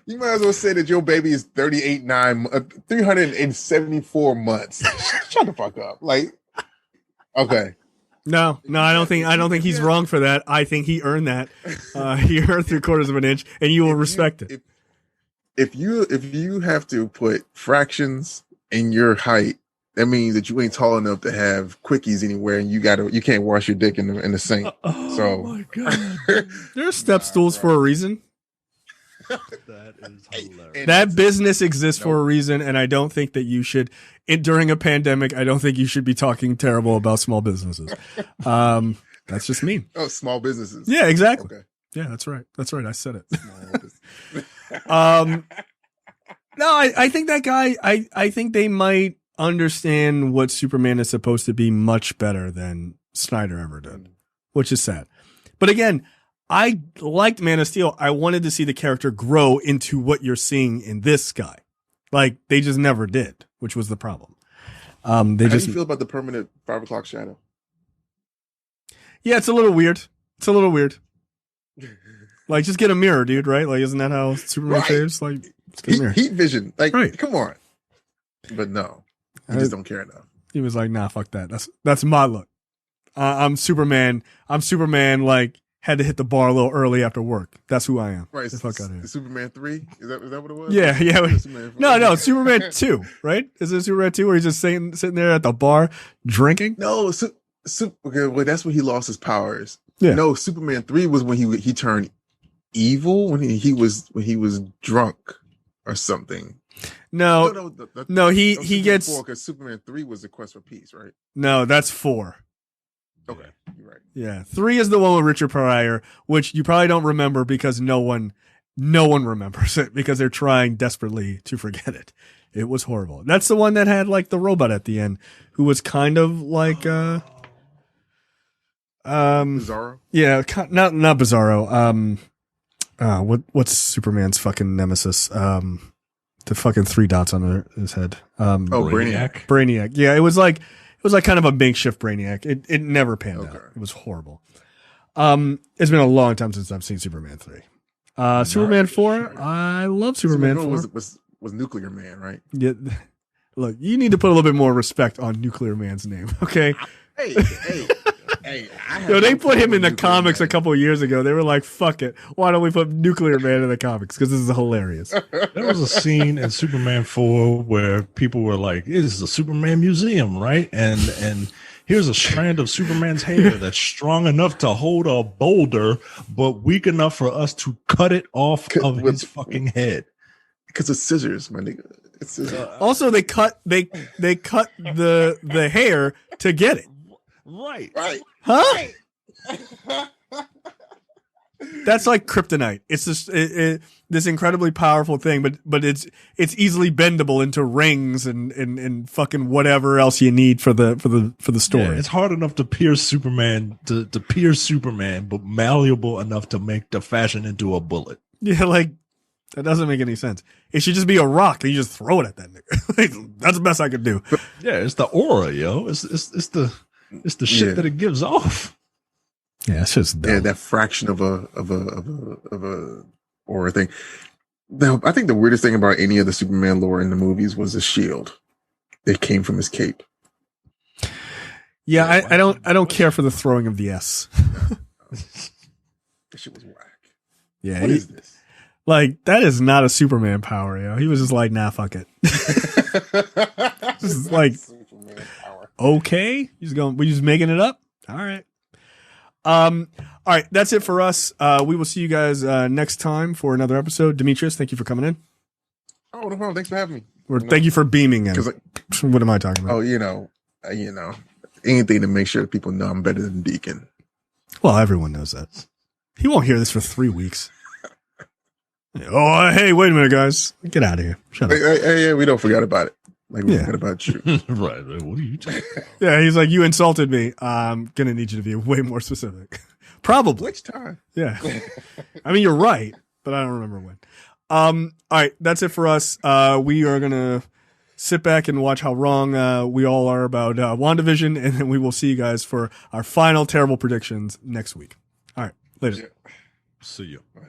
You might as well say that your baby is 374 months. Shut the fuck up. Like, okay. No, I don't think he's wrong for that. I think he earned that. He earned 3/4 of an inch, and you will respect it. If you have to put fractions in your height, that means that you ain't tall enough to have quickies anywhere, and you can't wash your dick in the sink. Oh my god! There's step stools for a reason. That is hilarious. That business exists for a reason, and I don't think that you should. During a pandemic, I don't think you should be talking terrible about small businesses. That's just mean. Oh, small businesses. Yeah, exactly. Okay. Yeah, that's right. I said it. No, I think that guy. I think they might understand what Superman is supposed to be much better than Snyder ever did, which is sad. But again, I liked Man of Steel. I wanted to see the character grow into what you're seeing in this guy. Like they just never did, which was the problem. How do you feel about the permanent 5 o'clock shadow? Yeah, it's a little weird. Like, just get a mirror, dude. Right? Like, isn't that how Superman fares? Like, just get a mirror. Heat vision. Like, come on. But no, I just don't care enough. He was like, nah, fuck that. That's my look. I'm Superman. Like, had to hit the bar a little early after work. That's who I am. Right. Fuck out of here. Superman 3? Is that what it was? Yeah. No, Superman 2, right? Is it Superman 2 where he's just sitting there at the bar drinking? No, okay, well, that's when he lost his powers. Yeah. No, Superman 3 was when he turned evil, when he was drunk or something. No, he gets 4 because Superman 3 was the quest for peace, right? No, that's 4. Okay, you're right. Yeah, 3 is the one with Richard Pryor, which you probably don't remember because no one remembers it because they're trying desperately to forget it. It was horrible. That's the one that had like the robot at the end, who was kind of like Bizarro. Yeah, not Bizarro. What's Superman's fucking nemesis? The the fucking 3 dots on his head. Brainiac. Brainiac. Yeah, it was like kind of a makeshift Brainiac. It never panned out. It was horrible. It's been a long time since I've seen Superman 3. Superman 4, I love Superman 4. Was Nuclear Man, right? Yeah. Look, you need to put a little bit more respect on Nuclear Man's name, okay? Hey. Yo, they put him in the comics a couple of years ago. They were like, fuck it. Why don't we put Nuclear Man in the comics? Because this is hilarious. There was a scene in Superman 4 where people were like, this is a Superman museum, right? And here's a strand of Superman's hair that's strong enough to hold a boulder, but weak enough for us to cut it off of his fucking head. Because it's scissors, my nigga. Also, they cut the hair to get it. Right. Huh? Right. That's like kryptonite. It's this incredibly powerful thing, but it's easily bendable into rings and fucking whatever else you need for the story. Yeah, it's hard enough to pierce Superman to pierce Superman, but malleable enough to fashion into a bullet. Yeah, like that doesn't make any sense. It should just be a rock and you just throw it at that nigga. That's the best I could do. Yeah, it's the aura, yo. It's the shit that it gives off. Yeah, it's just dumb. Yeah, that fraction of a aura thing. I think the weirdest thing about any of the Superman lore in the movies was the shield that came from his cape. Yeah, I don't care for the throwing of the S. That shit was whack. Yeah, what is this? Like, that is not a Superman power, yo. He was just like, nah, fuck it. This is like, Superman power. Okay, we just making it up. All right. All right, that's it for us. We will see you guys next time for another episode. Demetrius, thank you for coming in. Oh, no problem. Thanks for having me. Thank you for beaming in. What am I talking about? Oh, anything to make sure that people know I'm better than Deacon. Well, everyone knows that. He won't hear this for 3 weeks. Oh, hey, wait a minute, guys. Get out of here. Shut up. Hey, we don't forget about it. Like, we forgot about you. Right. What are you talking about? Yeah, he's like, you insulted me. I'm going to need you to be way more specific. Probably. Which time? Yeah. I mean, you're right, but I don't remember when. All right, that's it for us. We are going to sit back and watch how wrong we all are about WandaVision, and then we will see you guys for our final terrible predictions next week. All right, later. See you. Bye.